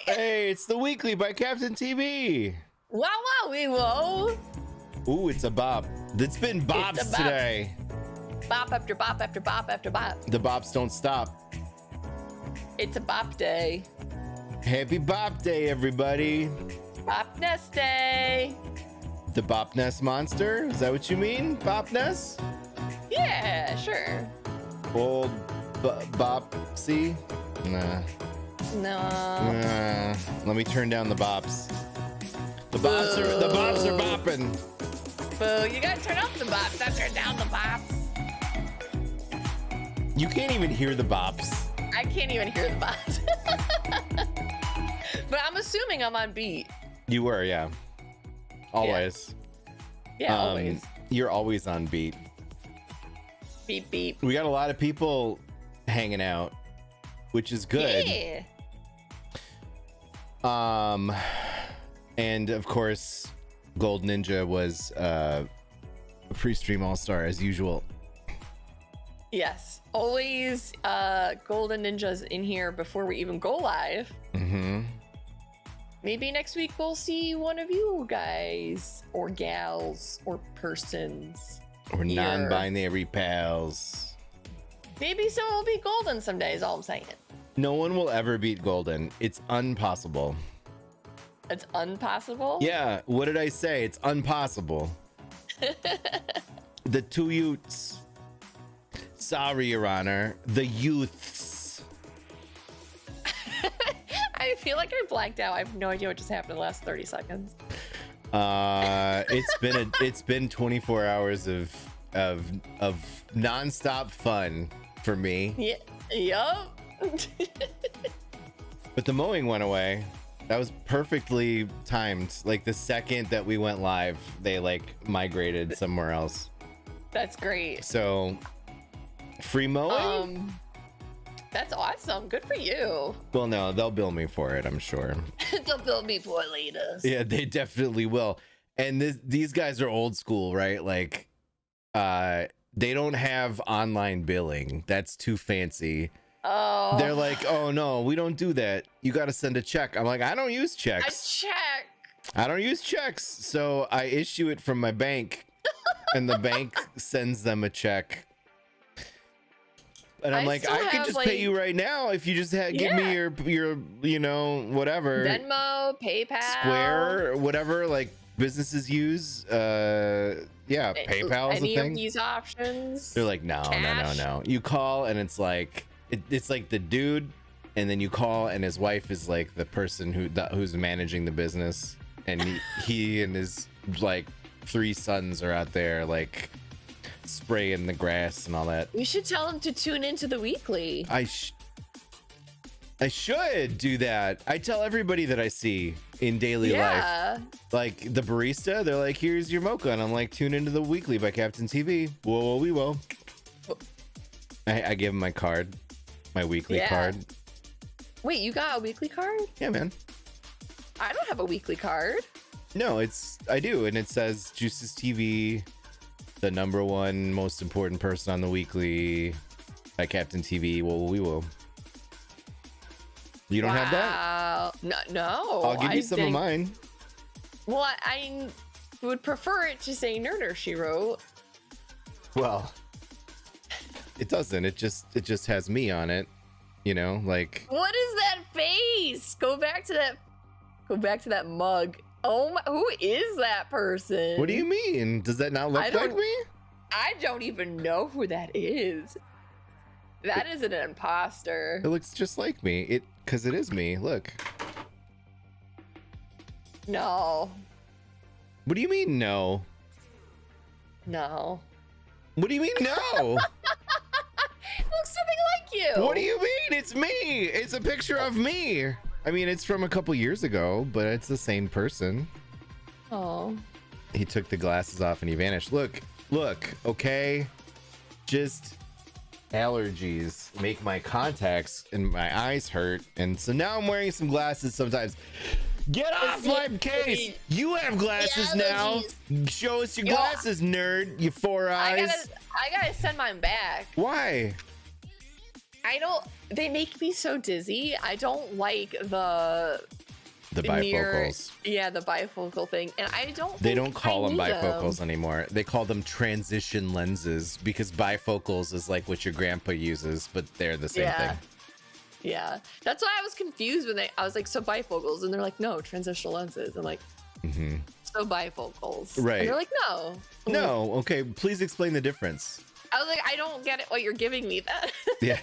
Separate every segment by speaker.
Speaker 1: Hey, it's the weekly by Captain TV.
Speaker 2: Wow, wow, we whoa.
Speaker 1: Ooh, it's a bop. It's been bops
Speaker 2: It's a bop.
Speaker 1: today.
Speaker 2: Bop after bop after bop after bop.
Speaker 1: The bops don't stop.
Speaker 2: It's a bop day.
Speaker 1: Happy Bop Day, everybody.
Speaker 2: Bop Nest Day.
Speaker 1: The Bop Nest monster? Is that what you mean? Bop Nest?
Speaker 2: Yeah, sure.
Speaker 1: Old Bopsy? Nah.
Speaker 2: No.
Speaker 1: Let me turn down the bops. The bops are bopping.
Speaker 2: Boo, you gotta turn up the bops, not turn down the bops.
Speaker 1: You can't even hear the bops.
Speaker 2: I can't even hear the bops. But I'm assuming I'm on beat.
Speaker 1: You were, yeah. Always.
Speaker 2: Yeah, always.
Speaker 1: You're always on beat.
Speaker 2: Beep, beep.
Speaker 1: We got a lot of people hanging out, which is good.
Speaker 2: Yeah.
Speaker 1: And of course, Gold Ninja was a pre-stream all-star as usual.
Speaker 2: Yes. Always Golden Ninja's in here before we even go live.
Speaker 1: Mm-hmm.
Speaker 2: Maybe next week we'll see one of you guys or gals or persons.
Speaker 1: Or
Speaker 2: here.
Speaker 1: non-binary pals.
Speaker 2: Maybe someone will be golden someday is all I'm saying.
Speaker 1: No one will ever beat Golden. It's impossible.
Speaker 2: It's impossible?
Speaker 1: Yeah, what did I say? It's impossible. The two youths. Sorry, Your Honor. The youths.
Speaker 2: I feel like I blacked out. I have no idea what just happened in the last 30 seconds.
Speaker 1: It's been 24 hours of nonstop fun for me.
Speaker 2: Yeah. Yup.
Speaker 1: But the mowing went away. That was perfectly timed. Like the second that we went live, they like migrated somewhere else.
Speaker 2: That's great.
Speaker 1: So free mowing?
Speaker 2: That's awesome. Good for you.
Speaker 1: Well, no, they'll bill me for it, I'm sure.
Speaker 2: They'll bill me for it later.
Speaker 1: Yeah, they definitely will. And these guys are old school, right? Like they don't have online billing. That's too fancy.
Speaker 2: Oh.
Speaker 1: They're like, oh no, we don't do that. You got to send a check. I'm like, I don't use checks.
Speaker 2: A check.
Speaker 1: I don't use checks. So I issue it from my bank and the bank sends them a check. And I'm like, I could just pay you right now if you just give me your, you know, whatever.
Speaker 2: Venmo, PayPal.
Speaker 1: Square, whatever, like businesses use. Yeah, PayPal is a thing.
Speaker 2: Any of these options.
Speaker 1: They're like, no. You call and it's like, it's like the dude, and then you call and his wife is like the person who's managing the business, and he and his like 3 sons are out there like spraying the grass and all that.
Speaker 2: We should tell him to tune into the weekly.
Speaker 1: I should do that. I tell everybody that I see in daily life. Like the barista, they're like, here's your mocha, and I'm like, tune into the weekly by Captain TV. Whoa, we will. I give him my card. My weekly card.
Speaker 2: Wait, you got a weekly card?
Speaker 1: Yeah, man.
Speaker 2: I don't have a weekly card.
Speaker 1: No, I do, and it says JuiceticeTV, the #1 most important person on the weekly by Captain TV. Well, we will. You don't have that?
Speaker 2: No.
Speaker 1: I'll give you some of mine.
Speaker 2: Well, I would prefer it to say nerdershewrote.
Speaker 1: Well, it doesn't. It just has me on it. You know, like.
Speaker 2: What is that face? Go back to that mug. Oh my! Who is that person?
Speaker 1: What do you mean? Does that not look like me?
Speaker 2: I don't even know who that is. That is an imposter.
Speaker 1: It looks just like me. Because it is me. Look.
Speaker 2: No.
Speaker 1: What do you mean no?
Speaker 2: No.
Speaker 1: What do you mean no?
Speaker 2: It looks something like you.
Speaker 1: What do you mean? It's me. It's a picture of me. I mean, it's from a couple years ago, but it's the same person.
Speaker 2: Oh.
Speaker 1: He took the glasses off and he vanished. Look, okay? Just allergies make my contacts and my eyes hurt. And so now I'm wearing some glasses sometimes. Get off my case! You have glasses now. Show us your glasses, nerd. You 4 eyes.
Speaker 2: I gotta send mine back.
Speaker 1: Why?
Speaker 2: They make me so dizzy. I don't like the
Speaker 1: bifocals.
Speaker 2: The bifocal thing, and I don't.
Speaker 1: They don't call them
Speaker 2: need
Speaker 1: bifocals anymore. They call them transition lenses because bifocals is like what your grandpa uses, but they're the same thing.
Speaker 2: Yeah, that's why I was confused when I was like, so bifocals, and they're like, no, transitional lenses. I'm like, so bifocals,
Speaker 1: right? And
Speaker 2: they're like, no.
Speaker 1: No, okay. Please explain the difference.
Speaker 2: I was like, I don't get it. What you're giving me then?
Speaker 1: Yeah.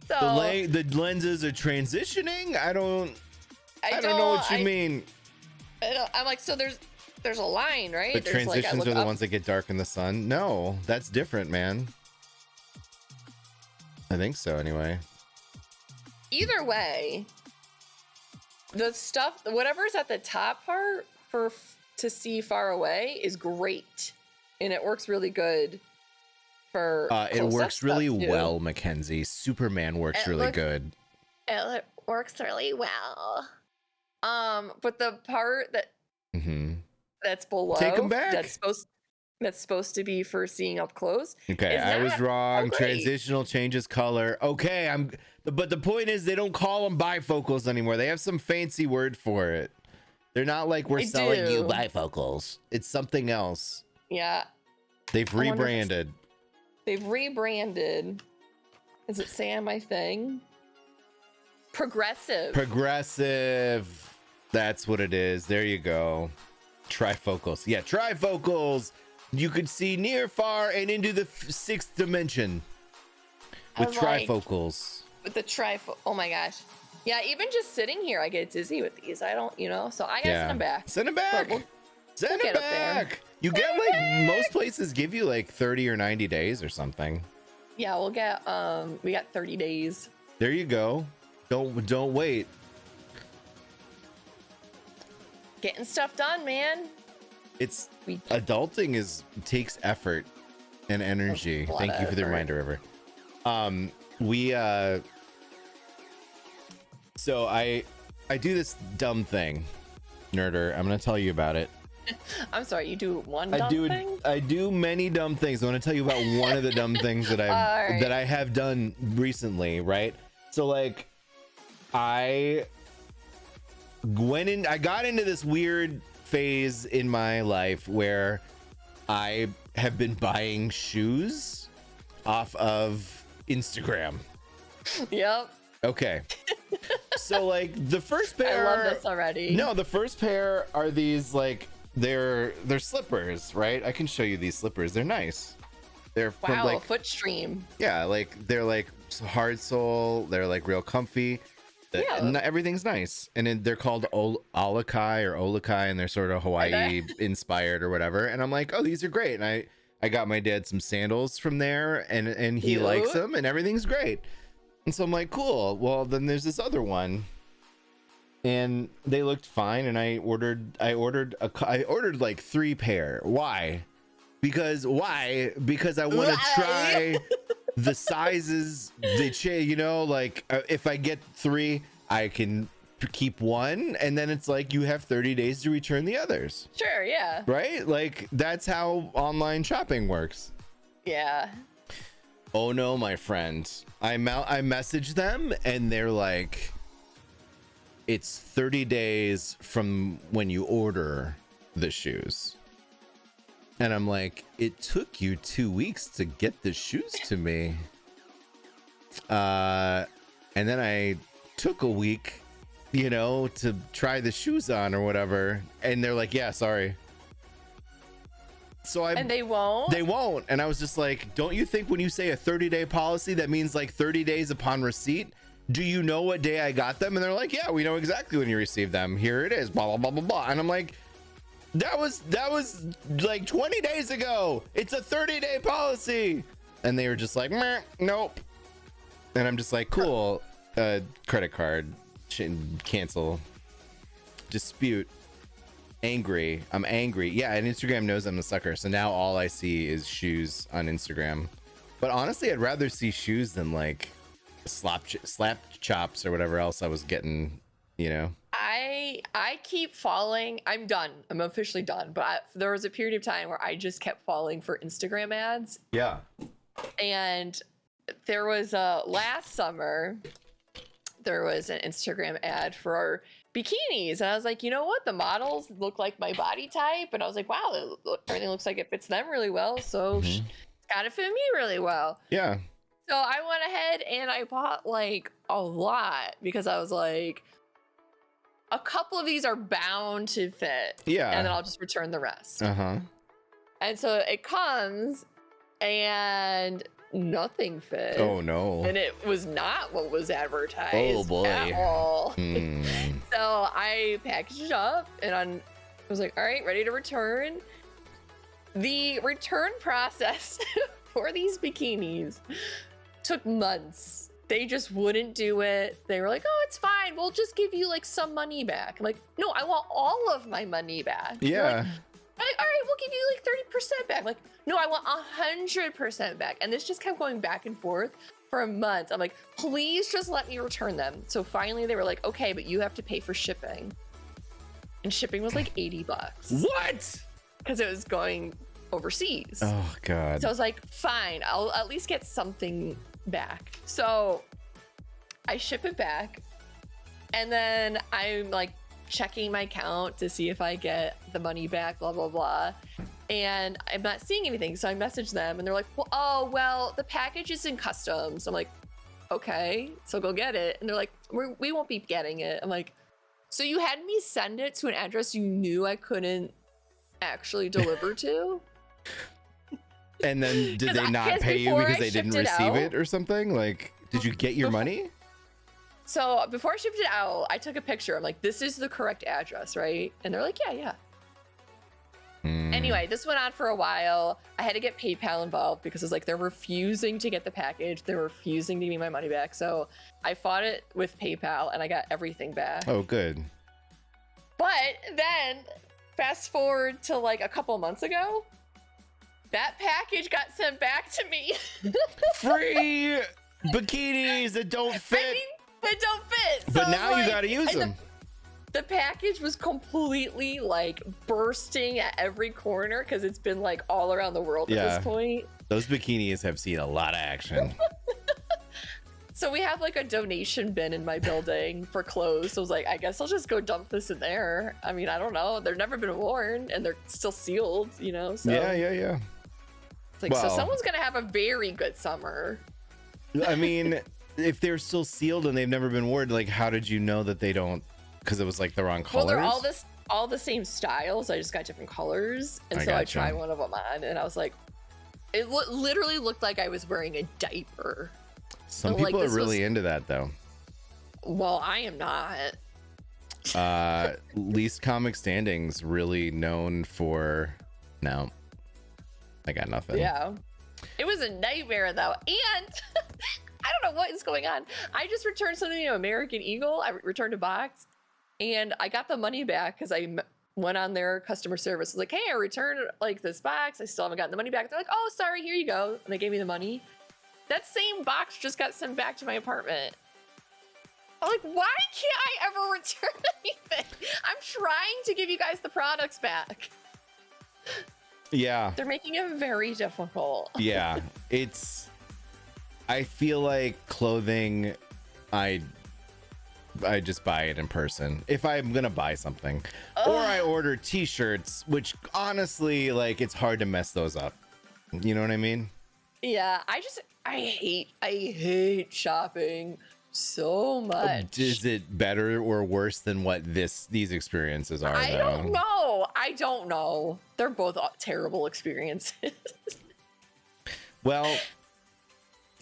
Speaker 2: So
Speaker 1: the lenses are transitioning. I don't know what you mean.
Speaker 2: I'm like, so there's a line, right?
Speaker 1: But transitions are the ones that get dark in the sun. No, that's different, man. I think so, anyway.
Speaker 2: Either way, the stuff, whatever's at the top part to see far away is great, and it works really good for.
Speaker 1: It works really well, Mackenzie. Superman works really good.
Speaker 2: It works really well. But the part that that's below,
Speaker 1: take them back.
Speaker 2: That's supposed to be for seeing up close.
Speaker 1: Okay, I was wrong. Transitional changes color. Okay, but the point is they don't call them bifocals anymore. They have some fancy word for it. They're not like we're selling you bifocals. It's something else.
Speaker 2: Yeah.
Speaker 1: They've rebranded.
Speaker 2: They've rebranded. Is it Sam, I think? Progressive.
Speaker 1: That's what it is. There you go. Trifocals. Yeah, trifocals. You could see near, far, and into the sixth dimension with trifocals.
Speaker 2: With the oh my gosh. Yeah, even just sitting here, I get dizzy with these. I don't, so I gotta send them back.
Speaker 1: Send them back. Send them back. You get most places give you like 30 or 90 days or something.
Speaker 2: Yeah, we got 30 days.
Speaker 1: There you go. Don't wait.
Speaker 2: Getting stuff done, man.
Speaker 1: Adulting takes effort and energy. Thank you for the reminder, River. So I do this dumb thing, Nerder. I'm gonna tell you about it.
Speaker 2: I'm sorry, you do one dumb thing?
Speaker 1: I do many dumb things. I want to tell you about one of the dumb things that I have done recently, right? So like I got into this weird phase in my life where I have been buying shoes off of Instagram.
Speaker 2: Yep.
Speaker 1: Okay. So like the first pair,
Speaker 2: I love this already.
Speaker 1: No, the first pair are these like they're slippers, right? I can show you these slippers. They're nice. They're from like
Speaker 2: foot stream.
Speaker 1: Yeah, like they're like hard sole. They're like real comfy. Everything's nice, and they're called Olakai, and they're sort of Hawaii inspired or whatever. And I'm like, oh, these are great. And I got my dad some sandals from there, and he likes them, and everything's great. And so I'm like, cool. Well, then there's this other one, and they looked fine. And I ordered like 3 pair. Why? Because I want to try the sizes. Like if I get 3, I can keep 1, and then it's like you have 30 days to return the others.
Speaker 2: Sure, yeah.
Speaker 1: Right? Like that's how online shopping works.
Speaker 2: Yeah.
Speaker 1: Oh no, my friend. I messaged them, and they're like, it's 30 days from when you order the shoes. And I'm like, it took you 2 weeks to get the shoes to me. And then I took a week, to try the shoes on or whatever. And they're like, yeah, sorry. And
Speaker 2: they won't?
Speaker 1: They won't. And I was just like, don't you think when you say a 30-day policy, that means like 30 days upon receipt? Do you know what day I got them? And they're like, yeah, we know exactly when you received them. Here it is, blah, blah, blah, blah, blah. And I'm like, that was like 20 days ago. It's a 30-day policy. And they were just like, meh, nope. And I'm just like, cool. Credit card, cancel, dispute. Angry. I'm angry. Yeah, and Instagram knows I'm a sucker. So now all I see is shoes on Instagram. But honestly, I'd rather see shoes than like slap chops or whatever else I was getting,
Speaker 2: I keep falling. I'm done. I'm officially done. But there was a period of time where I just kept falling for Instagram ads.
Speaker 1: Yeah.
Speaker 2: And there was last summer, there was an Instagram ad for bikinis. And I was like, you know what? The models look like my body type. And I was like, wow, everything looks like it fits them really well. So it's got to fit me really well.
Speaker 1: Yeah.
Speaker 2: So I went ahead and I bought like a lot because I was like, a couple of these are bound to fit.
Speaker 1: Yeah.
Speaker 2: And then I'll just return the rest.
Speaker 1: Uh-huh.
Speaker 2: And so it comes and nothing fit.
Speaker 1: Oh no.
Speaker 2: And it was not what was advertised.
Speaker 1: Oh boy.
Speaker 2: At all.
Speaker 1: Hmm.
Speaker 2: So I packaged it up and I was like, all right, ready to return. The return process for these bikinis took months. They just wouldn't do it. They were like, oh, it's fine. We'll just give you like some money back. I'm like, no, I want all of my money back.
Speaker 1: Yeah.
Speaker 2: Like, all right, we'll give you like 30% back. I'm like, no, I want 100% back. And this just kept going back and forth for a month. I'm like, please just let me return them. So finally they were like, okay, but you have to pay for shipping. And shipping was like $80.
Speaker 1: What?
Speaker 2: Because it was going overseas.
Speaker 1: Oh God.
Speaker 2: So I was like, fine, I'll at least get something back. So I ship it back. And then I'm like checking my account to see if I get the money back, blah, blah, blah. And I'm not seeing anything. So I message them and they're like, well, the package is in customs. I'm like, okay, so go get it. And they're like, we won't be getting it. I'm like, so you had me send it to an address you knew I couldn't actually deliver to?
Speaker 1: And then did they not pay you because they didn't receive it or something? Like, did you get your money?
Speaker 2: So before I shipped it out, I took a picture. I'm like, this is the correct address, right? And they're like, yeah. Anyway, this went on for a while. I had to get PayPal involved because it's like they're refusing to get the package. They're refusing to give me my money back. So I fought it with PayPal and I got everything back.
Speaker 1: Oh, good.
Speaker 2: But then fast forward to like a couple months ago, that package got sent back to me.
Speaker 1: Free bikinis that don't fit.
Speaker 2: I mean, they don't fit.
Speaker 1: But
Speaker 2: So
Speaker 1: now you gotta use them.
Speaker 2: The package was completely like bursting at every corner because it's been like all around the world at this point.
Speaker 1: Those bikinis have seen a lot of action.
Speaker 2: So we have like a donation bin in my building for clothes. So I was like, I guess I'll just go dump this in there. I mean, I don't know. They've never been worn and they're still sealed, you know? So
Speaker 1: Yeah.
Speaker 2: it's like, so someone's going to have a very good summer.
Speaker 1: I mean, if they're still sealed and they've never been worn, like, how did you know that they don't? Because it was like the wrong colors?
Speaker 2: Well, they're all the same styles. I just got different colors. And I tried one of them on and I was like, it literally looked like I was wearing a diaper.
Speaker 1: Some people are really into that, though.
Speaker 2: Well, I am not.
Speaker 1: Least Comic Standings really known for... No, I got nothing.
Speaker 2: Yeah. It was a nightmare, though. And I don't know what is going on. I just returned something to American Eagle. I returned a box. And I got the money back because I went on their customer service. I was like, hey, I returned like this box. I still haven't gotten the money back. They're like, oh, sorry, here you go. And they gave me the money. That same box just got sent back to my apartment. I'm like, why can't I ever return anything? I'm trying to give you guys the products back.
Speaker 1: Yeah.
Speaker 2: They're making it very difficult.
Speaker 1: Yeah. I feel like clothing, I just buy it in person if I'm gonna buy something. Or I order t-shirts, which honestly, like, it's hard to mess those up. You know what I mean?
Speaker 2: Yeah, I hate shopping so much.
Speaker 1: Is it better or worse than what these experiences are?
Speaker 2: I don't know. They're both terrible experiences.
Speaker 1: Well,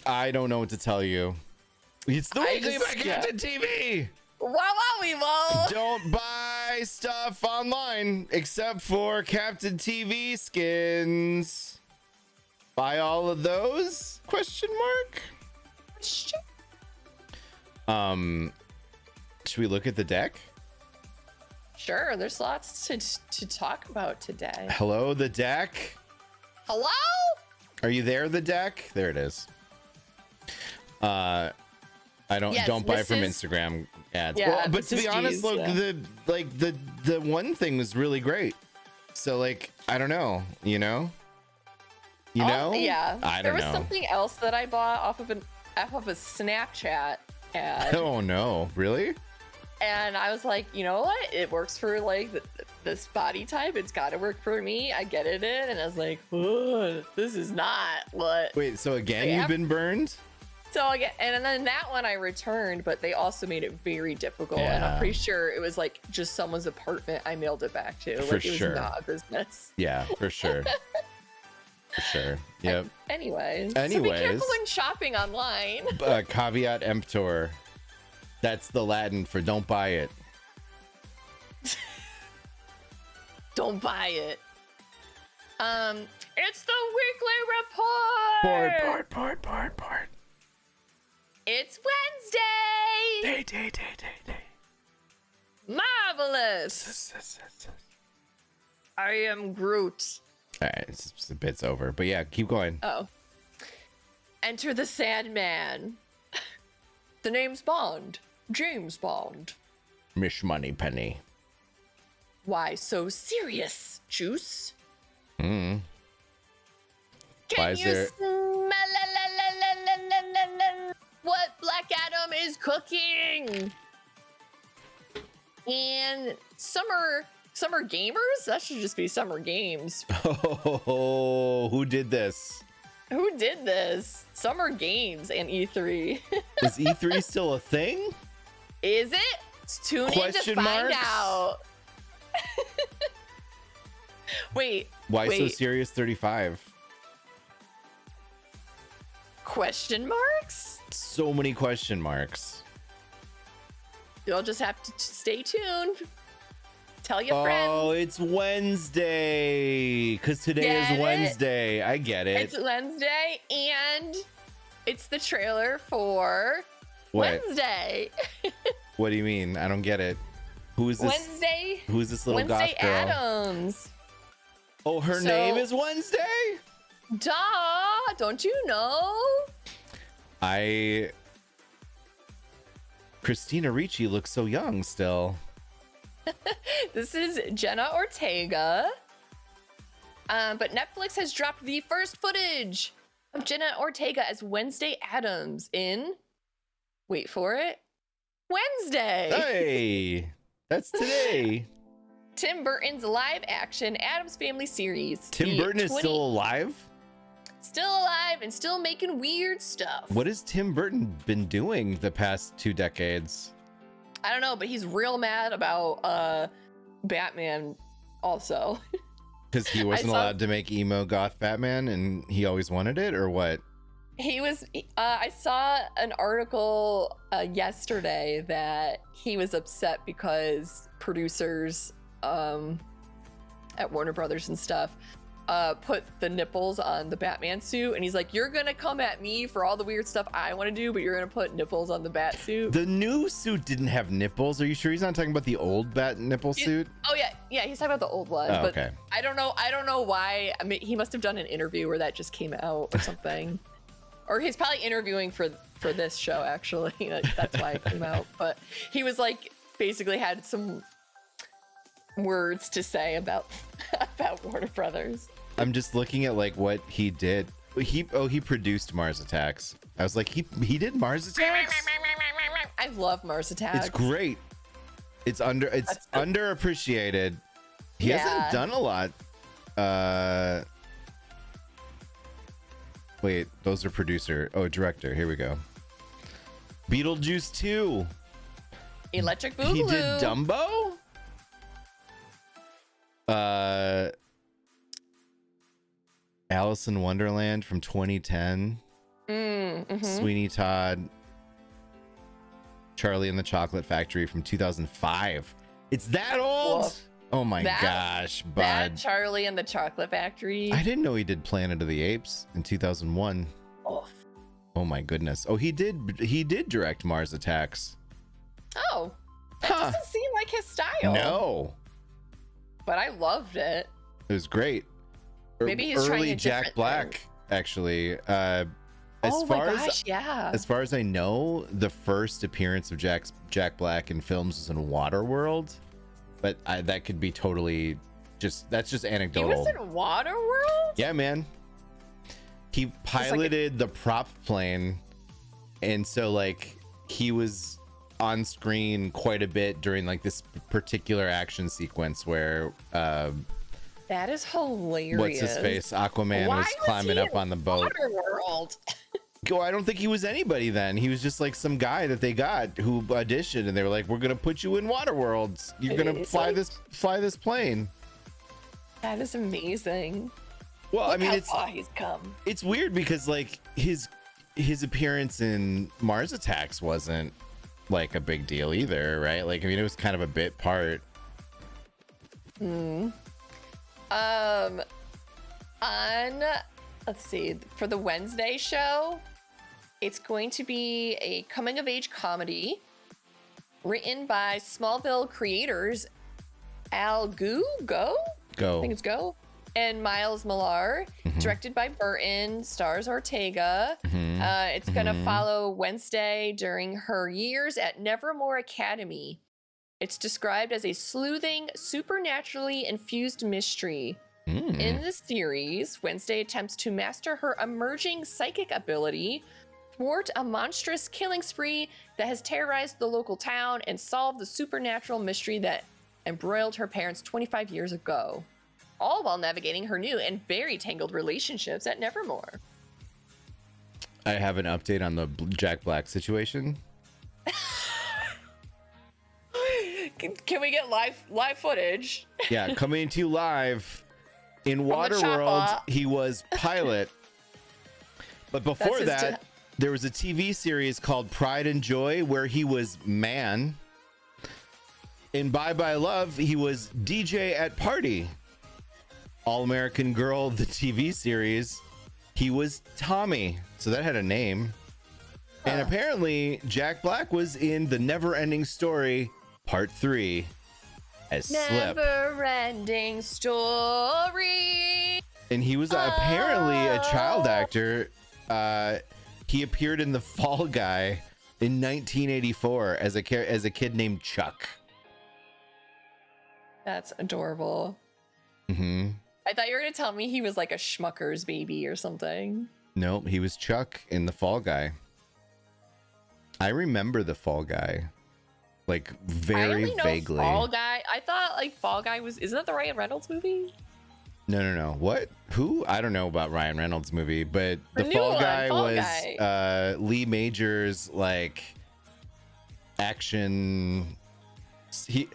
Speaker 1: I don't know what to tell you. It's the weekly by Captain TV.
Speaker 2: Wow.
Speaker 1: Don't buy stuff online except for Captain TV skins. Buy all of those? Question mark. Should we look at the deck?
Speaker 2: Sure, there's lots to talk about today.
Speaker 1: Hello, the deck.
Speaker 2: Hello?
Speaker 1: Are you there, the deck? There it is. I don't buy from Instagram ads.
Speaker 2: Yeah,
Speaker 1: well, but to be honest, look, the one thing was really great. So like, I don't know, you know? You know?
Speaker 2: Yeah.
Speaker 1: I
Speaker 2: There
Speaker 1: don't
Speaker 2: was
Speaker 1: know.
Speaker 2: something else that I bought off of a Snapchat ad.
Speaker 1: Oh no, really?
Speaker 2: And I was like, you know what? It works for like this body type. It's got to work for me. I get it in. And I was like, oh, this is not what.
Speaker 1: Wait, so again,
Speaker 2: Yeah.
Speaker 1: you've been burned?
Speaker 2: So again, and then that one I returned, but they also made it very difficult. And
Speaker 1: Yeah.
Speaker 2: I'm pretty sure it was like just someone's apartment I mailed it back to.
Speaker 1: For
Speaker 2: Like it was
Speaker 1: sure.
Speaker 2: not a business.
Speaker 1: Yeah, for sure. For sure. Yep.
Speaker 2: Anyways. So be
Speaker 1: Anyways.
Speaker 2: careful when shopping online.
Speaker 1: Caveat emptor. That's the Latin for don't buy it.
Speaker 2: Don't buy it. It's the weekly report.
Speaker 1: Part.
Speaker 2: It's Wednesday.
Speaker 1: Day.
Speaker 2: Marvelous. I am Groot.
Speaker 1: All right, the bit's over. But yeah, keep going.
Speaker 2: Oh. Enter the Sandman. The name's Bond. James Bond.
Speaker 1: Mish Money Penny.
Speaker 2: Why so serious, Juice?
Speaker 1: Mm.
Speaker 2: Can
Speaker 1: Why is
Speaker 2: you
Speaker 1: there-
Speaker 2: smell what Black Adam is cooking? And summer gamers? That should just be summer games.
Speaker 1: Oh, who did this?
Speaker 2: Who did this? Summer games and E3.
Speaker 1: Is E3 still a thing?
Speaker 2: Is it? Tune in to
Speaker 1: Question
Speaker 2: find
Speaker 1: marks?
Speaker 2: out. Wait.
Speaker 1: Why so
Speaker 2: wait.
Speaker 1: serious 35?
Speaker 2: Question marks?
Speaker 1: So many question marks.
Speaker 2: You'll just have to stay tuned. Tell your
Speaker 1: Oh,
Speaker 2: friends.
Speaker 1: it's Wednesday. Because today
Speaker 2: Get
Speaker 1: is
Speaker 2: it?
Speaker 1: Wednesday. I get it.
Speaker 2: It's Wednesday, and it's the trailer for
Speaker 1: What?
Speaker 2: Wednesday.
Speaker 1: What do you mean? I don't get it. Who is this?
Speaker 2: Wednesday.
Speaker 1: Who is this little
Speaker 2: Wednesday
Speaker 1: goth girl?
Speaker 2: Adams.
Speaker 1: Oh, her
Speaker 2: So-
Speaker 1: name is Wednesday?
Speaker 2: Duh! Don't you know?
Speaker 1: Christina Ricci looks so young still.
Speaker 2: This is Jenna Ortega. But Netflix has dropped the first footage of Jenna Ortega as Wednesday Adams in, wait for it, Wednesday.
Speaker 1: Hey, that's today.
Speaker 2: Tim Burton's live action Addams Family series.
Speaker 1: Tim
Speaker 2: The
Speaker 1: Burton is still alive?
Speaker 2: still alive and still making weird stuff.
Speaker 1: What has Tim Burton been doing the past 2 decades?
Speaker 2: I don't know, but he's real mad about Batman also.
Speaker 1: Because he wasn't
Speaker 2: saw-
Speaker 1: allowed to make emo goth Batman and he always wanted it, or what?
Speaker 2: He was I saw an article yesterday that he was upset because producers at Warner Brothers and stuff put the nipples on the Batman suit, and he's like, you're gonna come at me for all the weird stuff I want to do, but you're gonna put nipples on the bat suit.
Speaker 1: The new suit didn't have nipples. Are you sure he's not talking about the old bat nipple suit?
Speaker 2: Oh yeah, he's talking about the old one.
Speaker 1: Oh,
Speaker 2: but
Speaker 1: okay.
Speaker 2: I don't know why. I mean, he must have done an interview where that just came out or something. Or he's probably interviewing for this show, actually. That's why it came out. But he was like, basically had some words to say about Warner Brothers.
Speaker 1: I'm just looking at like what he did. He produced Mars Attacks. I was like, he did Mars Attacks?
Speaker 2: I love Mars Attacks.
Speaker 1: It's great. It's underappreciated. He
Speaker 2: Yeah.
Speaker 1: hasn't done a lot. Wait, those are director. Here we go. Beetlejuice 2.
Speaker 2: Electric Boogaloo.
Speaker 1: He did Dumbo? Alice in Wonderland from 2010.
Speaker 2: Mm-hmm.
Speaker 1: Sweeney Todd. Charlie and the Chocolate Factory from 2005. It's that old?
Speaker 2: Woof.
Speaker 1: Oh my
Speaker 2: That-
Speaker 1: gosh,
Speaker 2: That
Speaker 1: bud.
Speaker 2: Charlie and the Chocolate Factory.
Speaker 1: I didn't know he did Planet of the Apes in 2001.
Speaker 2: Oof.
Speaker 1: Oh my goodness. Oh, he did direct Mars Attacks.
Speaker 2: Oh, that
Speaker 1: Huh.
Speaker 2: doesn't seem like his style.
Speaker 1: No,
Speaker 2: But I loved it.
Speaker 1: it was great.
Speaker 2: Maybe he's trying
Speaker 1: early
Speaker 2: a
Speaker 1: Jack
Speaker 2: different
Speaker 1: Black,
Speaker 2: thing.
Speaker 1: actually.
Speaker 2: Oh my gosh, yeah.
Speaker 1: As far as I know, the first appearance of Jack Black in films was in Waterworld, but that could be totally that's just
Speaker 2: He
Speaker 1: anecdotal.
Speaker 2: was in Waterworld?
Speaker 1: Yeah, man. he piloted the prop plane, and so like he was on screen quite a bit during like this particular action sequence where
Speaker 2: that is hilarious.
Speaker 1: what's his face, Aquaman, was climbing up on the boat.
Speaker 2: Waterworld?
Speaker 1: I don't think he was anybody then. He was just like some guy that they got who auditioned, and they were like, "We're gonna put you in Waterworld. You're gonna fly this plane."
Speaker 2: That is amazing.
Speaker 1: Well,
Speaker 2: Look
Speaker 1: I mean,
Speaker 2: how far he's come.
Speaker 1: It's weird because like his appearance in Mars Attacks wasn't like a big deal either, right? Like, I mean, it was kind of a bit part.
Speaker 2: On, let's see, for the Wednesday show, it's going to be a coming of age comedy written by Smallville creators Al Go, I think it's Go, and Miles Millar, directed by Burton, stars Ortega. It's gonna follow Wednesday during her years at Nevermore Academy. It's described as a sleuthing, supernaturally infused mystery. In the series, Wednesday attempts to master her emerging psychic ability, thwart a monstrous killing spree that has terrorized the local town, and solve the supernatural mystery that embroiled her parents 25 years ago, all while navigating her new and very tangled relationships at Nevermore.
Speaker 1: I have an update on the Jack Black situation.
Speaker 2: Can we get live footage?
Speaker 1: Yeah, coming to you live. In Waterworld, he was pilot. But before that, there was a TV series called Pride and Joy where he was man. In Bye Bye Love, he was DJ at Party. All American Girl, the TV series, he was Tommy. So that had a name. And apparently, Jack Black was in The Never Ending Story, Part 3. As Slip.
Speaker 2: Never ending story.
Speaker 1: And he was apparently a child actor. He appeared in The Fall Guy in 1984 as a kid named Chuck.
Speaker 2: That's adorable. I thought you were gonna tell me he was like a Schmucker's baby or something.
Speaker 1: Nope, he was Chuck in The Fall Guy. I remember The Fall Guy. Like very vaguely.
Speaker 2: Fall Guy. I thought like Fall Guy isn't that the Ryan Reynolds movie?
Speaker 1: No. What? Who? I don't know about Ryan Reynolds movie, but
Speaker 2: The
Speaker 1: the
Speaker 2: new
Speaker 1: Fall
Speaker 2: one,
Speaker 1: Guy
Speaker 2: Fall
Speaker 1: was
Speaker 2: Guy.
Speaker 1: Lee Major's like action. The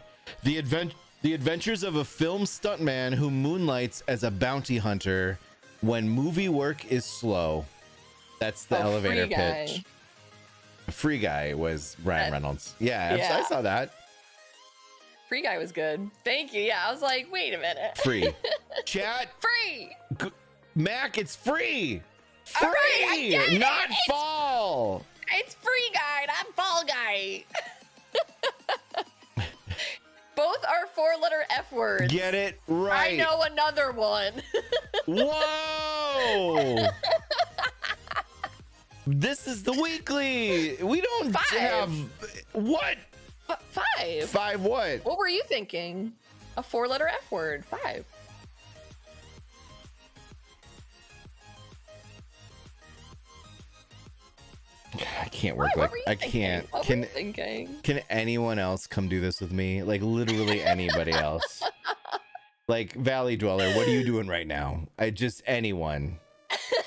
Speaker 1: adventures of a film stuntman who moonlights as a bounty hunter when movie work is slow. That's the elevator pitch. Free Guy was Ryan Reynolds. Yeah, I saw that.
Speaker 2: Free Guy was good. Thank you. Yeah, I was like, wait a minute.
Speaker 1: Free. Chat.
Speaker 2: Free.
Speaker 1: Mac, it's free.
Speaker 2: All right, I get
Speaker 1: not
Speaker 2: it.
Speaker 1: fall.
Speaker 2: It's Free Guy, not Fall Guy. Both are 4-letter F words.
Speaker 1: Get it right.
Speaker 2: I know another one.
Speaker 1: Whoa. This is the weekly. We don't have what?
Speaker 2: 5.
Speaker 1: 5 what?
Speaker 2: What were you thinking? A 4-letter F word. 5.
Speaker 1: I can't work like I can't.
Speaker 2: What were you thinking?
Speaker 1: Can anyone else come do this with me? Like literally anybody else. Like Valley Dweller, what are you doing right now? Anyone.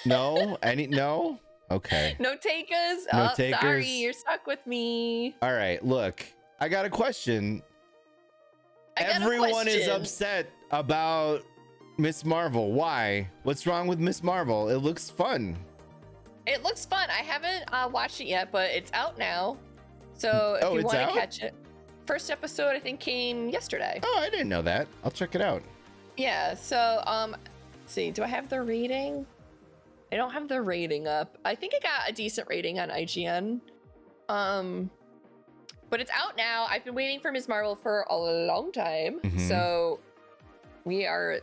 Speaker 1: No? No? Okay.
Speaker 2: No takers?
Speaker 1: No
Speaker 2: Oh,
Speaker 1: takers.
Speaker 2: sorry, you're stuck with me.
Speaker 1: All right, look, I got a question. Everyone is upset about Miss Marvel. Why? What's wrong with Miss Marvel? It looks fun.
Speaker 2: It looks fun. I haven't watched it yet, but it's out now. So if you want to catch it. First episode, I think, came yesterday.
Speaker 1: Oh, I didn't know that. I'll check it out.
Speaker 2: Yeah, so, let's see. Do I have the rating? I don't have the rating up. I think it got a decent rating on IGN. But it's out now. I've been waiting for Ms. Marvel for a long time. So we are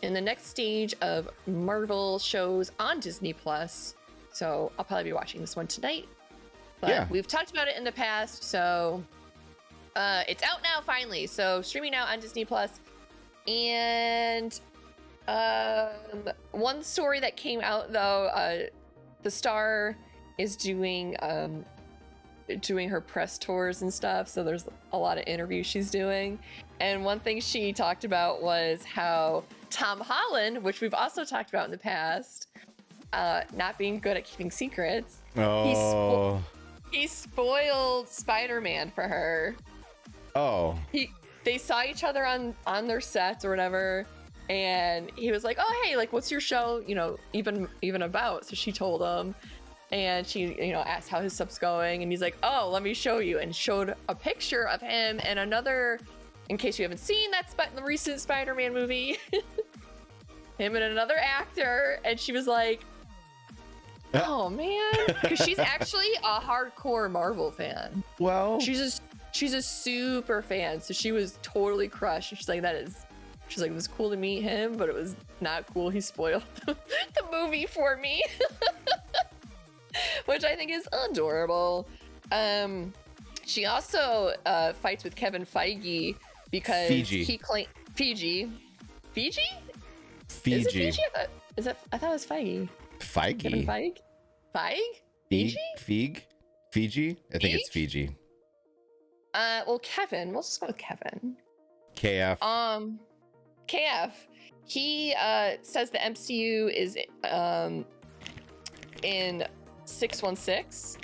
Speaker 2: in the next stage of Marvel shows on Disney Plus. So I'll probably be watching this one tonight. But we've talked about it in the past. So it's out now finally. So streaming out on Disney Plus. And One story that came out though, the star is doing her press tours and stuff, so there's a lot of interviews she's doing. And one thing she talked about was how Tom Holland, which we've also talked about in the past, not being good at keeping secrets.
Speaker 1: Oh.
Speaker 2: He spoiled Spider-Man for her.
Speaker 1: Oh.
Speaker 2: They saw each other on their sets or whatever, and he was like, "Oh, hey, like, what's your show, even about?" So she told him, and she, asked how his stuff's going, and he's like, "Oh, let me show you," and showed a picture of him and another, in case you haven't seen the recent Spider-Man movie, him and another actor, and she was like, "Oh man," because she's actually a hardcore Marvel fan.
Speaker 1: Well,
Speaker 2: she's a super fan, so she was totally crushed. She's like, she's like, it was cool to meet him, but it was not cool. He spoiled the movie for me, which I think is adorable. She also fights with Kevin Feige because he claimed Fiji. Is it Fiji? I thought it was Feige.
Speaker 1: Feige.
Speaker 2: Kevin Feige.
Speaker 1: Fiji. I think it's Fiji.
Speaker 2: Well, Kevin. We'll just go with Kevin.
Speaker 1: KF.
Speaker 2: KF. He says the MCU is in 616,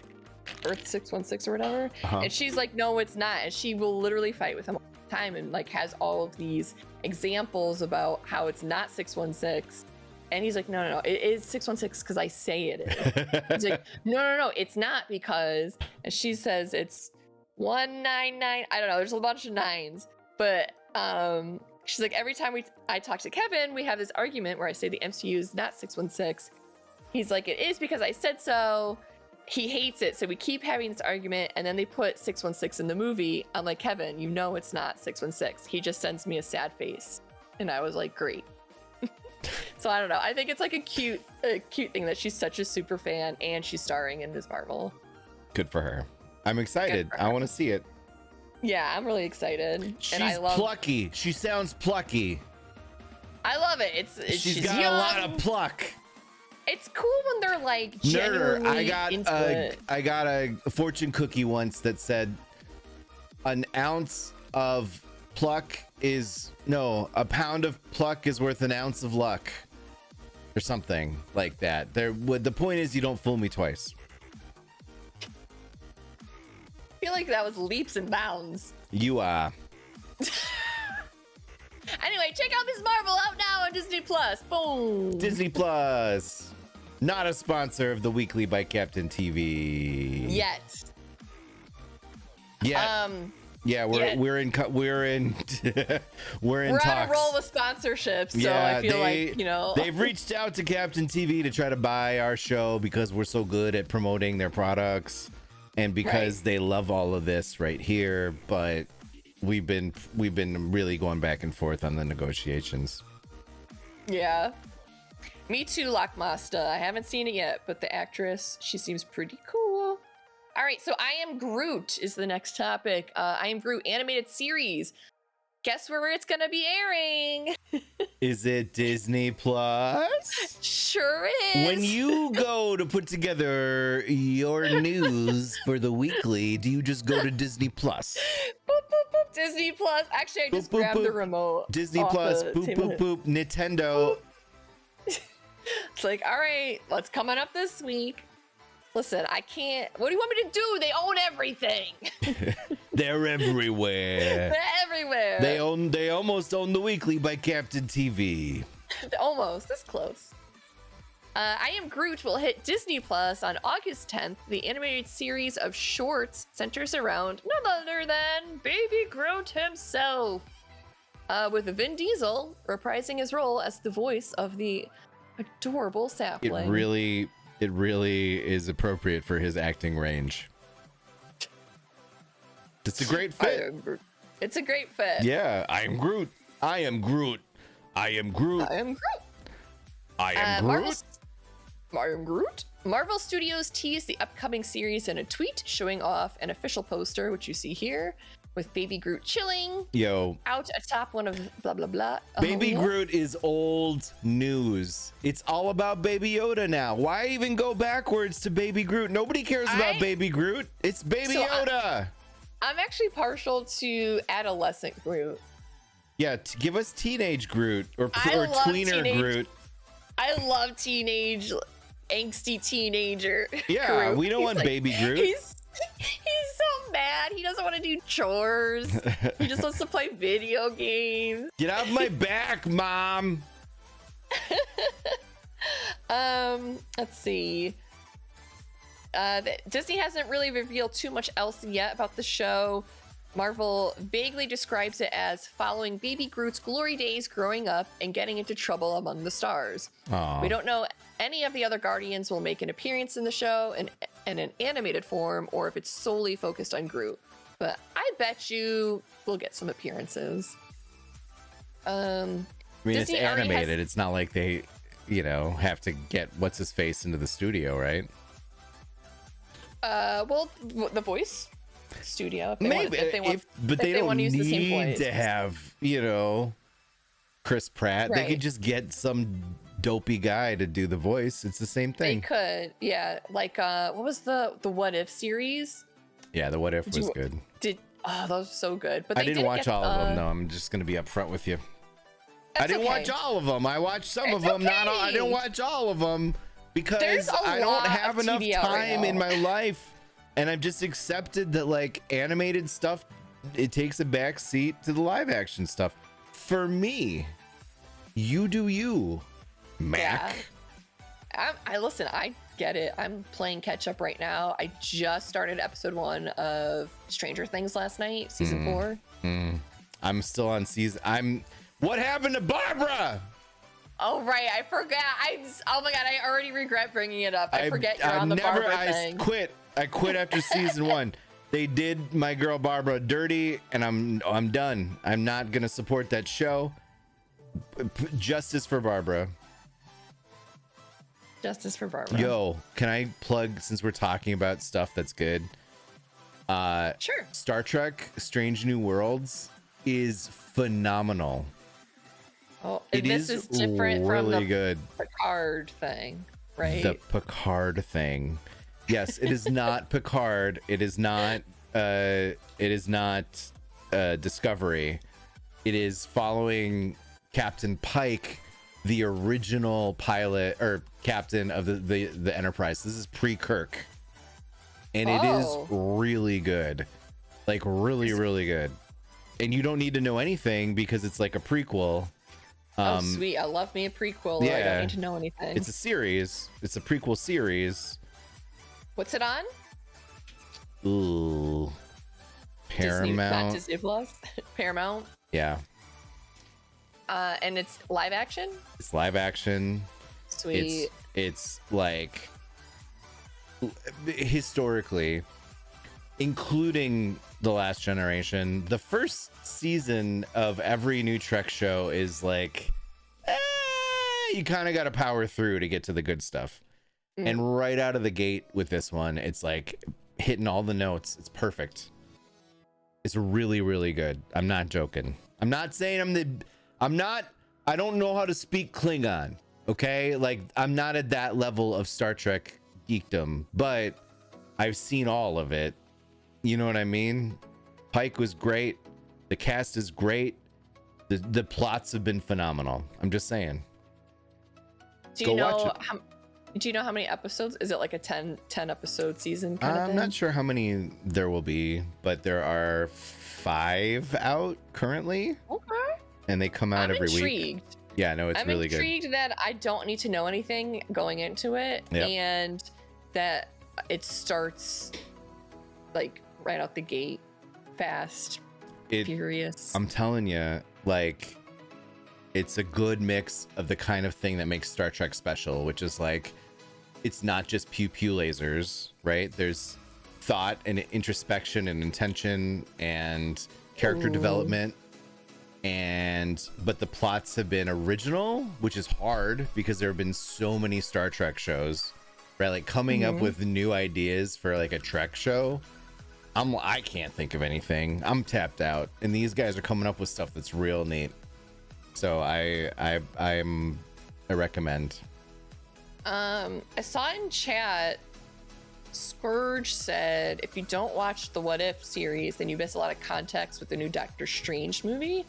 Speaker 2: Earth 616 or whatever, and she's like, "No, it's not." And she will literally fight with him all the time, and like has all of these examples about how it's not 616. And he's like, no, it is 616 because I say it is. He's like, no, it's not because, and she says it's 199. I don't know. There's a bunch of nines, but she's like, every time I talk to Kevin, we have this argument where I say the MCU is not 616. He's like, it is because I said so. He hates it, so we keep having this argument, and then they put 616 in the movie. I'm like, Kevin, it's not 616. He just sends me a sad face, and I was like, great. So I don't know. I think it's like a cute thing that she's such a super fan and she's starring in Ms. Marvel.
Speaker 1: Good for her. I'm excited. I want to see it.
Speaker 2: Yeah, I'm really excited.
Speaker 1: She's plucky. She sounds plucky.
Speaker 2: I love it.
Speaker 1: She's got
Speaker 2: young.
Speaker 1: a lot of pluck.
Speaker 2: It's cool when they're like genuinely
Speaker 1: I got a fortune cookie once that said an ounce of pluck a pound of pluck is worth an ounce of luck, or something like that. The point is, you don't fool me twice.
Speaker 2: I feel like that was leaps and bounds.
Speaker 1: You are.
Speaker 2: Anyway, check out Ms. Marvel, out now on Disney Plus. Boom.
Speaker 1: Disney Plus, not a sponsor of the Weekly by Captain TV
Speaker 2: yet.
Speaker 1: Yeah, we're in talks.
Speaker 2: We're on a roll with sponsorships, so I feel like
Speaker 1: they've reached out to Captain TV to try to buy our show because we're so good at promoting their products, and because they love all of this right here. But we've been really going back and forth on the negotiations.
Speaker 2: Yeah, me too, Lockmaster. I haven't seen it yet, but the actress, she seems pretty cool. All right, so I Am Groot is the next topic. I Am Groot animated series. Guess where it's gonna be airing?
Speaker 1: Is it Disney Plus?
Speaker 2: Sure is.
Speaker 1: When you go to put together your news for the weekly, do you just go to Disney Plus?
Speaker 2: Boop, boop, boop, Disney Plus. Actually, I just grabbed the remote.
Speaker 1: Disney Plus. Boop, boop, boop. Nintendo.
Speaker 2: It's like, all right, what's coming up this week? Listen, I can't. What do you want me to do? They own everything.
Speaker 1: They're everywhere.
Speaker 2: They're everywhere.
Speaker 1: They almost own the Weekly by Captain TV.
Speaker 2: Almost. This close. I Am Groot will hit Disney Plus on August 10th. The animated series of shorts centers around none other than Baby Groot himself, with Vin Diesel reprising his role as the voice of the adorable sapling.
Speaker 1: It really is appropriate for his acting range. It's a great fit.
Speaker 2: It's a great fit.
Speaker 1: Yeah, I am Groot. I am Groot. I am Groot.
Speaker 2: I am Groot.
Speaker 1: I am Groot.
Speaker 2: I am Groot. Marvel Studios teased the upcoming series in a tweet showing off an official poster, which you see here. with Baby Groot chilling
Speaker 1: Yo,
Speaker 2: out atop one of blah blah blah.
Speaker 1: Baby Groot is old news. It's all about Baby Yoda now. Why even go backwards to Baby Groot? Nobody cares about Baby Groot. It's Baby Yoda.
Speaker 2: I'm actually partial to adolescent Groot.
Speaker 1: Yeah, give us teenage Groot or tweener Groot.
Speaker 2: I love teenage, angsty teenager.
Speaker 1: Yeah,
Speaker 2: Groot.
Speaker 1: we don't want Baby Groot.
Speaker 2: He's so mad. He doesn't want to do chores. He just wants to play video games.
Speaker 1: Get off my back, Mom.
Speaker 2: Let's see. Disney hasn't really revealed too much else yet about the show. Marvel vaguely describes it as following Baby Groot's glory days growing up and getting into trouble among the stars.
Speaker 1: Aww.
Speaker 2: We don't know any of the other Guardians will make an appearance in the show in an animated form or if it's solely focused on Groot. But I bet you we'll get some appearances.
Speaker 1: I mean,
Speaker 2: Disney
Speaker 1: it's animated. It's not like they, have to get what's his face into the studio, right?
Speaker 2: Well, the voice studio. If they
Speaker 1: Maybe, but they don't need to have, Chris Pratt.
Speaker 2: Right.
Speaker 1: They could just get some dopey guy to do the voice. It's the same thing.
Speaker 2: They could, yeah. Like, what was the What If series?
Speaker 1: Yeah, the What If was good.
Speaker 2: That was so good. But
Speaker 1: I didn't watch all of them. No, I'm just gonna be upfront with you. I didn't watch all of them. I watched some of them. I didn't watch all of them because I don't have enough time in my life. And I've just accepted that like animated stuff, it takes a back seat to the live action stuff. For me, you do you, Mac.
Speaker 2: Yeah. I get it. I'm playing catch up right now. I just started episode 1 of Stranger Things last night, season 4.
Speaker 1: I'm still on season. What happened to Barbara?
Speaker 2: Oh right, I forgot. Oh my god, I already regret bringing it up. I forget you're on the Barbara thing.
Speaker 1: I quit after season 1. They did my girl Barbara dirty, and I'm done. I'm not gonna support that show. Justice for Barbara.
Speaker 2: Justice for Barbara.
Speaker 1: Yo, can I plug, since we're talking about stuff that's good?
Speaker 2: Sure.
Speaker 1: Star Trek Strange New Worlds is phenomenal.
Speaker 2: Oh,
Speaker 1: This is different from the good
Speaker 2: Picard thing, right?
Speaker 1: The Picard thing. Yes, it is not Picard. It is not Discovery. It is following Captain Pike, the original pilot or captain of the Enterprise. This is pre-Kirk. And it is really good. Like really good. And you don't need to know anything because it's like a prequel.
Speaker 2: Oh, sweet. I love me a prequel. Yeah. I don't need to know anything.
Speaker 1: It's a series. It's a prequel series.
Speaker 2: What's it on?
Speaker 1: Ooh. Paramount.
Speaker 2: Not Disney Plus. Paramount.
Speaker 1: Yeah.
Speaker 2: And it's live action?
Speaker 1: It's live action.
Speaker 2: Sweet.
Speaker 1: It's like historically, including The Last Generation, the first season of every new Trek show is like, you kind of got to power through to get to the good stuff. And right out of the gate with this one, it's like hitting all the notes. It's perfect. It's really, really good. I'm not joking. I'm not saying I don't know how to speak Klingon. Okay. Like I'm not at that level of Star Trek geekdom, but I've seen all of it. You know what I mean? Pike was great. The cast is great. The plots have been phenomenal. I'm just saying.
Speaker 2: Do you know how many episodes? Is it like a 10 episode season kind of thing?
Speaker 1: I'm not sure how many there will be, but there are 5 out currently. Okay. And they come out every week. Yeah, no, it's really good.
Speaker 2: I'm intrigued that I don't need to know anything going into it, and that it starts like right out the gate, fast, furious.
Speaker 1: I'm telling you, like, it's a good mix of the kind of thing that makes Star Trek special, which is like, it's not just pew pew lasers, right? There's thought and introspection and intention and character development. But the plots have been original, which is hard because there have been so many Star Trek shows, right? Like coming up with new ideas for like a Trek show I can't think of anything. I'm tapped out, and these guys are coming up with stuff that's real neat. So I recommend.
Speaker 2: I saw in chat, Scourge said, if you don't watch the What If series, then you miss a lot of context with the new Doctor Strange movie,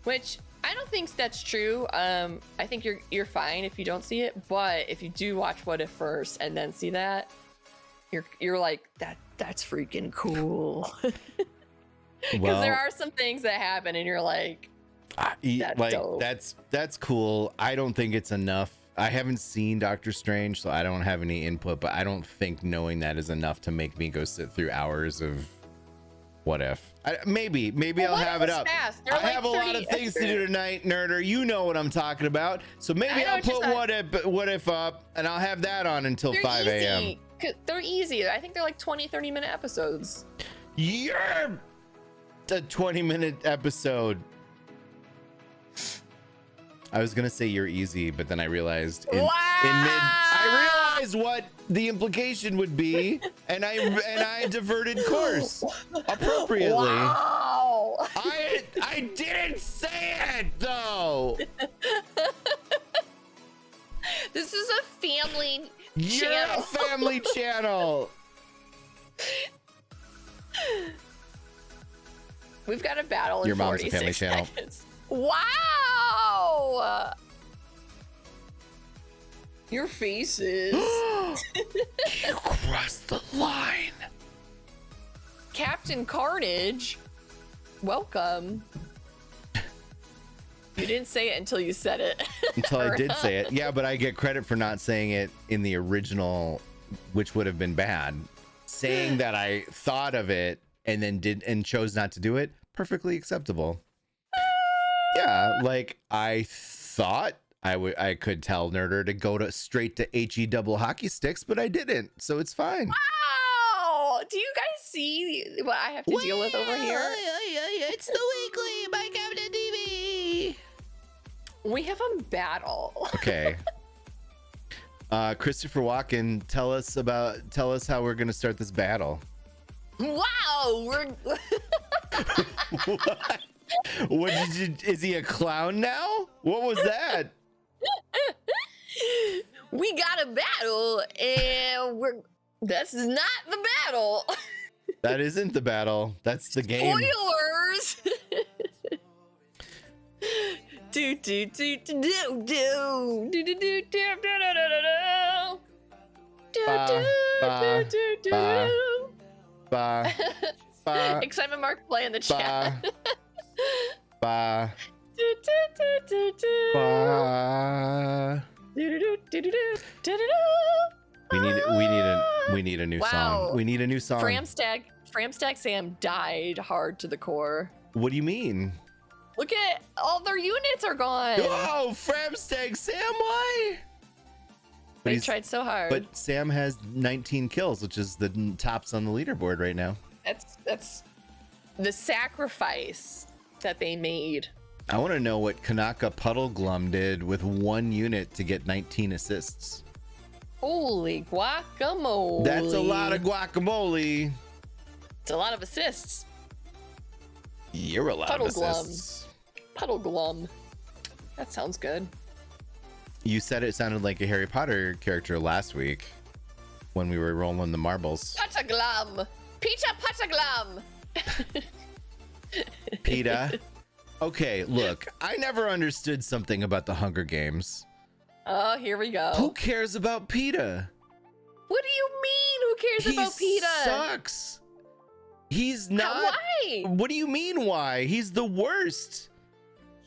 Speaker 2: which I don't think that's true. I think you're fine if you don't see it, but if you do watch What If first and then see that, you're like, that's freaking cool. Because there are some things that happen and you're like, dope. That's
Speaker 1: cool. I don't think it's enough. I haven't seen Doctor Strange, so I don't have any input, but I don't think knowing that is enough to make me go sit through hours of What If. Maybe I'll have it up. I have a lot of things to do tonight, Nerder. You know what I'm talking about. So maybe I'll put What If up, and I'll have that on until 5 a.m.
Speaker 2: They're easy. I think they're like 20, 30-minute episodes.
Speaker 1: You're a 20-minute episode. I was gonna say you're easy, but then I realized I realized what the implication would be, and I diverted course appropriately.
Speaker 2: Wow.
Speaker 1: I didn't say it though.
Speaker 2: This is a family
Speaker 1: You're
Speaker 2: channel.
Speaker 1: a family channel.
Speaker 2: We've got a battle in
Speaker 1: Your mom's a
Speaker 2: 46
Speaker 1: family channel.
Speaker 2: seconds. Wow. Your faces.
Speaker 1: You crossed the line.
Speaker 2: Captain Carnage, welcome. You didn't say it until you said it.
Speaker 1: Until I did say it. Yeah, but I get credit for not saying it in the original, which would have been bad. Saying that I thought of it and then chose not to do it, perfectly acceptable. Yeah, like I thought I could tell Nerder to go straight to HE double hockey sticks, but I didn't, so it's fine.
Speaker 2: Wow! Do you guys see what I have to deal with over here?
Speaker 1: It's the weekly by Captain TV.
Speaker 2: We have a battle.
Speaker 1: Okay. Christopher Walken, tell us how we're gonna start this battle.
Speaker 2: Wow!
Speaker 1: What is he a clown now? What was that?
Speaker 2: We got a battle, and that's not the battle.
Speaker 1: That isn't the battle. That's the game.
Speaker 2: Spoilers. do do do do do do do do do do do do do do.
Speaker 1: Ba.
Speaker 2: Excitement mark play in the chat.
Speaker 1: Ba.
Speaker 2: Do, do, do, do, do.
Speaker 1: Ba.
Speaker 2: Do, do, do, do, do, do, do, do.
Speaker 1: We need a new song. We need a new song.
Speaker 2: Framstag Sam died hard to the core.
Speaker 1: What do you mean?
Speaker 2: Look at all their units are gone.
Speaker 1: Oh, Framstag Sam, why?
Speaker 2: They tried so hard.
Speaker 1: But Sam has 19 kills, which is the tops on the leaderboard right now.
Speaker 2: That's the sacrifice that they made.
Speaker 1: I want to know what Kanaka Puddleglum did with one unit to get 19 assists.
Speaker 2: Holy guacamole.
Speaker 1: That's a lot of guacamole.
Speaker 2: It's a lot of assists.
Speaker 1: You're a lot of assists.
Speaker 2: Puddleglum. That sounds good.
Speaker 1: You said it sounded like a Harry Potter character last week when we were rolling the marbles.
Speaker 2: Pataglum. Peter Pataglum.
Speaker 1: PETA. Okay, look, I never understood something about the Hunger Games.
Speaker 2: Oh, here we go.
Speaker 1: Who cares about PETA?
Speaker 2: What do you mean? Who cares about PETA?
Speaker 1: He sucks. He's not.
Speaker 2: Why?
Speaker 1: What do you mean why? He's the worst.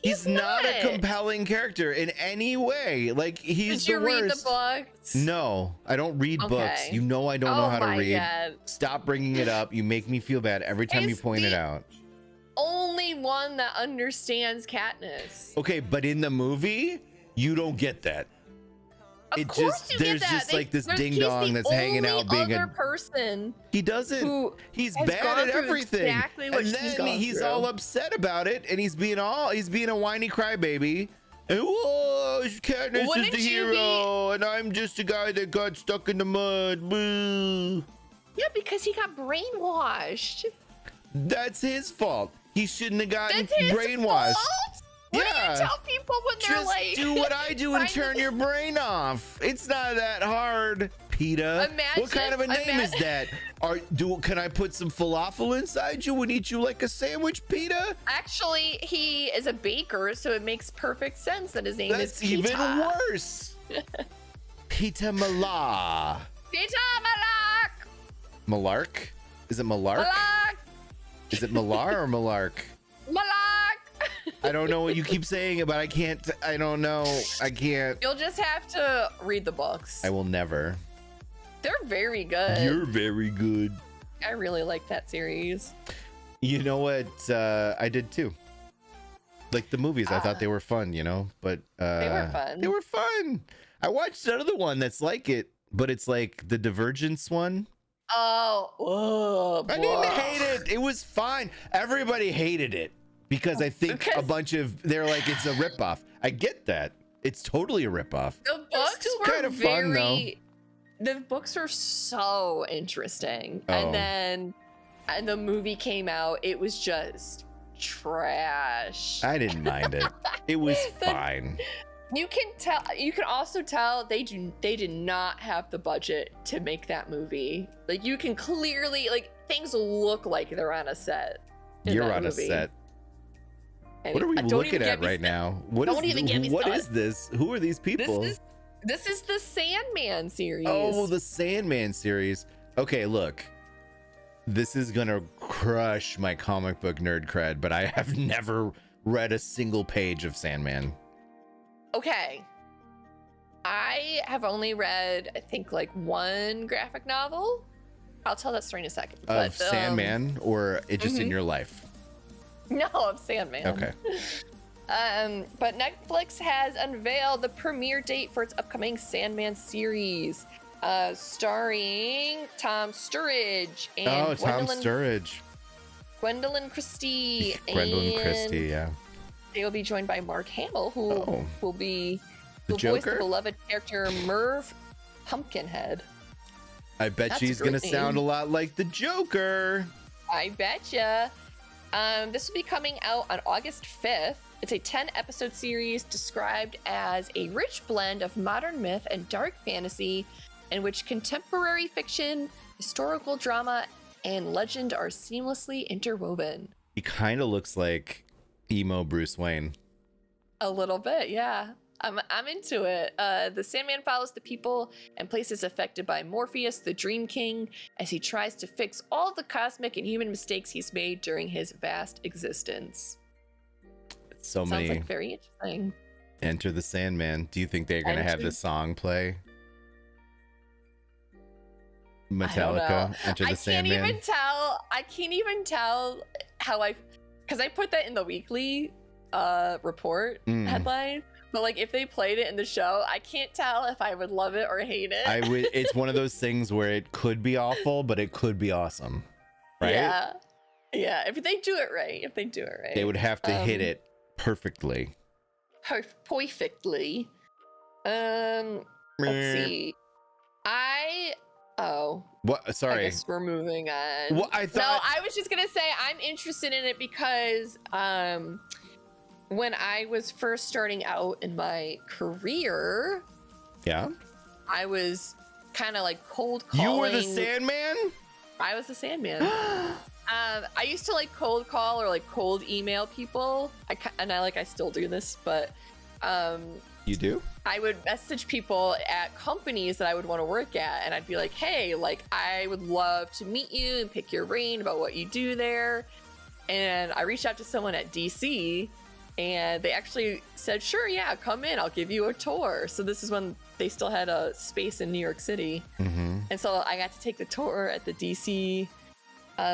Speaker 1: He's not a compelling character in any way. Like, he's the worst.
Speaker 2: Did you read the books?
Speaker 1: No, I don't read books. You know I don't know how to read. God. Stop bringing it up. You make me feel bad every time you point it out.
Speaker 2: Only one that understands Katniss.
Speaker 1: Okay, but in the movie, you don't get that.
Speaker 2: Of course you
Speaker 1: there's
Speaker 2: get that.
Speaker 1: just like this ding dong that's hanging out being a
Speaker 2: person.
Speaker 1: He doesn't. He's bad at everything.
Speaker 2: Exactly what
Speaker 1: and then he's all upset about it, and he's being a whiny crybaby. And whoa, Katniss is the hero, and I'm just a guy that got stuck in the mud. Boo.
Speaker 2: Yeah, because he got brainwashed.
Speaker 1: That's his fault. He shouldn't have gotten
Speaker 2: That's his
Speaker 1: brainwashed.
Speaker 2: fault? What do you tell people when they're
Speaker 1: Just
Speaker 2: like,
Speaker 1: do what I do and turn your brain off. It's not that hard, PETA. What kind of a name is that? Can I put some falafel inside you and eat you like a sandwich, PETA?
Speaker 2: Actually, he is a baker, so it makes perfect sense that his name is PETA.
Speaker 1: That's even worse. PETA Malar.
Speaker 2: PETA Malark.
Speaker 1: Malark? Is it Malark?
Speaker 2: Malark.
Speaker 1: Is it Malar or Malark?
Speaker 2: Malark.
Speaker 1: I don't know what you keep saying, but I don't know. I can't.
Speaker 2: You'll just have to read the books.
Speaker 1: I will never.
Speaker 2: They're very good.
Speaker 1: You're very good.
Speaker 2: I really like that series.
Speaker 1: You know what? I did too. Like the movies, I thought they were fun, but
Speaker 2: they were fun.
Speaker 1: They were fun. I watched another one that's like it, but it's like the Divergence one.
Speaker 2: Oh,
Speaker 1: I didn't hate it. It was fine. Everybody hated it because I think they're like, it's a ripoff. I get that. It's totally a ripoff.
Speaker 2: The books were
Speaker 1: kind of fun, though.
Speaker 2: The books were so interesting. And the movie came out. It was just trash.
Speaker 1: I didn't mind it. It was fine.
Speaker 2: You can also tell they did not have the budget to make that movie. Like you can clearly, like, things look like they're on a set.
Speaker 1: You're on a set.
Speaker 2: And
Speaker 1: what are we looking at right now? What is this? Who are these people?
Speaker 2: This is the Sandman series.
Speaker 1: Oh, the Sandman series. Okay, look. This is gonna crush my comic book nerd cred, but I have never read a single page of Sandman.
Speaker 2: Okay. I have only read, I think, like one graphic novel. I'll tell that story in a second.
Speaker 1: Of Sandman, or it just in your life?
Speaker 2: No, of Sandman.
Speaker 1: Okay.
Speaker 2: But Netflix has unveiled the premiere date for its upcoming Sandman series, starring Tom Sturridge and Gwendolyn Christie.
Speaker 1: Yeah.
Speaker 2: They will be joined by Mark Hamill, who will voice the beloved character Merv Pumpkinhead.
Speaker 1: I bet she's gonna sound a lot like the Joker.
Speaker 2: I betcha. This will be coming out on August 5th. It's a 10-episode series described as a rich blend of modern myth and dark fantasy, in which contemporary fiction, historical drama, and legend are seamlessly interwoven.
Speaker 1: He kind of looks like emo Bruce Wayne.
Speaker 2: A little bit, yeah. I'm into it. The Sandman follows the people and places affected by Morpheus, the Dream King, as he tries to fix all the cosmic and human mistakes he's made during his vast existence. Sounds like very interesting.
Speaker 1: Enter the Sandman. Do you think they're gonna have the song play? Metallica, Enter the Sandman.
Speaker 2: I can't even tell how because I put that in the weekly report headline. But like, if they played it in the show, I can't tell if I would love it or hate it.
Speaker 1: I would. It's one of those things where it could be awful, but it could be awesome, right?
Speaker 2: Yeah. If they do it right,
Speaker 1: they would have to hit it perfectly.
Speaker 2: Perfectly. Let's see.
Speaker 1: What? Sorry.
Speaker 2: I guess we're moving on.
Speaker 1: What I thought.
Speaker 2: No, I was just gonna say I'm interested in it because when I was first starting out in my career, I was kind of like cold calling.
Speaker 1: You were the Sandman?
Speaker 2: I was the Sandman. I used to like cold call or like cold email people. I still do this, but
Speaker 1: you do?
Speaker 2: I would message people at companies that I would want to work at, and I'd be like, hey, like, I would love to meet you and pick your brain about what you do there. And I reached out to someone at DC, and they actually said, sure, yeah, come in, I'll give you a tour. So this is when they still had a space in New York City. And so I got to take the tour at the DC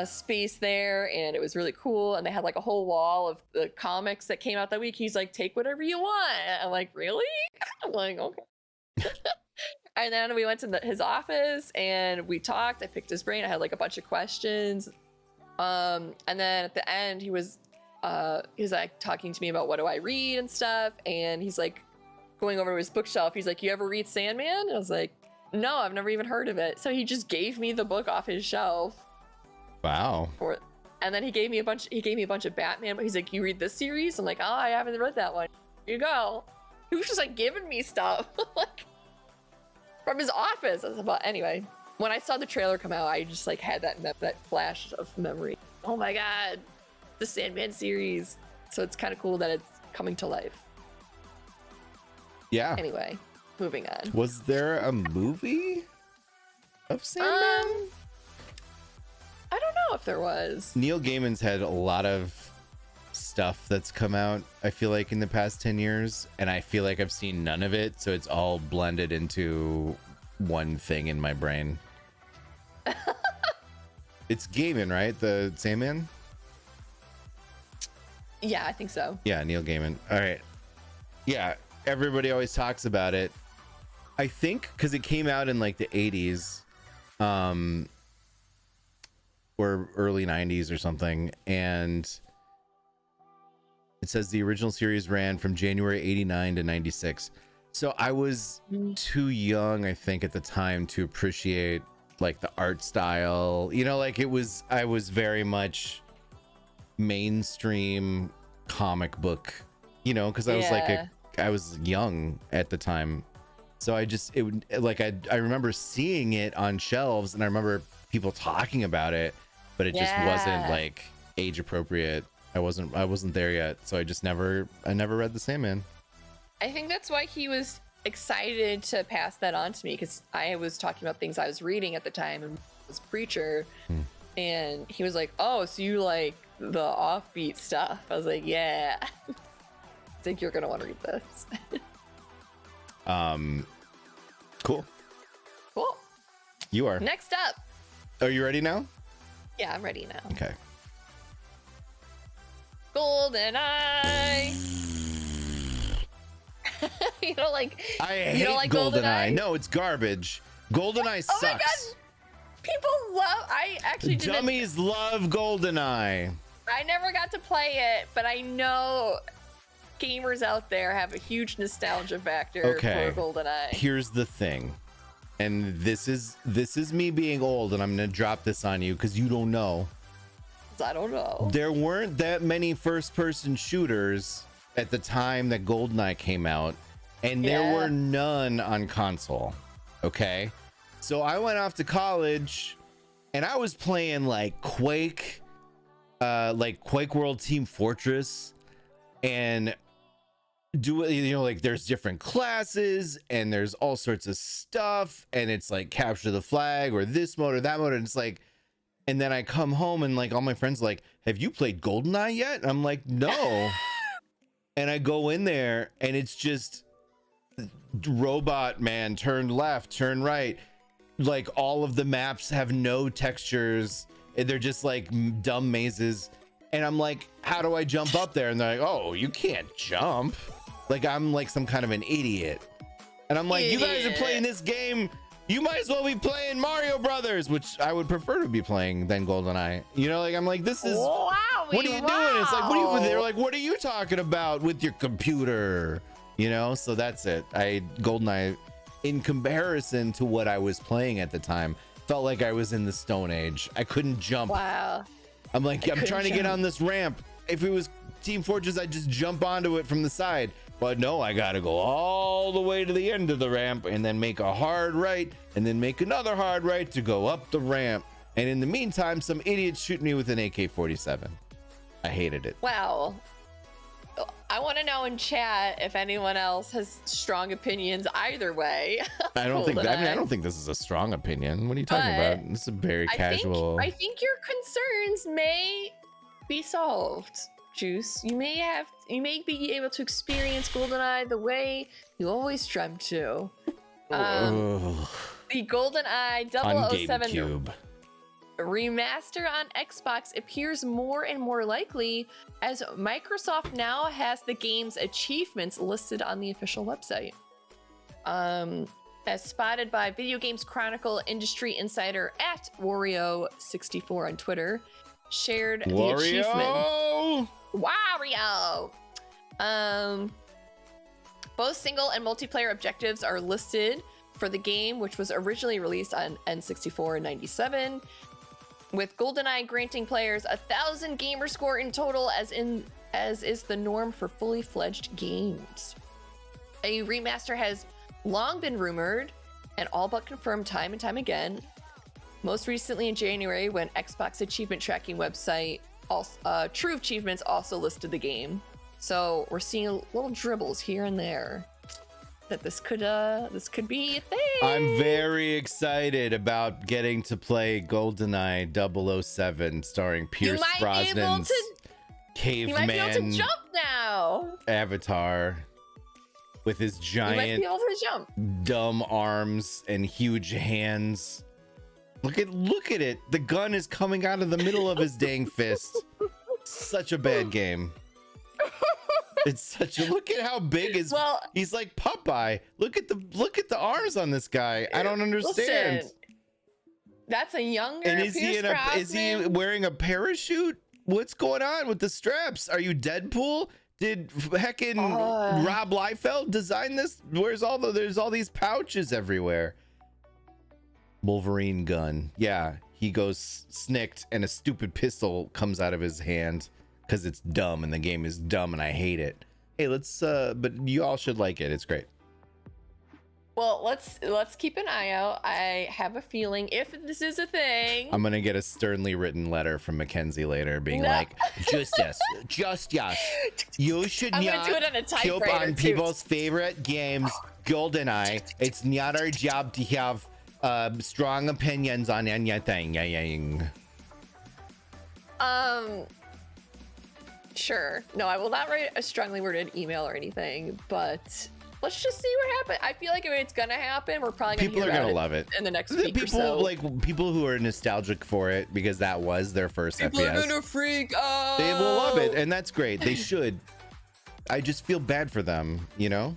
Speaker 2: space there, and it was really cool. And they had like a whole wall of the comics that came out that week. He's like, take whatever you want. I'm like, really? I'm like, okay. And then we went to his office and we talked. I picked his brain. I had like a bunch of questions. And then at the end, he was like talking to me about what do I read and stuff. And he's like going over to his bookshelf. He's like, you ever read Sandman? And I was like, No, I've never even heard of it. So he just gave me the book off his shelf.
Speaker 1: Wow.
Speaker 2: And then he gave me a bunch of Batman, but he's like, you read this series? I'm like, oh, I haven't read that one. Here you go. He was just like giving me stuff like from his office. But anyway, when I saw the trailer come out, I just like had that flash of memory. Oh my God, the Sandman series. So it's kind of cool that it's coming to life.
Speaker 1: Yeah.
Speaker 2: Anyway, moving on.
Speaker 1: Was there a movie of Sandman?
Speaker 2: I don't know if there was.
Speaker 1: Neil Gaiman's had a lot of stuff that's come out, I feel like, in the past 10 years, and I feel like I've seen none of it, so it's all blended into one thing in my brain. It's Gaiman, right? The Sandman?
Speaker 2: Yeah, I think so.
Speaker 1: Yeah, Neil Gaiman. All right. Yeah, everybody always talks about it. I think because it came out in like the 80s. Or early 90s or something, and it says the original series ran from January 89 to 96. So I was too young, I think, at the time to appreciate like the art style, you know, like I was very much mainstream comic book, you know, because I was I was young at the time. So I remember seeing it on shelves, and I remember people talking about it, but it just wasn't like age appropriate. I wasn't there yet, so I never read the Sandman.
Speaker 2: I think that's why he was excited to pass that on to me, because I was talking about things I was reading at the time and was Preacher, and he was like, "Oh, so you like the offbeat stuff?" I was like, "Yeah." I think you're gonna want to read this.
Speaker 1: Cool. You are.
Speaker 2: Next up.
Speaker 1: Are you ready now?
Speaker 2: Yeah, I'm ready now.
Speaker 1: Okay.
Speaker 2: Goldeneye. You don't like?
Speaker 1: I hate Goldeneye. No, it's garbage. Goldeneye sucks.
Speaker 2: Oh my God. People love. I actually didn't.
Speaker 1: Dummies love Goldeneye.
Speaker 2: I never got to play it, but I know gamers out there have a huge nostalgia factor for Goldeneye.
Speaker 1: Here's the thing. And this is me being old, and I'm gonna drop this on you because you don't know.
Speaker 2: I don't know.
Speaker 1: There weren't that many first-person shooters at the time that Goldeneye came out, and there were none on console. Okay, so I went off to college, and I was playing like Quake World Team Fortress, and like there's different classes and there's all sorts of stuff, and it's like capture the flag or this mode or that mode, and it's like, and then I come home and like all my friends are like, have you played Goldeneye yet? And I'm like, no. And I go in there and it's just robot man, turn left, turn right, like all of the maps have no textures, they're just like dumb mazes, and I'm like, how do I jump up there? And they're like, oh, you can't jump. Like I'm like some kind of an idiot, and I'm like, you guys are playing this game, you might as well be playing Mario Brothers, which I would prefer to be playing than Goldeneye. You know, like I'm like, this is what are you doing? It's like, what are you? They're like, what are you talking about with your computer? You know, so that's it. Goldeneye, in comparison to what I was playing at the time, felt like I was in the Stone Age. I couldn't jump.
Speaker 2: Wow.
Speaker 1: I'm like, I'm trying to get on this ramp. If it was Team Fortress, I'd just jump onto it from the side. But no, I gotta go all the way to the end of the ramp and then make a hard right and then make another hard right to go up the ramp. And in the meantime, some idiots shoot me with an AK-47. I hated it.
Speaker 2: Wow. I want to know in chat if anyone else has strong opinions either way.
Speaker 1: I don't think this is a strong opinion. What are you talking about? This is a very casual.
Speaker 2: I think your concerns may be solved, Juice. You may be able to experience Goldeneye the way you always dreamt to. The Goldeneye 007
Speaker 1: GameCube
Speaker 2: remaster on Xbox appears more and more likely, as Microsoft now has the game's achievements listed on the official website. As spotted by Video Games Chronicle industry insider at Wario64 on Twitter, shared the achievement. Wario! Both single and multiplayer objectives are listed, for the game, which was originally released on N64 in '97, with GoldenEye granting players 1,000 gamer score in total, as is the norm for fully fledged games. A remaster has long been rumored and all but confirmed time and time again. Most recently in January, when Xbox achievement tracking website True Achievements also listed the game. So we're seeing little dribbles here and there that this could be a thing.
Speaker 1: I'm very excited about getting to play GoldenEye 007 starring Pierce Brosnan's
Speaker 2: You might be able
Speaker 1: caveman
Speaker 2: to jump now.
Speaker 1: avatar with his
Speaker 2: You might
Speaker 1: giant
Speaker 2: be able to jump.
Speaker 1: dumb arms and huge hands. Look at it. The gun is coming out of the middle of his dang fist. Such a bad game. It's such a look at how big his he's like Popeye. Look at the arms on this guy. I don't understand.
Speaker 2: Listen, that's a younger
Speaker 1: And is
Speaker 2: Pierce
Speaker 1: he wearing a parachute? What's going on with the straps? Are you Deadpool? Did heckin' Rob Liefeld design this? There's all these pouches everywhere. Wolverine gun. Yeah, he goes snicked and a stupid pistol comes out of his hand because it's dumb and the game is dumb and I hate it. Hey, but you all should like it. It's great.
Speaker 2: Well, let's keep an eye out. I have a feeling if this is a thing,
Speaker 1: I'm gonna get a sternly written letter from Mackenzie later being like, just yes. You should
Speaker 2: I'm
Speaker 1: not
Speaker 2: gonna do it on a
Speaker 1: jump
Speaker 2: typewriter,
Speaker 1: on
Speaker 2: too.
Speaker 1: people's favorite games, GoldenEye. It's not our job to have strong opinions on anything.
Speaker 2: Sure. No, I will not write a strongly worded email or anything, but let's just see what happens. I feel like if it's gonna happen, we're probably gonna
Speaker 1: People are gonna love it
Speaker 2: in the next week
Speaker 1: people
Speaker 2: or so.
Speaker 1: like people who are nostalgic for it because that was their first
Speaker 2: People
Speaker 1: FPS.
Speaker 2: are gonna freak out.
Speaker 1: They will love it, and that's great. They should. I just feel bad for them, you know?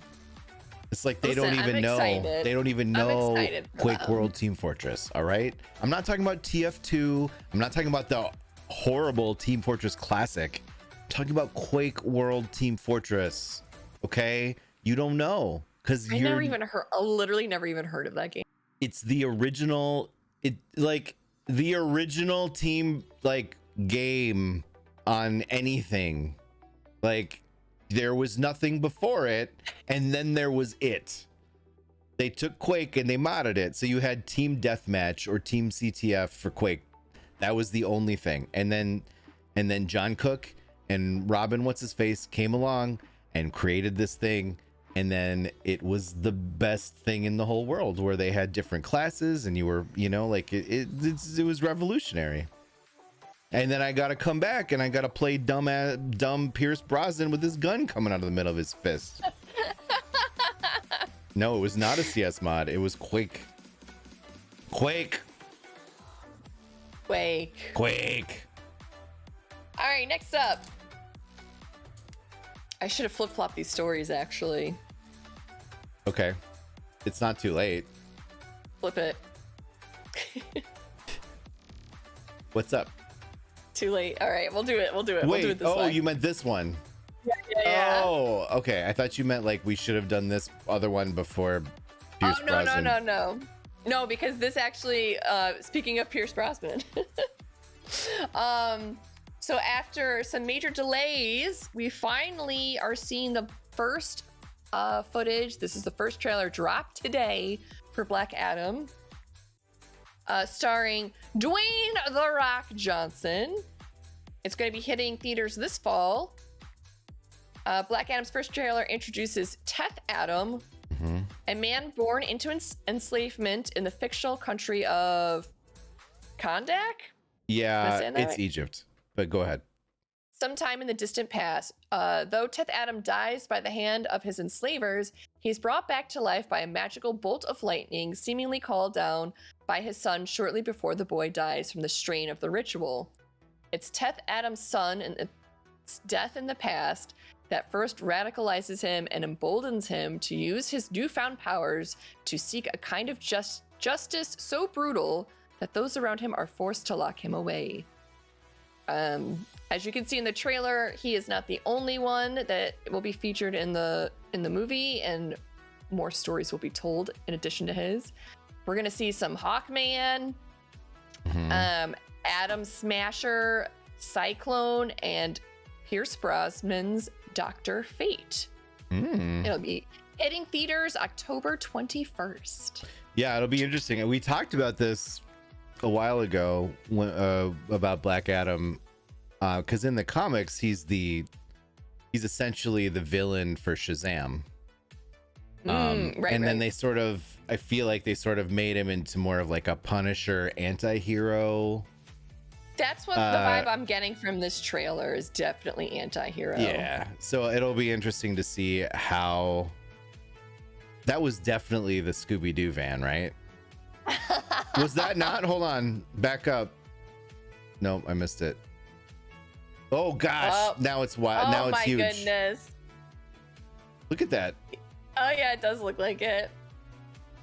Speaker 1: It's like they don't even know. They don't even know Quake World Team Fortress, all right? I'm not talking about TF2. I'm not talking about the horrible Team Fortress Classic. I'm talking about Quake World Team Fortress, okay? You don't know because
Speaker 2: I literally never even heard of that game.
Speaker 1: It's the original. The original team game on anything. Like there was nothing before it, and then there was it. They took Quake and they modded it, so you had Team Deathmatch or Team CTF for Quake. That was the only thing, and then John Cook and Robin what's his face came along and created this thing. And then it was the best thing in the whole world where they had different classes and you were, like it was revolutionary. And then I got to come back and I got to play dumb Pierce Brosnan with his gun coming out of the middle of his fist. No, it was not a CS mod. It was Quake. Quake.
Speaker 2: All right, next up. I should have flip-flopped these stories, actually.
Speaker 1: Okay. It's not too late.
Speaker 2: Flip it.
Speaker 1: What's up?
Speaker 2: Too late. All right, we'll do it.
Speaker 1: Wait,
Speaker 2: we'll do it this way.
Speaker 1: You meant this one.
Speaker 2: Yeah.
Speaker 1: Oh, okay. I thought you meant like we should have done this other one before Pierce Brosnan.
Speaker 2: No, because this actually, speaking of Pierce Brosnan, so after some major delays, we finally are seeing the first footage. This is the first trailer dropped today for Black Adam, starring Dwayne "The Rock" Johnson. It's going to be hitting theaters this fall. Black Adam's first trailer introduces Teth Adam, a man born into enslavement in the fictional country of Kondak?
Speaker 1: Yeah, it's
Speaker 2: right?
Speaker 1: Egypt. But go ahead.
Speaker 2: Sometime in the distant past, though Teth Adam dies by the hand of his enslavers, he's brought back to life by a magical bolt of lightning seemingly called down by his son shortly before the boy dies from the strain of the ritual. It's Teth Adam's son and its death in the past that first radicalizes him and emboldens him to use his newfound powers to seek a kind of justice so brutal that those around him are forced to lock him away. As you can see in the trailer, he is not the only one that will be featured in the movie, and more stories will be told in addition to his. We're gonna see some Hawkman, Atom Smasher, Cyclone, and Pierce Brosnan's Dr. Fate. It'll be hitting theaters October 21st.
Speaker 1: Yeah, it'll be interesting. We talked about this a while ago when, about Black Adam, because in the comics he's essentially the villain for Shazam. Then they sort of, I feel like they sort of made him into more of like a Punisher anti-hero.
Speaker 2: That's what the vibe I'm getting from this trailer is, definitely anti-hero.
Speaker 1: Yeah, so it'll be interesting to see how. That was definitely the Scooby-Doo van, right? Was that not? Hold on, back up. Nope, I missed it. Oh gosh, now it's wild. Now it's huge. Oh my
Speaker 2: goodness.
Speaker 1: Look at that.
Speaker 2: Oh yeah, it does look like it.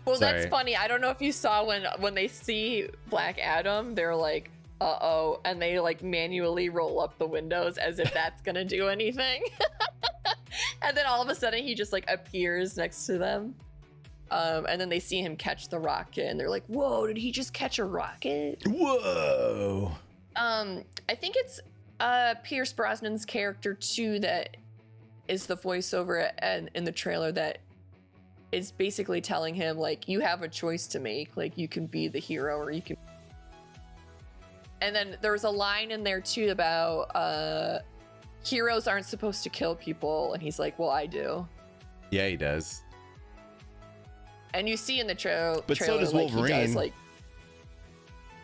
Speaker 2: Well,
Speaker 1: Sorry.
Speaker 2: That's funny. I don't know if you saw when they see Black Adam, they're like, uh-oh, and they like manually roll up the windows as if that's gonna do anything. And then all of a sudden he just like appears next to them. And then they see him catch the rocket and they're like, whoa, did he just catch a rocket?
Speaker 1: Whoa.
Speaker 2: I think it's Pierce Brosnan's character too that is the voiceover and in the trailer that is basically telling him like, you have a choice to make, like you can be the hero or you can. And then there was a line in there too about heroes aren't supposed to kill people, and he's like, well, I do.
Speaker 1: Yeah, he does.
Speaker 2: And you see in the trailer,
Speaker 1: but so does Wolverine.
Speaker 2: Like, he does, like,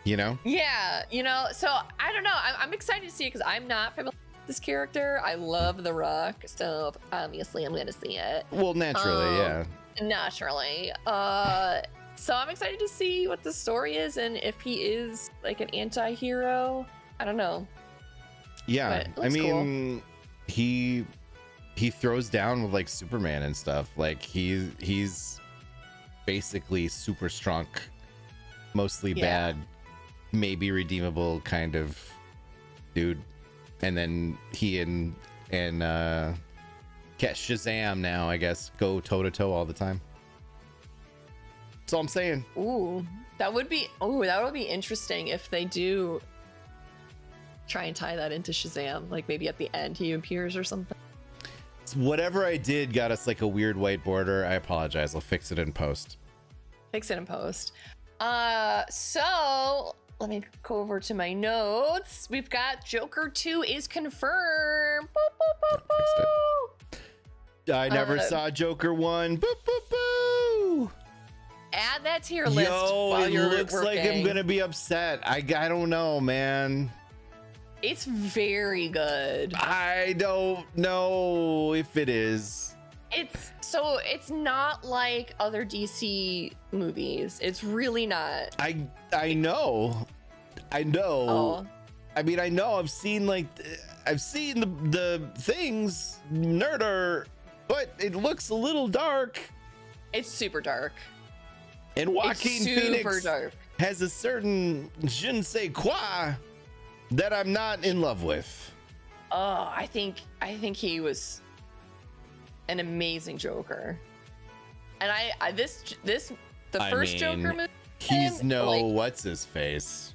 Speaker 1: you know?
Speaker 2: Yeah, you know. So I don't know. I'm excited to see it because I'm not familiar with this character. I love The Rock, so obviously I'm gonna see it.
Speaker 1: Well, naturally, yeah.
Speaker 2: Naturally. So I'm excited to see what the story is and if he is like an anti-hero. I don't know.
Speaker 1: Yeah, I mean, cool. he throws down with like Superman and stuff. Like he's basically super strong, mostly bad, maybe redeemable kind of dude. And then he and Shazam now, I guess, go toe to toe all the time. That's all I'm saying.
Speaker 2: Ooh, that would be interesting if they do try and tie that into Shazam. Like maybe at the end he appears or something.
Speaker 1: Whatever I did got us like a weird white border. I apologize. I'll fix it in post.
Speaker 2: So let me go over to my notes. We've got Joker 2 is confirmed. Boop, boop, boop, boop.
Speaker 1: I never saw Joker 1. Boop, boop, boo.
Speaker 2: Add that to your list. While
Speaker 1: it
Speaker 2: you're
Speaker 1: looks
Speaker 2: working.
Speaker 1: like I'm gonna be upset. I don't know, man.
Speaker 2: It's very good.
Speaker 1: I don't know if it is.
Speaker 2: It's not like other DC movies. It's really not.
Speaker 1: I know.
Speaker 2: Oh.
Speaker 1: I mean, I know I've seen the things, Nerder, but it looks a little dark.
Speaker 2: It's super dark.
Speaker 1: And Joaquin Phoenix has a certain je ne sais quoi that I'm not in love with.
Speaker 2: Oh, I think he was an amazing Joker. And the first Joker movie.
Speaker 1: He's what's his face.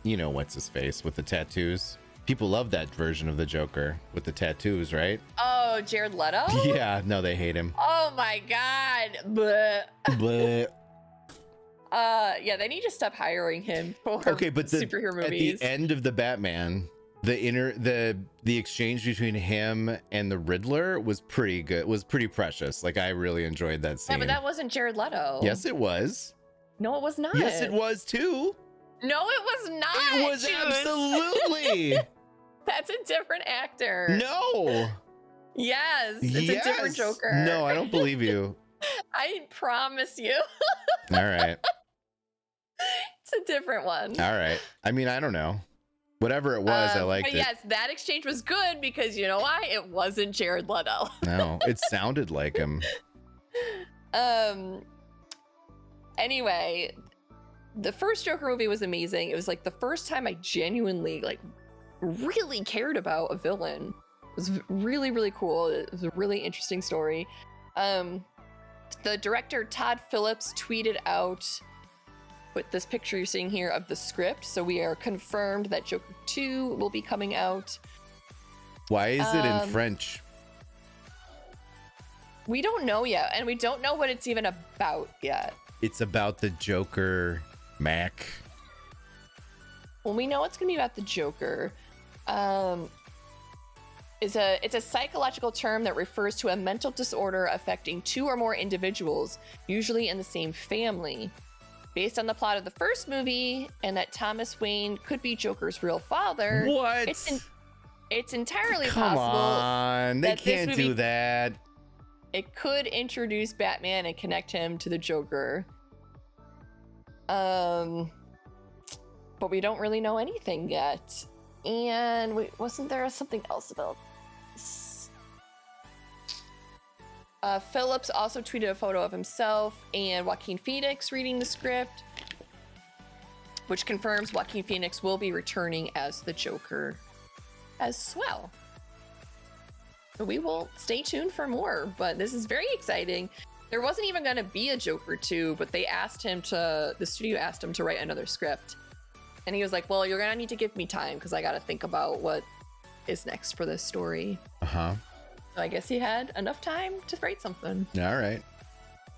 Speaker 1: You know what's his face with the tattoos. People love that version of the Joker with the tattoos, right?
Speaker 2: Oh, Jared Leto?
Speaker 1: Yeah, no, they hate him.
Speaker 2: Oh my god. Bleh. Yeah, they need to stop hiring him for superhero movies.
Speaker 1: At the end of the Batman, the exchange between him and the Riddler was pretty good. Was pretty precious. Like I really enjoyed that scene.
Speaker 2: Yeah, but that wasn't Jared Leto.
Speaker 1: Yes, it was.
Speaker 2: No, it was not.
Speaker 1: Yes, it was too.
Speaker 2: No, it was not.
Speaker 1: It was absolutely.
Speaker 2: That's a different actor.
Speaker 1: No.
Speaker 2: Yes, it's a different Joker.
Speaker 1: No, I don't believe you.
Speaker 2: I promise you.
Speaker 1: All right.
Speaker 2: It's a different one.
Speaker 1: All right. I mean, I don't know. Whatever it was, I liked it.
Speaker 2: Yes, that exchange was good because you know why? It wasn't Jared Leto.
Speaker 1: No, it sounded like him.
Speaker 2: Anyway, the first Joker movie was amazing. It was like the first time I genuinely like really cared about a villain. It was really, really cool. It was a really interesting story. The director Todd Phillips tweeted out with this picture you're seeing here of the script. So we are confirmed that Joker 2 will be coming out.
Speaker 1: Why is it in French?
Speaker 2: We don't know yet, and we don't know what it's even about yet.
Speaker 1: It's about the Joker Mac.
Speaker 2: Well, we know it's going to be about the Joker. It's a psychological term that refers to a mental disorder affecting two or more individuals, usually in the same family. Based on the plot of the first movie, and that Thomas Wayne could be Joker's real father.
Speaker 1: What?
Speaker 2: It's entirely
Speaker 1: Come
Speaker 2: possible.
Speaker 1: on, they can't do that.
Speaker 2: It could introduce Batman and connect him to the Joker. But we don't really know anything yet. And wait, wasn't there something else about this? Phillips also tweeted a photo of himself and Joaquin Phoenix reading the script, which confirms Joaquin Phoenix will be returning as the Joker as well. So we will stay tuned for more, but this is very exciting. There wasn't even going to be a Joker 2, but the studio asked him to write another script. And he was like, well, you're going to need to give me time because I got to think about what is next for this story.
Speaker 1: Uh-huh.
Speaker 2: So I guess he had enough time to write something.
Speaker 1: All right.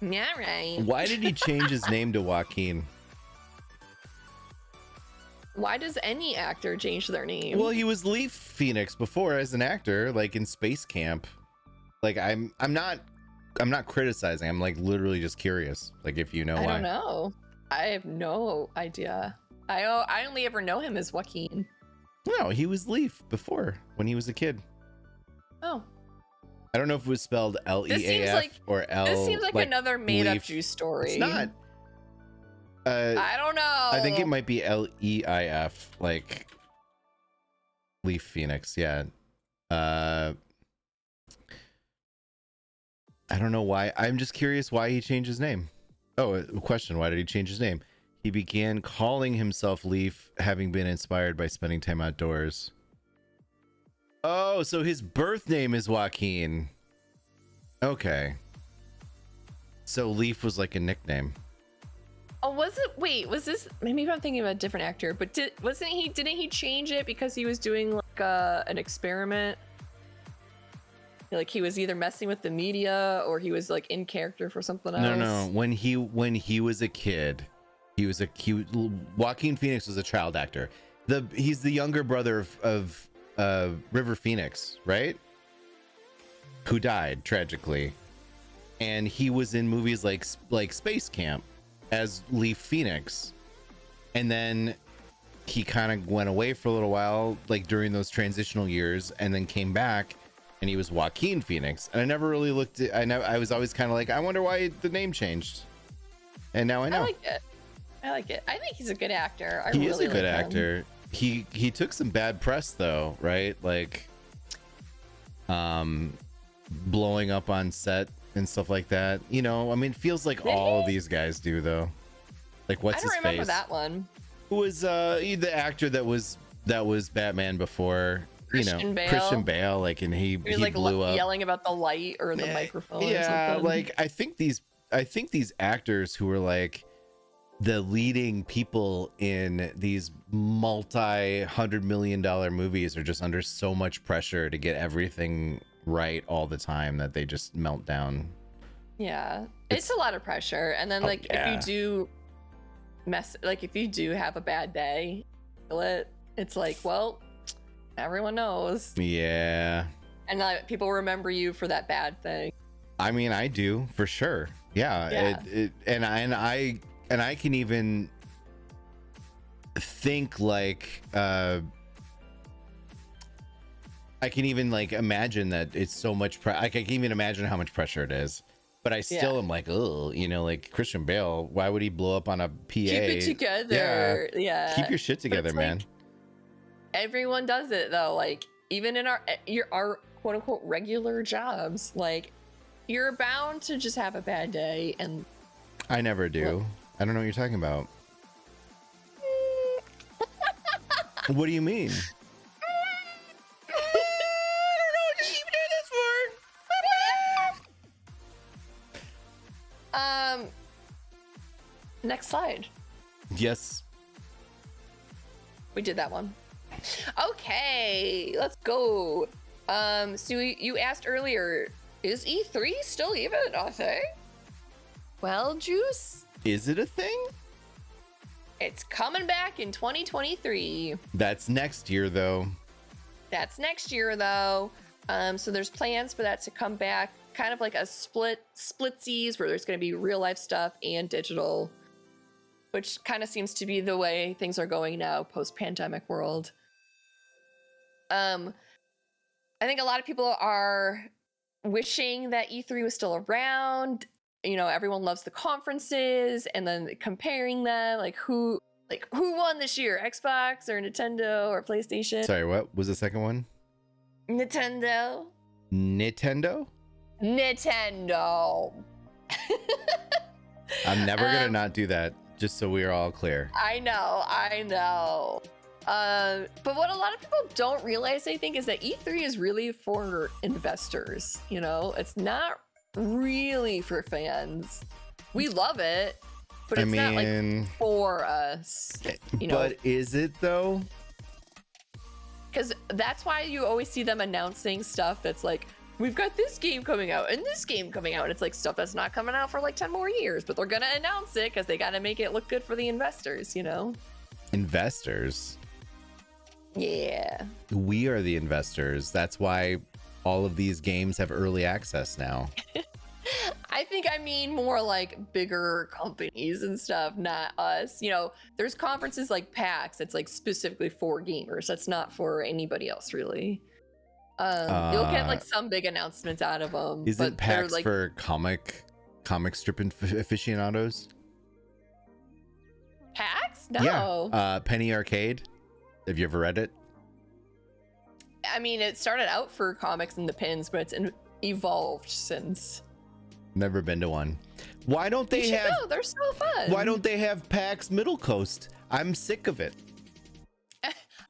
Speaker 2: Yeah, right.
Speaker 1: Why did he change his name to Joaquin?
Speaker 2: Why does any actor change their name?
Speaker 1: Well, he was Leaf Phoenix before as an actor, like in Space Camp. Like I'm not criticizing. I'm like literally just curious. Like if you know why.
Speaker 2: I don't know. I have no idea. I only ever know him as Joaquin.
Speaker 1: No, he was Leaf before when he was a kid.
Speaker 2: Oh.
Speaker 1: I don't know if it was spelled L-E-A-F or L.
Speaker 2: This seems like another made-up Juice story.
Speaker 1: It's not.
Speaker 2: I don't know.
Speaker 1: I think it might be L-E-I-F, like Leaf Phoenix. Yeah. I don't know why. I'm just curious why he changed his name. Oh, a question. Why did he change his name? He began calling himself Leaf, having been inspired by spending time outdoors. Oh, so his birth name is Joaquin. Okay. So Leaf was like a nickname.
Speaker 2: Oh, was it? Wait, was this? Maybe I'm thinking of a different actor, but didn't he change it because he was doing like an experiment? Like he was either messing with the media or he was like in character for something else.
Speaker 1: No. When he was a kid, Joaquin Phoenix was a child actor. He's the younger brother of River Phoenix, right? Who died tragically, and he was in movies like Space Camp as Leaf Phoenix, and then he kind of went away for a little while, like during those transitional years, and then came back, and he was Joaquin Phoenix. And I never really looked at. I was always kind of like, I wonder why the name changed, and now I know.
Speaker 2: I like it. I think he's a good actor.
Speaker 1: He is a good actor. He took some bad press though, right? Like, blowing up on set and stuff like that. You know, I mean, it feels like all of these guys do though. Like, what's his face? I don't remember
Speaker 2: that one.
Speaker 1: Who was the actor that was Batman before?
Speaker 2: Christian Bale.
Speaker 1: Christian Bale. Like, and he
Speaker 2: like
Speaker 1: blew up,
Speaker 2: yelling about the light or the microphone.
Speaker 1: Yeah,
Speaker 2: or something.
Speaker 1: like I think these actors who are like the leading people in these multi-$100 million movies are just under so much pressure to get everything right all the time that they just melt down.
Speaker 2: Yeah, it's a lot of pressure. And then if you do if you do have a bad day, it's like, well, everyone knows. Yeah. And people remember you for that bad thing.
Speaker 1: I mean, I do for sure. Yeah. And I can even think like I can even like imagine that it's so much I can even imagine how much pressure it is, but I still am like, oh, you know, like Christian Bale, why would he blow up on a PA? Keep
Speaker 2: it together. Yeah.
Speaker 1: Keep your shit together, man.
Speaker 2: Like, everyone does it though. Like even in our quote unquote regular jobs, like you're bound to just have a bad day. And
Speaker 1: I never do. I don't know what you're talking about. What do you mean? I don't know what you keep doing this
Speaker 2: Next slide.
Speaker 1: Yes.
Speaker 2: We did that one. Okay, let's go. So you asked earlier, is E3 still even a thing? Well, Juice.
Speaker 1: Is it a thing?
Speaker 2: It's coming back in 2023.
Speaker 1: That's next year, though.
Speaker 2: That's next year, though. So there's plans for that to come back, kind of like a splitsies, where there's going to be real life stuff and digital, which kind of seems to be the way things are going now, post-pandemic world. I think a lot of people are wishing that E3 was still around. You know, everyone loves the conferences, and then comparing them, like who won this year, Xbox or Nintendo or PlayStation?
Speaker 1: Sorry, what was the second one?
Speaker 2: Nintendo.
Speaker 1: I'm never gonna not do that, just so we're all clear.
Speaker 2: I know. But what a lot of people don't realize, I think, is that E3 is really for investors. You know, it's not really for fans. We love it, but it's not like for us. You know?
Speaker 1: But is it though?
Speaker 2: Because that's why you always see them announcing stuff that's like, we've got this game coming out and this game coming out. And it's like stuff that's not coming out for like 10 more years, but they're going to announce it because they got to make it look good for the investors, you know?
Speaker 1: Investors?
Speaker 2: Yeah.
Speaker 1: We are the investors. That's why all of these games have early access now.
Speaker 2: I think I mean more like bigger companies and stuff, not us. You know, there's conferences like PAX that's like specifically for gamers. That's not for anybody else, really. You'll get like some big announcements out of them.
Speaker 1: Isn't PAX
Speaker 2: like,
Speaker 1: for comic strip aficionados?
Speaker 2: PAX? No.
Speaker 1: Yeah. Penny Arcade. Have you ever read it?
Speaker 2: I mean, it started out for comics and the pins, but it's evolved since.
Speaker 1: Never been to one. Why don't they have?
Speaker 2: No, they're so fun.
Speaker 1: Why don't they have PAX Middle Coast? I'm sick of it.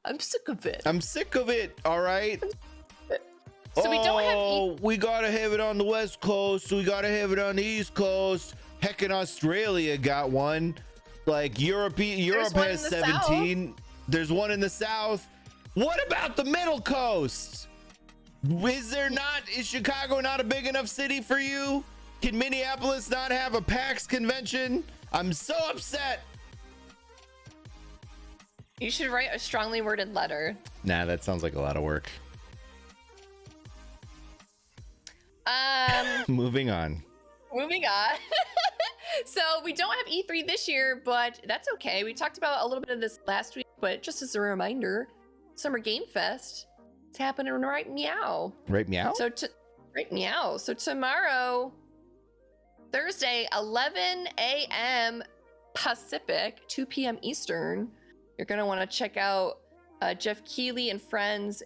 Speaker 2: I'm sick of it.
Speaker 1: I'm sick of it. All right.
Speaker 2: So we don't have.
Speaker 1: We gotta have it on the West Coast. We gotta have it on the East Coast. Heck, in Australia got one. Like Europe has 17.
Speaker 2: South.
Speaker 1: There's one in the South. What about the Middle Coast? Is Chicago not a big enough city for you? Can Minneapolis not have a PAX convention? I'm so upset.
Speaker 2: You should write a strongly worded letter.
Speaker 1: Nah, that sounds like a lot of work. Moving on.
Speaker 2: So we don't have E3 this year, but that's okay. We talked about a little bit of this last week, but just as a reminder, Summer Game Fest, it's happening right meow.
Speaker 1: Right meow?
Speaker 2: Right meow. So tomorrow, Thursday, 11 a.m. Pacific, 2 p.m. Eastern, you're going to want to check out Jeff Keighley and friends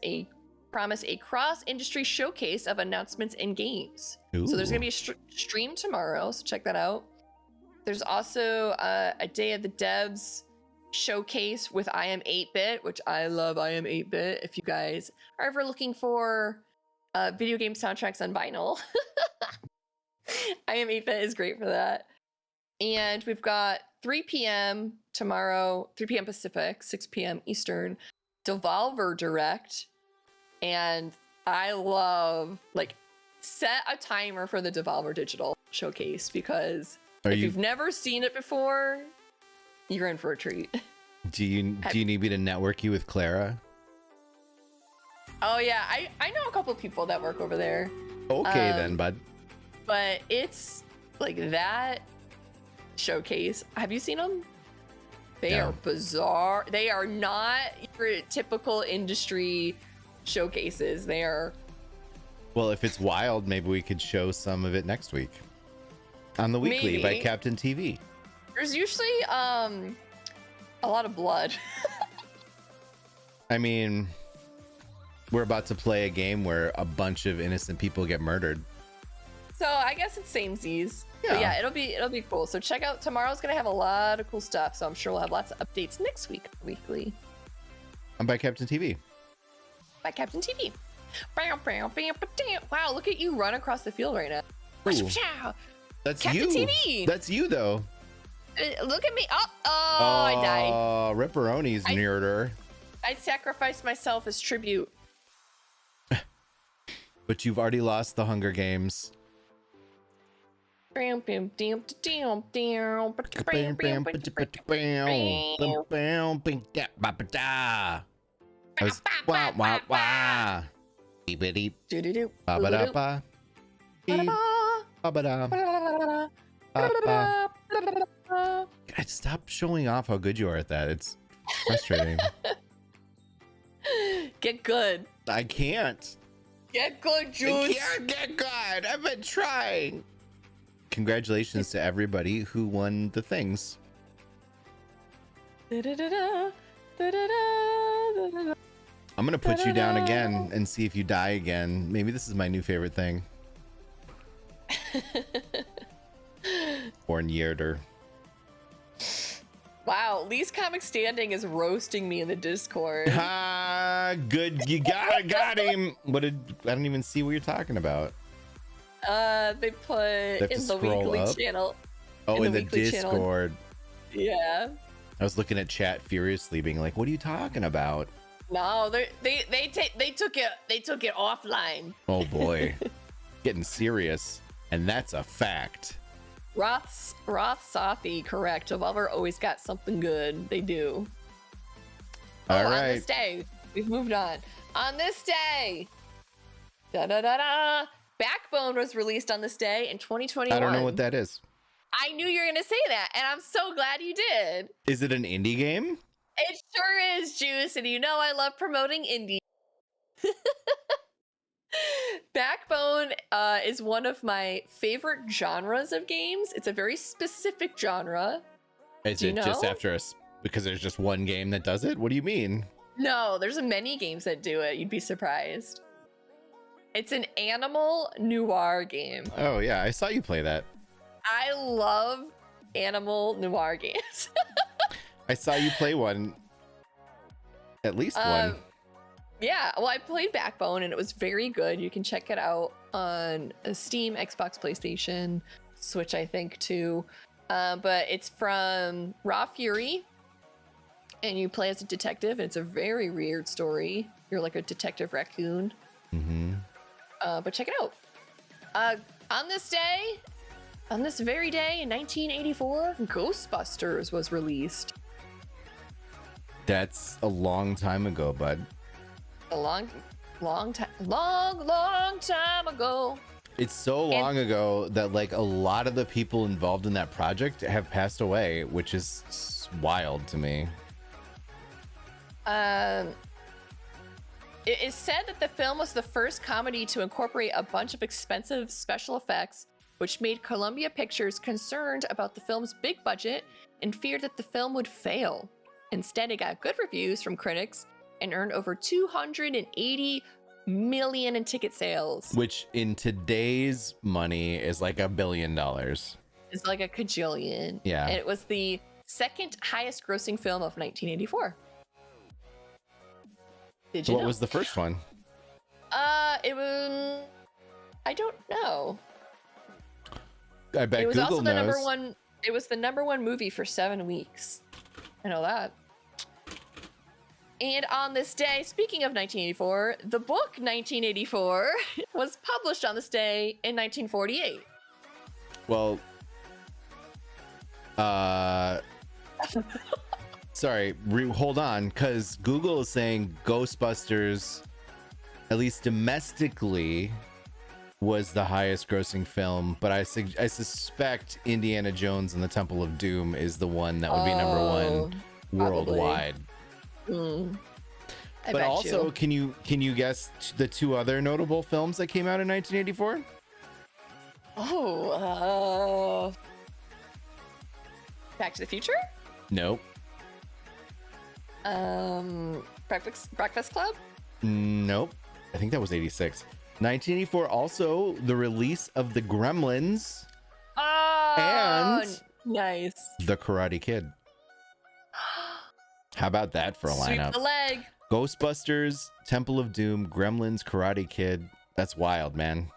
Speaker 2: promise a cross-industry showcase of announcements and games.
Speaker 1: Ooh.
Speaker 2: So there's going to be a stream tomorrow, so check that out. There's also a Day of the Devs showcase with I Am 8-Bit, which I love I Am 8-Bit. If you guys are ever looking for video game soundtracks on vinyl, I Am 8-Bit is great for that. And we've got 3 p.m. tomorrow, 3 p.m. Pacific, 6 p.m. Eastern, Devolver Direct. And I love, set a timer for the Devolver Digital Showcase, because if you've never seen it before, you're in for a treat.
Speaker 1: Do you need me to network you with Clara?
Speaker 2: Oh yeah, I know a couple people that work over there.
Speaker 1: Okay then, bud.
Speaker 2: But it's like that showcase. Have you seen them? They are bizarre. They are not your typical industry showcases. They are.
Speaker 1: Well, if it's wild, maybe we could show some of it next week on the Weekly by Captain TV.
Speaker 2: There's usually a lot of blood.
Speaker 1: I mean, we're about to play a game where a bunch of innocent people get murdered.
Speaker 2: So I guess it's samesies. Yeah. But yeah, it'll be cool. So check out, tomorrow's gonna have a lot of cool stuff. So I'm sure we'll have lots of updates next week, Weekly.
Speaker 1: I'm by Captain TV.
Speaker 2: By Captain TV. Wow, look at you run across the field right now.
Speaker 1: Ooh. That's
Speaker 2: Captain
Speaker 1: you.
Speaker 2: TV.
Speaker 1: That's you though.
Speaker 2: Look at me. I died.
Speaker 1: Oh, Ripperoni's nerder.
Speaker 2: I sacrificed myself as tribute.
Speaker 1: But you've already lost the Hunger Games. I was wah wah wah. Beep beep. Ba ba da ba. Ba ba da. God, stop showing off how good you are at that. It's frustrating.
Speaker 2: Get good.
Speaker 1: I can't.
Speaker 2: Get good,
Speaker 1: I
Speaker 2: Juice.
Speaker 1: can't get good. I've been trying. Congratulations to everybody who won the things. I'm gonna put you down again and see if you die again. Maybe this is my new favorite thing. Or Yerder.
Speaker 2: Wow, Lee's Comic Standing is roasting me in the Discord.
Speaker 1: Good. You got him. I don't even see what you're talking about.
Speaker 2: They put in the weekly
Speaker 1: up.
Speaker 2: channel.
Speaker 1: Oh, in the
Speaker 2: Channel.
Speaker 1: Discord.
Speaker 2: Yeah.
Speaker 1: I was looking at chat furiously, being like, "What are you talking about?"
Speaker 2: No, they took it offline.
Speaker 1: Oh boy, getting serious, and that's a fact.
Speaker 2: Roth Safi, correct. Devolver always got something good. They do.
Speaker 1: All
Speaker 2: On
Speaker 1: right.
Speaker 2: this day, we've moved on. On this day, Backbone was released on this day in 2021.
Speaker 1: I don't know what that is.
Speaker 2: I knew you were gonna say that, and I'm so glad you did.
Speaker 1: Is it an indie game?
Speaker 2: It sure is, Juice, and you know I love promoting indie. Backbone is one of my favorite genres of games. It's a very specific genre.
Speaker 1: Is it just after because there's just one game that does it? What do you mean?
Speaker 2: No, there's many games that do it. You'd be surprised. It's an animal noir game.
Speaker 1: Oh yeah, I saw you play that.
Speaker 2: I love animal noir games.
Speaker 1: I saw you play one. At least one.
Speaker 2: Yeah, well, I played Backbone and it was very good. You can check it out on Steam, Xbox, PlayStation, Switch, I think, too. But it's from Raw Fury, and you play as a detective, and it's a very weird story. You're like a detective raccoon.
Speaker 1: Mm-hmm.
Speaker 2: But check it out. On this day, on this very day in 1984, Ghostbusters was released.
Speaker 1: That's a long time ago, bud.
Speaker 2: A long time ago.
Speaker 1: It's so long ago that like a lot of the people involved in that project have passed away, which is wild to me.
Speaker 2: It is said that the film was the first comedy to incorporate a bunch of expensive special effects, which made Columbia Pictures concerned about the film's big budget and feared that the film would fail. Instead, it got good reviews from critics and earned over $280 million in ticket sales.
Speaker 1: Which in today's money is like $1 billion.
Speaker 2: It's like a cajillion.
Speaker 1: Yeah.
Speaker 2: And it was the second highest grossing film of 1984. Did you
Speaker 1: What
Speaker 2: know?
Speaker 1: was the first one?
Speaker 2: It was... I don't know.
Speaker 1: I bet
Speaker 2: It was
Speaker 1: Google
Speaker 2: also the
Speaker 1: knows.
Speaker 2: number one... It was the number one movie for 7 weeks. I know that. And on this day, speaking of 1984, the book 1984 was published on this day in 1948.
Speaker 1: Well, sorry, hold on, because Google is saying Ghostbusters, at least domestically, was the highest grossing film, but I suspect Indiana Jones and the Temple of Doom is the one that would be number one worldwide. But also, can you guess the two other notable films that came out in 1984?
Speaker 2: Back to the Future?
Speaker 1: Nope.
Speaker 2: Breakfast Club?
Speaker 1: Nope. I think that was 86. 1984, also the release of The Gremlins and
Speaker 2: nice.
Speaker 1: The Karate Kid. How about that for a
Speaker 2: Sweep
Speaker 1: lineup?
Speaker 2: the leg.
Speaker 1: Ghostbusters, Temple of Doom, Gremlins, Karate Kid. That's wild, man.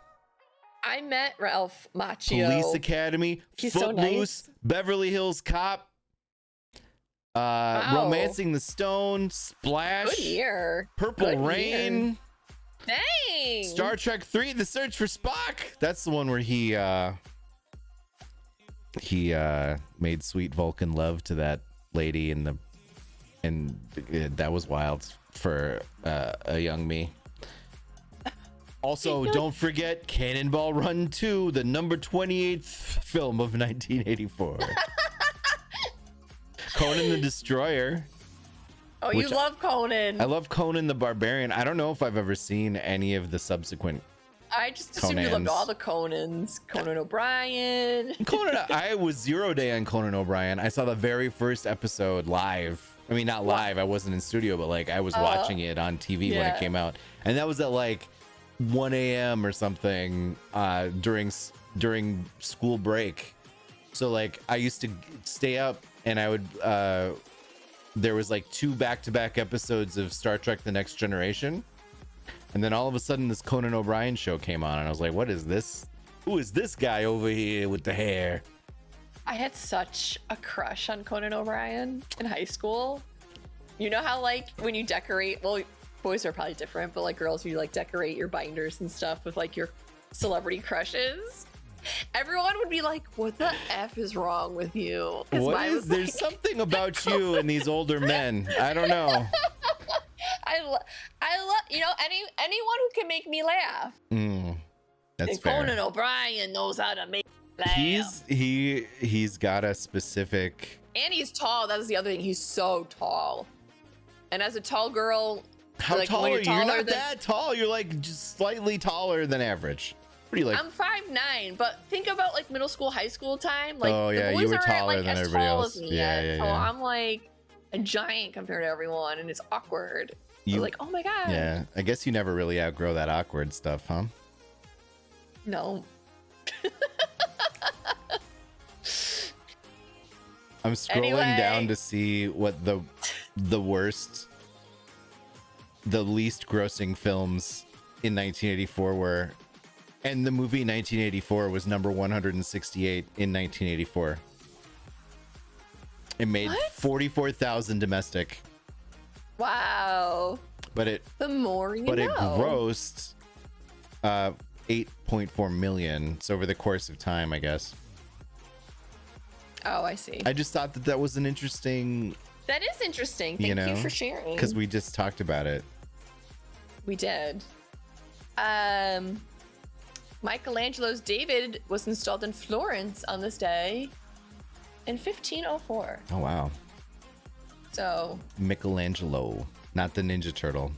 Speaker 2: I met Ralph Macchio.
Speaker 1: Police Academy,
Speaker 2: He's so
Speaker 1: Footloose,
Speaker 2: nice.
Speaker 1: Beverly Hills Cop,
Speaker 2: Wow.
Speaker 1: Romancing the Stone, Splash,
Speaker 2: Good year.
Speaker 1: Purple
Speaker 2: Good
Speaker 1: Rain,
Speaker 2: year. Dang.
Speaker 1: Star Trek 3, The Search for Spock. That's the one where he made sweet Vulcan love to that lady and that was wild for a young me. Also, don't forget Cannonball Run 2, the number 28th film of 1984. Conan the Destroyer.
Speaker 2: Oh, you love Conan.
Speaker 1: I love Conan the Barbarian. I don't know if I've ever seen any of the subsequent.
Speaker 2: I just assumed you loved
Speaker 1: Conans.
Speaker 2: all the Conans. Conan O'Brien.
Speaker 1: I was 0 day on Conan O'Brien. I saw the very first episode live. I mean, not live. I wasn't in studio, but like I was watching it on TV when it came out, and that was at like 1 a.m. or something during school break. So like I used to stay up, and I would. There was like 2 back-to-back episodes of Star Trek: The Next Generation, and then all of a sudden this Conan O'Brien show came on, and I was like, "What is this? Who is this guy over here with the hair?"
Speaker 2: I had such a crush on Conan O'Brien in high school. You know how like when you decorate, well, boys are probably different, but like girls, you like decorate your binders and stuff with like your celebrity crushes. Everyone would be like, "What the F is wrong with you?"
Speaker 1: There's something about you and these older men. I don't know.
Speaker 2: I love, you know, anyone who can make me laugh.
Speaker 1: That's
Speaker 2: And
Speaker 1: fair.
Speaker 2: Conan O'Brien knows how to make me laugh.
Speaker 1: He's got a specific.
Speaker 2: And he's tall. That is the other thing. He's so tall. And as a tall girl,
Speaker 1: How
Speaker 2: like,
Speaker 1: tall
Speaker 2: when
Speaker 1: are you?
Speaker 2: you're
Speaker 1: You're
Speaker 2: taller
Speaker 1: not
Speaker 2: than-
Speaker 1: that tall. You're like just slightly taller than average. What are you like?
Speaker 2: I'm 5'9", but think about like middle school, high school time. Like
Speaker 1: Oh, yeah,
Speaker 2: the boys
Speaker 1: you were
Speaker 2: aren't
Speaker 1: taller
Speaker 2: like
Speaker 1: than
Speaker 2: as
Speaker 1: everybody
Speaker 2: tall
Speaker 1: else.
Speaker 2: as me
Speaker 1: Yeah,
Speaker 2: yet.
Speaker 1: yeah,
Speaker 2: So
Speaker 1: yeah.
Speaker 2: I'm like a giant compared to everyone, and it's awkward.
Speaker 1: You-
Speaker 2: Like, oh my god.
Speaker 1: Yeah, I guess you never really outgrow that awkward stuff, huh?
Speaker 2: No.
Speaker 1: I'm scrolling
Speaker 2: Anyway.
Speaker 1: down to see what the least grossing films in 1984 were, and the movie 1984 was number 168 in 1984. It made
Speaker 2: What?
Speaker 1: 44,000 domestic,
Speaker 2: Wow.
Speaker 1: but it
Speaker 2: The more you know.
Speaker 1: it grossed 8.4 million. So over the course of time, I guess.
Speaker 2: Oh, I see.
Speaker 1: I just thought that was an interesting,
Speaker 2: That is interesting. Thank you for sharing.
Speaker 1: because we just talked about it.
Speaker 2: We did. Michelangelo's David was installed in Florence on this day in 1504.
Speaker 1: Oh wow.
Speaker 2: So,
Speaker 1: Michelangelo, not the Ninja Turtle.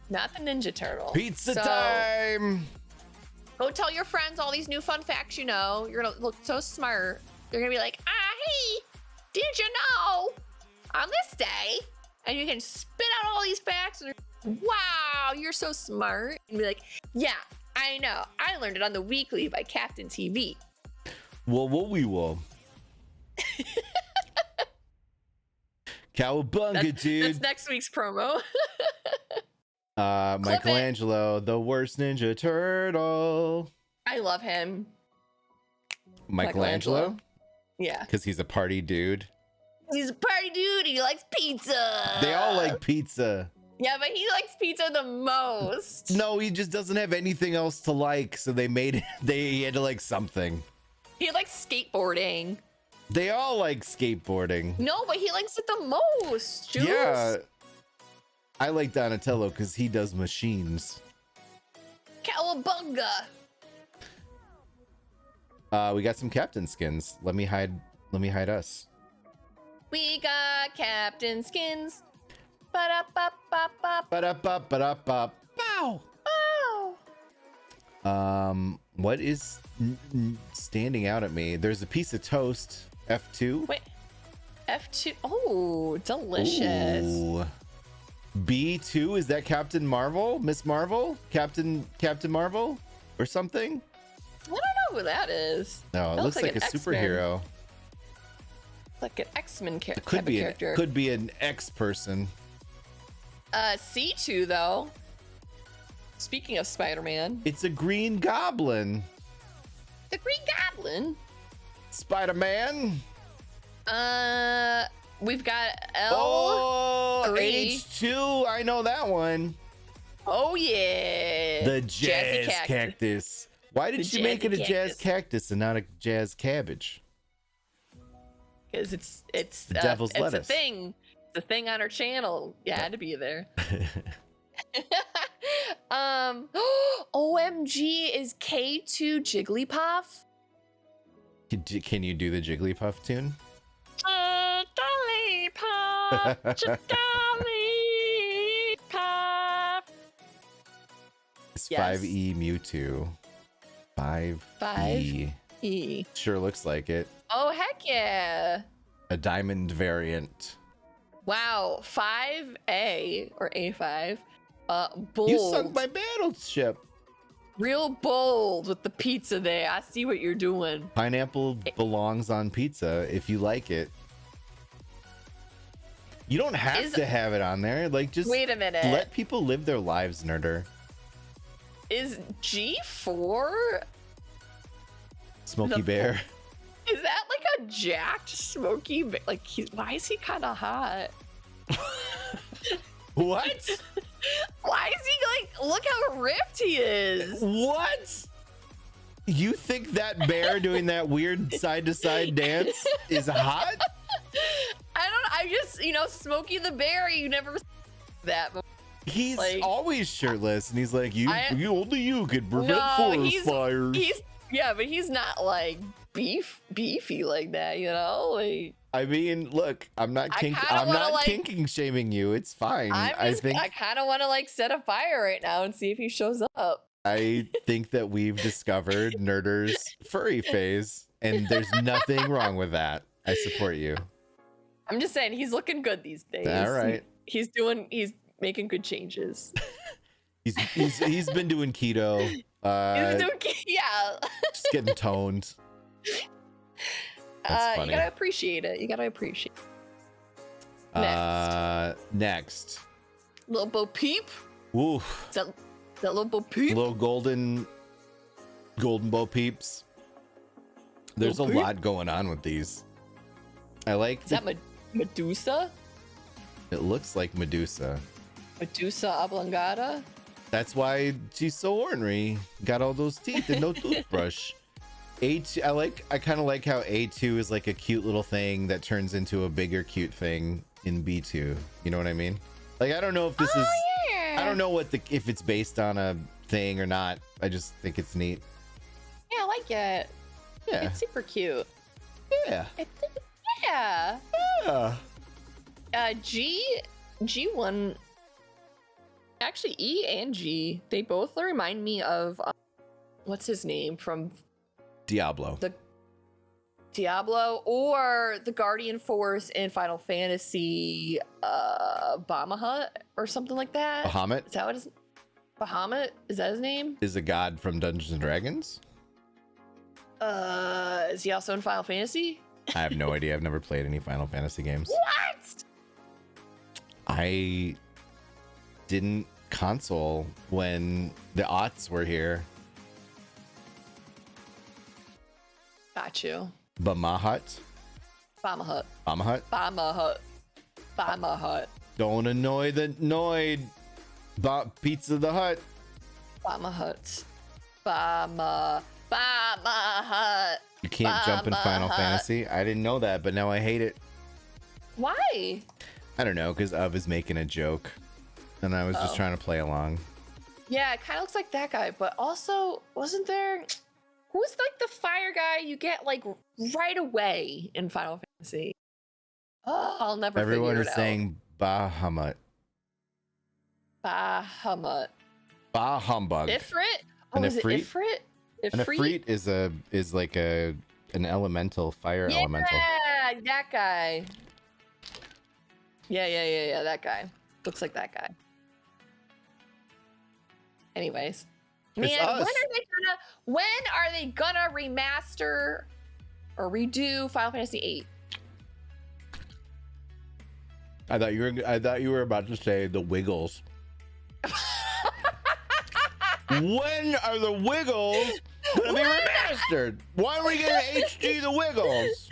Speaker 2: not the Ninja Turtle.
Speaker 1: Pizza
Speaker 2: So,
Speaker 1: time!
Speaker 2: Go tell your friends all these new fun facts you know. You're gonna look so smart. They're gonna be like, hey, did you know on this day? And you can spit out all these facts and you're, wow, you're so smart. And be like, yeah, I know. I learned it on the weekly by Captain TV.
Speaker 1: Well, we will. Cowabunga, dude.
Speaker 2: That's next week's promo.
Speaker 1: Michelangelo, the worst Ninja Turtle.
Speaker 2: I love him.
Speaker 1: Michelangelo?
Speaker 2: Yeah.
Speaker 1: Because he's a party dude.
Speaker 2: He's a party dude. He likes pizza.
Speaker 1: They all like pizza.
Speaker 2: Yeah, but he likes pizza the most.
Speaker 1: No, he just doesn't have anything else to like, so he had to like something.
Speaker 2: He likes skateboarding.
Speaker 1: They all like skateboarding.
Speaker 2: No, but he likes it the most. Juice.
Speaker 1: Yeah. I like Donatello because he does machines.
Speaker 2: Cowabunga.
Speaker 1: We got some captain skins. Let me hide us.
Speaker 2: We got Captain Skins. Ba-da-ba-ba-ba.
Speaker 1: Ba-da-ba-ba-da-ba. Bow.
Speaker 2: Oh.
Speaker 1: What is standing out at me? There's a piece of toast. F2.
Speaker 2: Wait. F2. Oh, delicious.
Speaker 1: Ooh. B2, is that Captain Marvel? Miss Marvel? Captain Marvel? Or something?
Speaker 2: I don't know who that is.
Speaker 1: No, it
Speaker 2: That
Speaker 1: looks like
Speaker 2: an
Speaker 1: a
Speaker 2: X-Men.
Speaker 1: superhero.
Speaker 2: Like an X-Men
Speaker 1: It could be
Speaker 2: character.
Speaker 1: could be an X person.
Speaker 2: C2 though. Speaking of Spider-Man.
Speaker 1: It's a Green Goblin.
Speaker 2: The Green Goblin.
Speaker 1: Spider-Man.
Speaker 2: We've got L.
Speaker 1: Oh,
Speaker 2: 3.
Speaker 1: H2. I know that one.
Speaker 2: Oh yeah.
Speaker 1: The jazz cactus. Why did you make it a jazz cactus and not a jazz cabbage?
Speaker 2: Because it's
Speaker 1: devil's lettuce.
Speaker 2: It's a thing. It's a thing on our channel. You had to be there. OMG is K2 Jigglypuff.
Speaker 1: Can you do the Jigglypuff tune?
Speaker 2: Jigglypuff, Jigglypuff.
Speaker 1: It's
Speaker 2: Yes.
Speaker 1: 5E Mewtwo. 5E.
Speaker 2: 5E.
Speaker 1: Sure looks like it.
Speaker 2: Oh heck yeah.
Speaker 1: A diamond variant.
Speaker 2: Wow, 5A or A5. Bold.
Speaker 1: You sunk my battleship.
Speaker 2: Real bold with the pizza there. I see what you're doing.
Speaker 1: Pineapple belongs on pizza if you like it. You don't have to have it on there. Like, just
Speaker 2: wait a minute.
Speaker 1: let people live their lives, nerder.
Speaker 2: Is G4
Speaker 1: Smoky Bear.
Speaker 2: Is that like a jacked Smoky Bear? Like, why is he kind of hot?
Speaker 1: What?
Speaker 2: Why is he like? Look how ripped he is.
Speaker 1: What? You think that bear doing that weird side to side dance is hot?
Speaker 2: I just, Smokey the Bear. You never that.
Speaker 1: He's
Speaker 2: like,
Speaker 1: always shirtless, and he's like, only you could prevent
Speaker 2: no,
Speaker 1: forest fires.
Speaker 2: Yeah, but he's not like beefy like that, Like,
Speaker 1: I mean, look, I'm not kinking shaming you. It's fine. I
Speaker 2: kind of want to like set a fire right now and see if he shows up.
Speaker 1: I think that we've discovered Nerder's furry phase, and there's nothing wrong with that. I support you.
Speaker 2: I'm just saying he's looking good these days.
Speaker 1: All right.
Speaker 2: He's making good changes.
Speaker 1: he's been doing keto.
Speaker 2: Yeah.
Speaker 1: Just getting toned. That's funny.
Speaker 2: You gotta appreciate it.
Speaker 1: Next.
Speaker 2: Little Bo Peep.
Speaker 1: Ooh.
Speaker 2: Is that Little Bo Peep?
Speaker 1: Little golden Bo Peeps. There's a lot going on with these. I like.
Speaker 2: Is that Medusa?
Speaker 1: It looks like Medusa.
Speaker 2: Medusa oblongata.
Speaker 1: That's why she's so ornery. Got all those teeth and no toothbrush. A2, I kind of like how A2 is like a cute little thing that turns into a bigger cute thing in B2. You know what I mean? Like, I don't know if this is.
Speaker 2: Yeah.
Speaker 1: I don't know if it's based on a thing or not. I just think it's neat.
Speaker 2: Yeah, I like it.
Speaker 1: Yeah.
Speaker 2: It's super cute.
Speaker 1: Yeah.
Speaker 2: Yeah.
Speaker 1: Yeah.
Speaker 2: G1. Actually, E and G, they both remind me of what's his name from
Speaker 1: Diablo.
Speaker 2: The Diablo or the Guardian Force in Final Fantasy Bahamut or something like that.
Speaker 1: Bahamut?
Speaker 2: Is that what it is? Bahamut? Is that his name?
Speaker 1: Is a god from Dungeons and Dragons?
Speaker 2: Is he also in Final Fantasy?
Speaker 1: I have no idea. I've never played any Final Fantasy games.
Speaker 2: What?
Speaker 1: I didn't console when the aughts were here.
Speaker 2: Got you.
Speaker 1: Bahamut?
Speaker 2: Bahamut.
Speaker 1: Bahamut?
Speaker 2: Bahamut. Bahamut.
Speaker 1: Don't annoy the Noid. Pizza the Hut.
Speaker 2: Bahamut. Bahamut.
Speaker 1: You can't jump in Final Fantasy. I didn't know that, but now I hate it.
Speaker 2: Why?
Speaker 1: I don't know, because Of is making a joke, and I was just trying to play along.
Speaker 2: Yeah, it kind of looks like that guy, but also, wasn't there... Who's like the fire guy you get like right away in Final Fantasy? Oh, I'll never
Speaker 1: Everyone
Speaker 2: figure
Speaker 1: is
Speaker 2: it
Speaker 1: saying Bahamut.
Speaker 2: Bahamut.
Speaker 1: Bah humbug.
Speaker 2: Ifrit? Oh,
Speaker 1: An
Speaker 2: is it
Speaker 1: Ifrit?
Speaker 2: Ifrit?
Speaker 1: An Ifrit is like an elemental, fire elemental.
Speaker 2: Yeah, that guy. Yeah, that guy. Looks like that guy. Anyways.
Speaker 1: It's
Speaker 2: Man,
Speaker 1: us.
Speaker 2: when are they gonna remaster or redo Final Fantasy VIII?
Speaker 1: I thought you were about to say the Wiggles. When are the Wiggles gonna be remastered. Why are we gonna HD the Wiggles?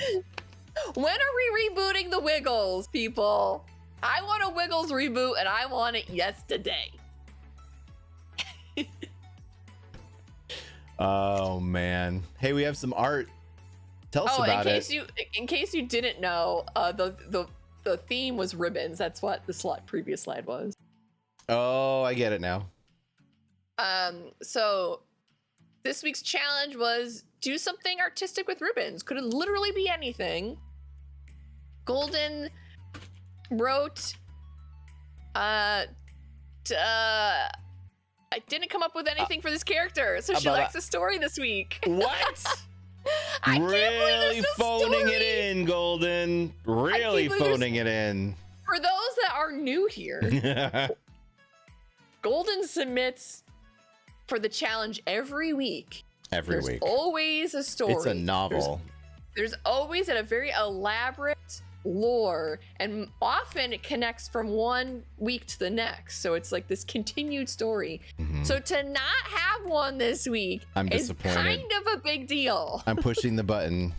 Speaker 2: When are we rebooting the Wiggles, people? I want a Wiggles reboot, and I want it yesterday.
Speaker 1: Oh man! Hey, we have some art. Tell us about it.
Speaker 2: In case you didn't know, the theme was ribbons. That's what the previous slide was.
Speaker 1: Oh, I get it now.
Speaker 2: So this week's challenge was do something artistic with ribbons. Could literally be anything. Golden wrote, I didn't come up with anything for this character, so she likes the story this week.
Speaker 1: What?
Speaker 2: I can't believe
Speaker 1: really
Speaker 2: there's no
Speaker 1: phoning
Speaker 2: story.
Speaker 1: it in, Golden. Really phoning it in.
Speaker 2: For those that are new here, Golden submits for the challenge every week.
Speaker 1: There's
Speaker 2: week. Always a story.
Speaker 1: It's a novel.
Speaker 2: There's always a very elaborate lore, and often it connects from one week to the next. So it's like this continued story.
Speaker 1: Mm-hmm.
Speaker 2: So to not have one this week is kind of a big deal.
Speaker 1: I'm pushing the button.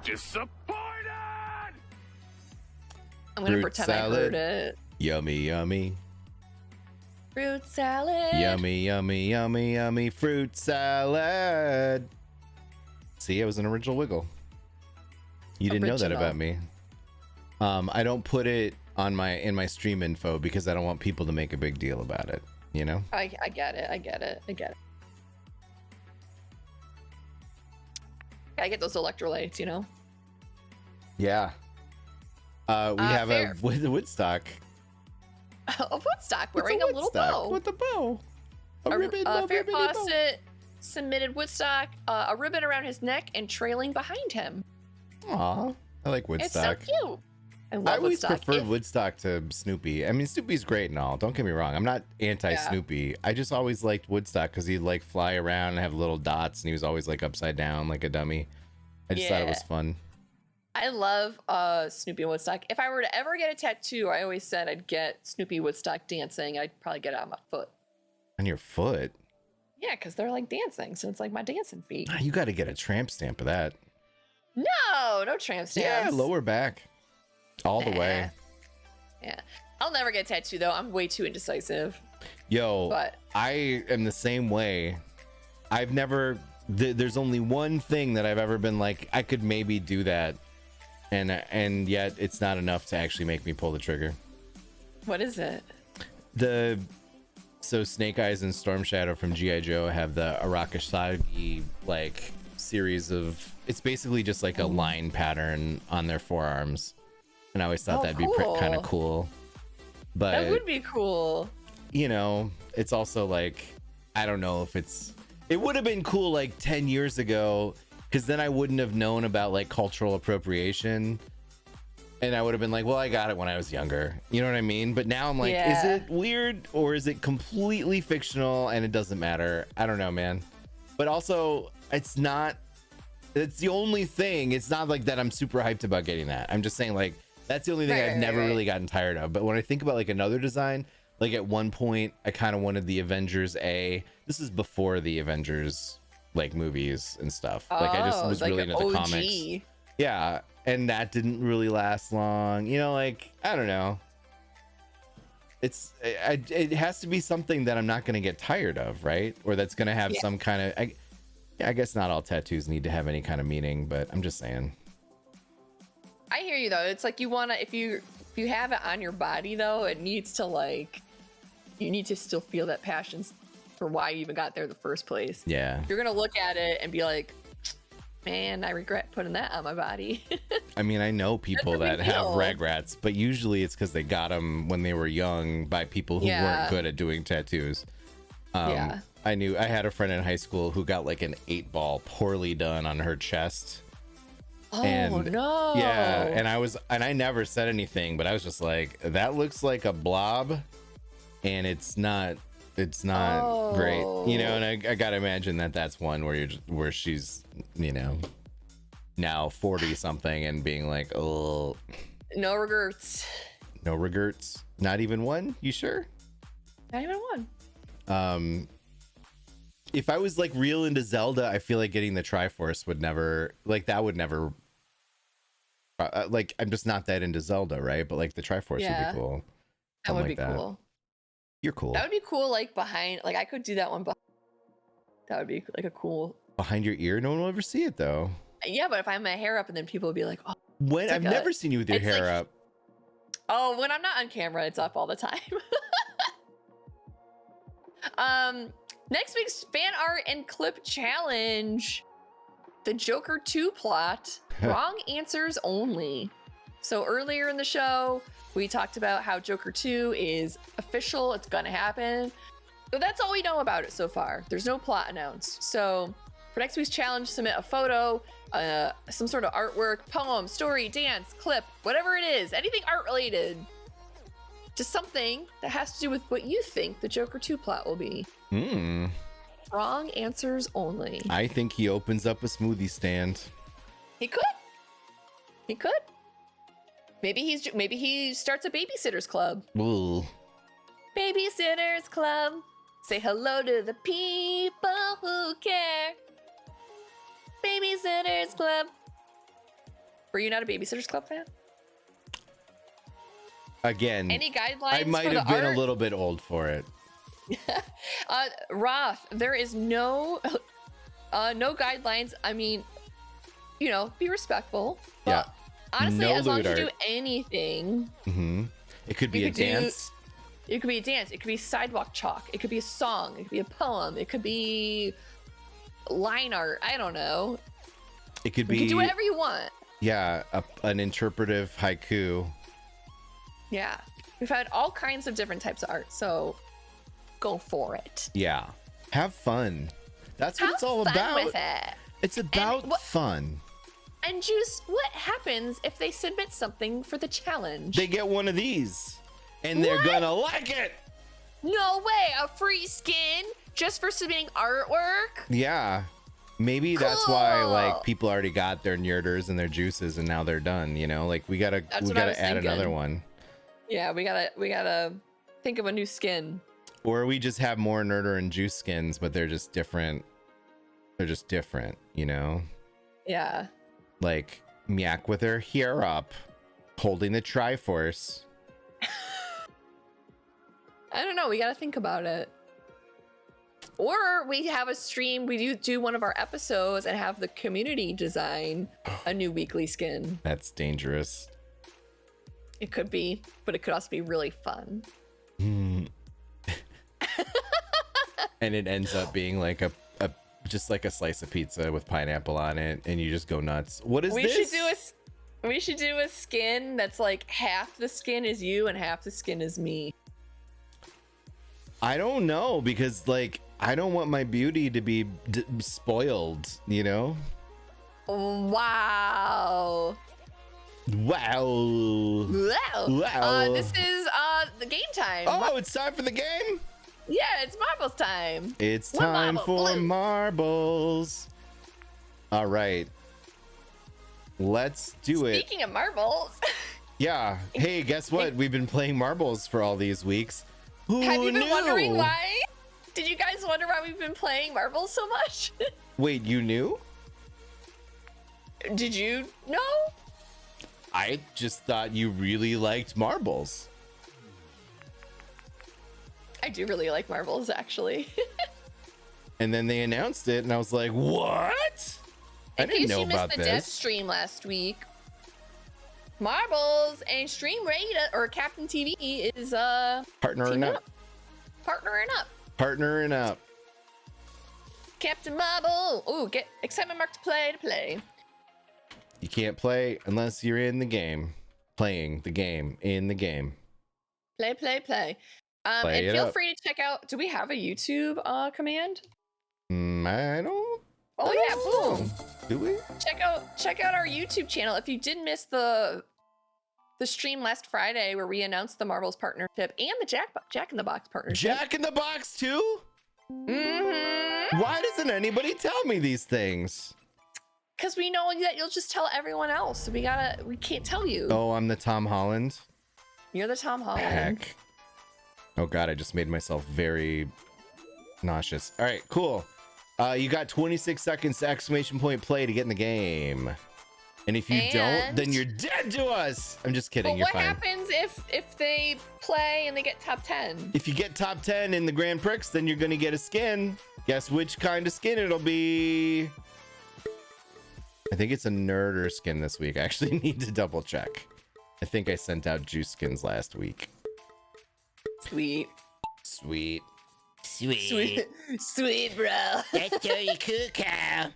Speaker 3: Disappointed!
Speaker 2: I'm going to pretend
Speaker 1: salad.
Speaker 2: I heard it.
Speaker 1: Yummy, yummy.
Speaker 2: Fruit salad.
Speaker 1: Yummy, yummy, yummy, yummy fruit salad. See, it was an original Wiggle. You didn't know that about me. I don't put it on in my stream info because I don't want people to make a big deal about it, you know?
Speaker 2: I get it. I get it. Gotta get those electrolytes, you know?
Speaker 1: Yeah. We have
Speaker 2: fair.
Speaker 1: a Woodstock.
Speaker 2: A Woodstock wearing a little bow.
Speaker 1: With a bow. A ribbon, a
Speaker 2: Fair
Speaker 1: ribbon, bow.
Speaker 2: Fawcett submitted Woodstock, a ribbon around his neck and trailing behind him.
Speaker 1: Aw, I like Woodstock.
Speaker 2: It's so cute. I love
Speaker 1: I always
Speaker 2: Woodstock.
Speaker 1: preferred Woodstock to Snoopy. I mean, Snoopy's great and all. Don't get me wrong. I'm not anti-Snoopy. I just always liked Woodstock because he'd like fly around and have little dots, and he was always like upside down like a dummy. I just thought it was fun.
Speaker 2: I love Snoopy and Woodstock. If I were to ever get a tattoo, I always said I'd get Snoopy Woodstock dancing. I'd probably get it on my foot.
Speaker 1: On your foot?
Speaker 2: Yeah, because they're like dancing, so it's like my dancing feet.
Speaker 1: You got to get a tramp stamp of that.
Speaker 2: No tramp stamps.
Speaker 1: Yeah, lower back. All the way.
Speaker 2: Yeah. I'll never get a tattoo, though. I'm way too indecisive.
Speaker 1: Yo,
Speaker 2: But
Speaker 1: I am the same way. I've never... there's only one thing that I've ever been like, I could maybe do that. And yet it's not enough to actually make me pull the trigger.
Speaker 2: what is it?
Speaker 1: So Snake Eyes and Storm Shadow from G.I. Joe have the Arakasagi like series of, it's basically just like a line pattern on their forearms, and I always thought that'd be kind of cool. But
Speaker 2: That would be cool.
Speaker 1: you know, it's also like, I don't know if it would have been cool like 10 years ago, because then I wouldn't have known about like cultural appropriation. And I would have been like, well, I got it when I was younger. You know what I mean? But now I'm like, is it weird or is it completely fictional and it doesn't matter? I don't know, man. But also, it's the only thing. It's not like that I'm super hyped about getting that. I'm just saying, like, that's the only thing I've never really gotten tired of. But when I think about like another design, like at one point, I kind of wanted the Avengers A. This is before the Avengers like movies and stuff. Like I just was really into the comics. Yeah. And that didn't really last long, you know, like, I don't know. It has to be something that I'm not going to get tired of, right? Or that's going to have some kind of, I guess not all tattoos need to have any kind of meaning, but I'm just saying.
Speaker 2: I hear you though. It's like you want to, if you have it on your body though, it needs to like, you need to still feel that passion for why you even got there in the first place.
Speaker 1: Yeah.
Speaker 2: You're going to look at it and be like, man, I regret putting that on my body.
Speaker 1: I mean, I know people that have regrets, but usually it's because they got them when they were young by people who weren't good at doing tattoos. I had a friend in high school who got like an 8-ball poorly done on her chest.
Speaker 2: Oh,
Speaker 1: and,
Speaker 2: no.
Speaker 1: Yeah, and I never said anything, but I was just like, that looks like a blob, and it's not great, you know. And I gotta imagine that's one where she's, you know, now 40 something and being like, oh,
Speaker 2: no regrets.
Speaker 1: Not even one. You sure?
Speaker 2: Not even one.
Speaker 1: if I was like real into Zelda, I feel like getting the Triforce would never, like that would never, like I'm just not that into Zelda, right? But like the Triforce would
Speaker 2: Yeah.
Speaker 1: be cool.
Speaker 2: That would
Speaker 1: Something
Speaker 2: be
Speaker 1: like that.
Speaker 2: cool.
Speaker 1: You're cool.
Speaker 2: That would be cool, like behind, like I could do that one. That would be like a cool.
Speaker 1: Behind your ear, no one will ever see it though.
Speaker 2: Yeah, but if I have my hair up and then people would be like, oh.
Speaker 1: When
Speaker 2: It's
Speaker 1: I've
Speaker 2: like
Speaker 1: never seen you with your
Speaker 2: it's
Speaker 1: hair
Speaker 2: like-
Speaker 1: up.
Speaker 2: Oh, when I'm not on camera, it's up all the time. Next week's fan art and clip challenge. The Joker 2 plot. Wrong answers only. So earlier in the show, we talked about how Joker 2 is official. It's gonna happen. But that's all we know about it so far. There's no plot announced. So for next week's challenge, submit a photo, some sort of artwork, poem, story, dance, clip, whatever it is, anything art related. Just something that has to do with what you think the Joker 2 plot will be. Wrong answers only.
Speaker 1: I think he opens up a smoothie stand.
Speaker 2: He could. He could. Maybe he starts a babysitters club.
Speaker 1: Ooh.
Speaker 2: Babysitters club. Say hello to the people who care. Babysitters club. Were you not a babysitters club fan?
Speaker 1: Again,
Speaker 2: Any guidelines?
Speaker 1: I might
Speaker 2: for
Speaker 1: have
Speaker 2: the
Speaker 1: been
Speaker 2: art?
Speaker 1: a little bit old for it.
Speaker 2: Roth, there is no guidelines. I mean, you know, be respectful. But
Speaker 1: Yeah.
Speaker 2: honestly,
Speaker 1: No
Speaker 2: as long as
Speaker 1: lewd
Speaker 2: you
Speaker 1: art.
Speaker 2: do anything,
Speaker 1: It could be
Speaker 2: you
Speaker 1: a
Speaker 2: could do-
Speaker 1: dance.
Speaker 2: It could be a dance. It could be sidewalk chalk. It could be a song. It could be a poem. It could be line art. I don't know.
Speaker 1: It could
Speaker 2: You
Speaker 1: be,
Speaker 2: can do whatever you want.
Speaker 1: yeah, an interpretive haiku.
Speaker 2: Yeah. We've had all kinds of different types of art, so go for it.
Speaker 1: Yeah. Have fun. That's what it's all
Speaker 2: Have fun
Speaker 1: about.
Speaker 2: with it.
Speaker 1: It's about
Speaker 2: what-
Speaker 1: fun.
Speaker 2: And Juice, what happens if they submit something for the challenge?
Speaker 1: They get one of these and they're
Speaker 2: What?
Speaker 1: gonna like it.
Speaker 2: No way, a free skin just for submitting artwork?
Speaker 1: Yeah. Maybe that's why
Speaker 2: Cool.
Speaker 1: like people already got their nerders and their juices and now they're done, you know? Like we gotta
Speaker 2: what I was
Speaker 1: add another
Speaker 2: thinking.
Speaker 1: one.
Speaker 2: Yeah, we gotta think of a new skin.
Speaker 1: Or we just have more nerder and juice skins, but they're just different. They're just different, you know?
Speaker 2: Yeah.
Speaker 1: Like Miak with her hair up, holding the Triforce.
Speaker 2: I don't know, we gotta think about it. Or we have a stream, we do one of our episodes and have the community design a new weekly skin.
Speaker 1: That's dangerous.
Speaker 2: It could be, but it could also be really fun.
Speaker 1: And it ends up being like a just like a slice of pizza with pineapple on it, and you just go nuts. What is
Speaker 2: We
Speaker 1: this?
Speaker 2: should do a skin that's like half the skin is you and half the skin is me.
Speaker 1: I don't know, because like I don't want my beauty to be spoiled, you know?
Speaker 2: Wow.
Speaker 1: Wow.
Speaker 2: Wow.
Speaker 1: Wow.
Speaker 2: This is the game time.
Speaker 1: Oh, it's time for the game.
Speaker 2: Yeah, it's marbles time.
Speaker 1: It's
Speaker 2: One
Speaker 1: time
Speaker 2: marble,
Speaker 1: for
Speaker 2: blue.
Speaker 1: marbles. All right. Let's do it.
Speaker 2: Speaking of marbles,
Speaker 1: Yeah. Hey, guess what? We've been playing marbles for all these weeks. Who
Speaker 2: have you been
Speaker 1: knew?
Speaker 2: wondering why? Did you guys wonder why we've been playing marbles so much?
Speaker 1: Wait, you knew?
Speaker 2: Did you know?
Speaker 1: I just thought you really liked marbles.
Speaker 2: I do really like marbles, actually.
Speaker 1: And then they announced it, and I was like, what? I
Speaker 2: In
Speaker 1: didn't
Speaker 2: case
Speaker 1: know
Speaker 2: you missed
Speaker 1: about
Speaker 2: the dev
Speaker 1: this.
Speaker 2: stream last week, Marbles and Stream Rate or Captain TV is
Speaker 1: Partnering
Speaker 2: teaming
Speaker 1: up.
Speaker 2: partnering up.
Speaker 1: Partnering up.
Speaker 2: Captain Marble. Ooh, get excitement mark to play.
Speaker 1: You can't play unless you're in the game. Playing the game in the game.
Speaker 2: Play.
Speaker 1: Play
Speaker 2: And
Speaker 1: it
Speaker 2: feel
Speaker 1: up.
Speaker 2: free to check out. Do we have a YouTube command?
Speaker 1: I don't.
Speaker 2: Oh yeah, boom.
Speaker 1: Do we?
Speaker 2: Check out our YouTube channel. If you did miss the stream last Friday where we announced the Marbles partnership and the Jack in the Box partnership.
Speaker 1: Jack in the Box too?
Speaker 2: Mm-hmm.
Speaker 1: Why doesn't anybody tell me these things?
Speaker 2: Because we know that you'll just tell everyone else. So we can't tell you.
Speaker 1: Oh, I'm the Tom Holland.
Speaker 2: You're the Tom Holland.
Speaker 1: Heck. Oh god, I just made myself very nauseous. All right, cool. You got 26 seconds to exclamation point play to get in the game. And if you don't, then you're dead to us. I'm just kidding.
Speaker 2: But
Speaker 1: You're
Speaker 2: what
Speaker 1: fine.
Speaker 2: happens if they play and they get top 10?
Speaker 1: If you get top 10 in the Grand Prix, then you're going to get a skin. Guess which kind of skin it'll be. I think it's a nerder skin this week. I actually need to double check. I think I sent out juice skins last week.
Speaker 2: Sweet.
Speaker 1: Sweet.
Speaker 2: Sweet, sweet, bro.
Speaker 1: That's so cool, cow.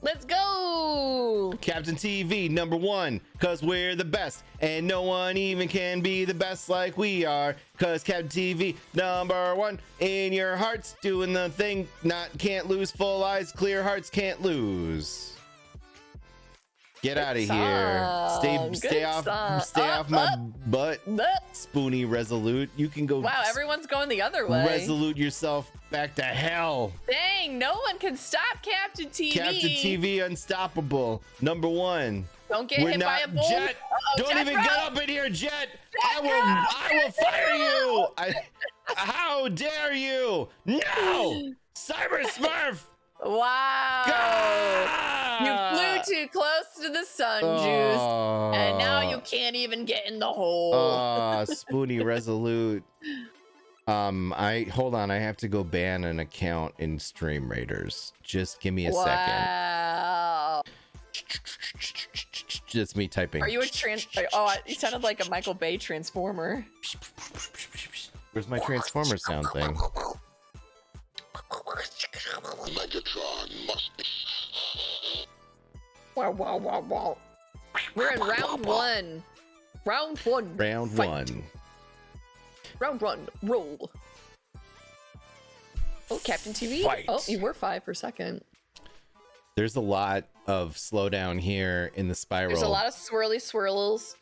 Speaker 2: Let's go.
Speaker 1: Captain TV #1, cause we're the best, and no one even can be the best like we are. Cause Captain TV #1 in your hearts, doing the thing, can't lose, full eyes, clear hearts, can't lose. Get out of here. Stay off my butt. Spoony Resolute. You can go.
Speaker 2: Wow, everyone's going the other way.
Speaker 1: Resolute yourself back to hell.
Speaker 2: Dang, no one can stop Captain TV.
Speaker 1: Captain TV unstoppable. #1.
Speaker 2: Don't get hit by a bull.
Speaker 1: Jet. Don't
Speaker 2: Jet
Speaker 1: even
Speaker 2: bro.
Speaker 1: get up in here, Jet. I will fire you. How dare you? No. Cyber Smurf.
Speaker 2: Wow.
Speaker 1: Gah!
Speaker 2: You flew too close to the sun, Juice. And now you can't even get in the hole.
Speaker 1: Spoony Resolute. Hold on, I have to go ban an account in Stream Raiders. Just give me a second.
Speaker 2: Wow.
Speaker 1: Just me typing.
Speaker 2: Are you oh, you sounded like a Michael Bay transformer.
Speaker 1: Where's my transformer sound thing?
Speaker 3: Megatron must be.
Speaker 2: Wow, wow, wow, wow. We're in round 1. Round 1.
Speaker 1: Round
Speaker 2: Fight.
Speaker 1: 1.
Speaker 2: Round 1. Roll. Oh, Captain TV.
Speaker 1: Fight.
Speaker 2: Oh, you were 5 per second.
Speaker 1: There's a lot of slowdown here in the spiral.
Speaker 2: There's a lot of swirly swirls.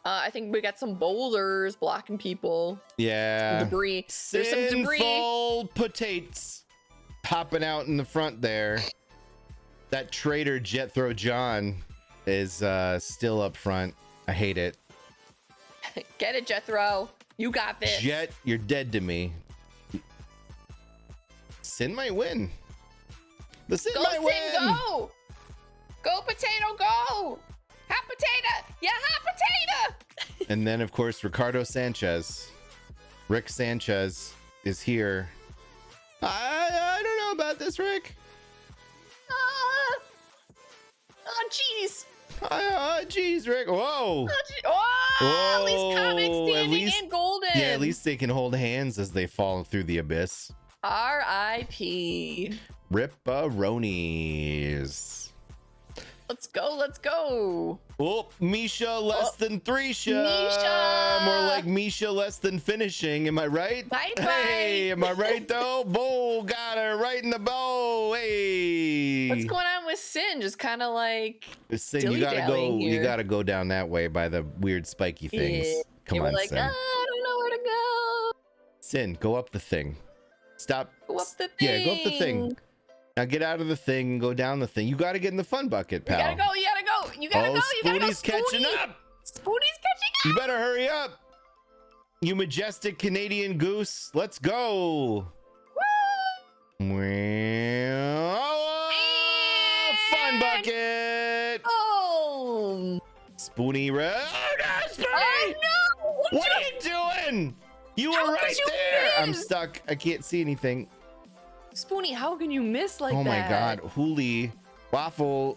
Speaker 2: I think we got some boulders blocking people.
Speaker 1: Yeah.
Speaker 2: Some debris. There's some debris.
Speaker 1: Sinful potatoes popping out in the front there. That traitor Jethro John is still up front. I hate it.
Speaker 2: Get it, Jethro. You got this.
Speaker 1: Jet, you're dead to me. Sin might win. The Sin might
Speaker 2: Sin,
Speaker 1: win.
Speaker 2: go! Go, potato, go! Hot potato! Yeah, hot potato!
Speaker 1: And then, of course, Ricardo Sanchez. Rick Sanchez is here. I don't know about this, Rick.
Speaker 2: Oh, jeez.
Speaker 1: Jeez, Rick. Whoa.
Speaker 2: Oh, at least comics
Speaker 1: Whoa,
Speaker 2: standing in golden.
Speaker 1: Yeah, at least they can hold hands as they fall through the abyss.
Speaker 2: R.I.P.
Speaker 1: Ripperonis.
Speaker 2: Let's go, let's go.
Speaker 1: Oh, Misha less than 3
Speaker 2: Misha.
Speaker 1: More like Misha less than finishing. Am I right?
Speaker 2: Bye,
Speaker 1: Hey,
Speaker 2: bye.
Speaker 1: am I right though? Bo got her right in the bow. Hey.
Speaker 2: What's going on with Sin? Just kind of like
Speaker 1: Sin, you gotta go.
Speaker 2: dilly-dallying
Speaker 1: You
Speaker 2: here.
Speaker 1: gotta go down that way by the weird spiky things.
Speaker 2: Yeah.
Speaker 1: Come
Speaker 2: You were
Speaker 1: on,
Speaker 2: like,
Speaker 1: Sin.
Speaker 2: I don't know where to go.
Speaker 1: Sin, go up the thing. Stop.
Speaker 2: Go up the thing.
Speaker 1: Yeah, go up the thing. Now get out of the thing and go down the thing. You gotta get in the fun bucket, pal.
Speaker 2: You gotta go, you gotta go. You gotta go, you gotta go.
Speaker 1: Spoonie's catching up.
Speaker 2: Spoonie's catching up.
Speaker 1: You better hurry up. You majestic Canadian goose. Let's go. Fun bucket.
Speaker 2: Oh.
Speaker 1: Spoonie. Oh, no, Spoonie.
Speaker 2: Oh, no.
Speaker 1: What are you doing? You were
Speaker 2: How
Speaker 1: right
Speaker 2: could you
Speaker 1: there. I'm
Speaker 2: miss?
Speaker 1: stuck. I can't see anything.
Speaker 2: Spoonie, how can you miss like that?
Speaker 1: Oh my God. Hooli. Waffles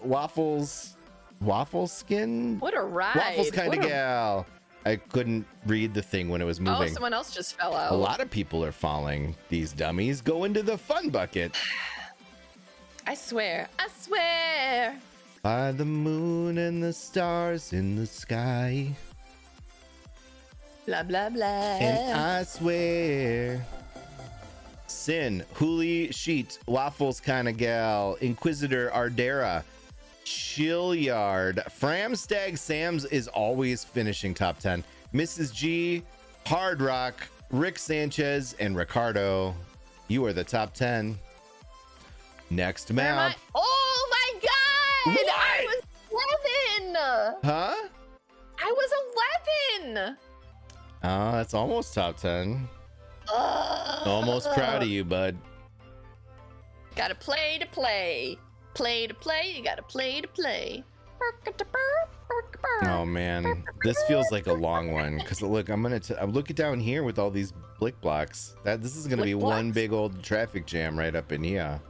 Speaker 1: skin?
Speaker 2: What a ride.
Speaker 1: Waffles kind of
Speaker 2: What a-
Speaker 1: gal. I couldn't read the thing when it was
Speaker 2: Oh,
Speaker 1: moving.
Speaker 2: someone else just fell out.
Speaker 1: A lot of people are falling. These dummies go into the fun bucket.
Speaker 2: I swear. I swear.
Speaker 1: By the moon and the stars in the sky.
Speaker 2: Blah, blah, blah.
Speaker 1: And I swear. Sin, Hooli Sheet, Waffles kind of gal, Inquisitor Ardera, Chilliard, Framstag Sam's is always finishing top 10. Mrs. G, Hard Rock, Rick Sanchez, and Ricardo. You are the top 10. Next
Speaker 2: Where am I?
Speaker 1: map.
Speaker 2: Oh my God!
Speaker 1: What?
Speaker 2: I was 11!
Speaker 1: Huh?
Speaker 2: I was 11!
Speaker 1: Oh, that's almost top 10.
Speaker 2: Ugh.
Speaker 1: Almost proud of you, bud.
Speaker 2: Gotta play to play. Play to play. You gotta play to play.
Speaker 1: Oh man, this feels like a long one because look, I'm looking down here with all these blick blocks. This is gonna be one big old traffic jam right up in here.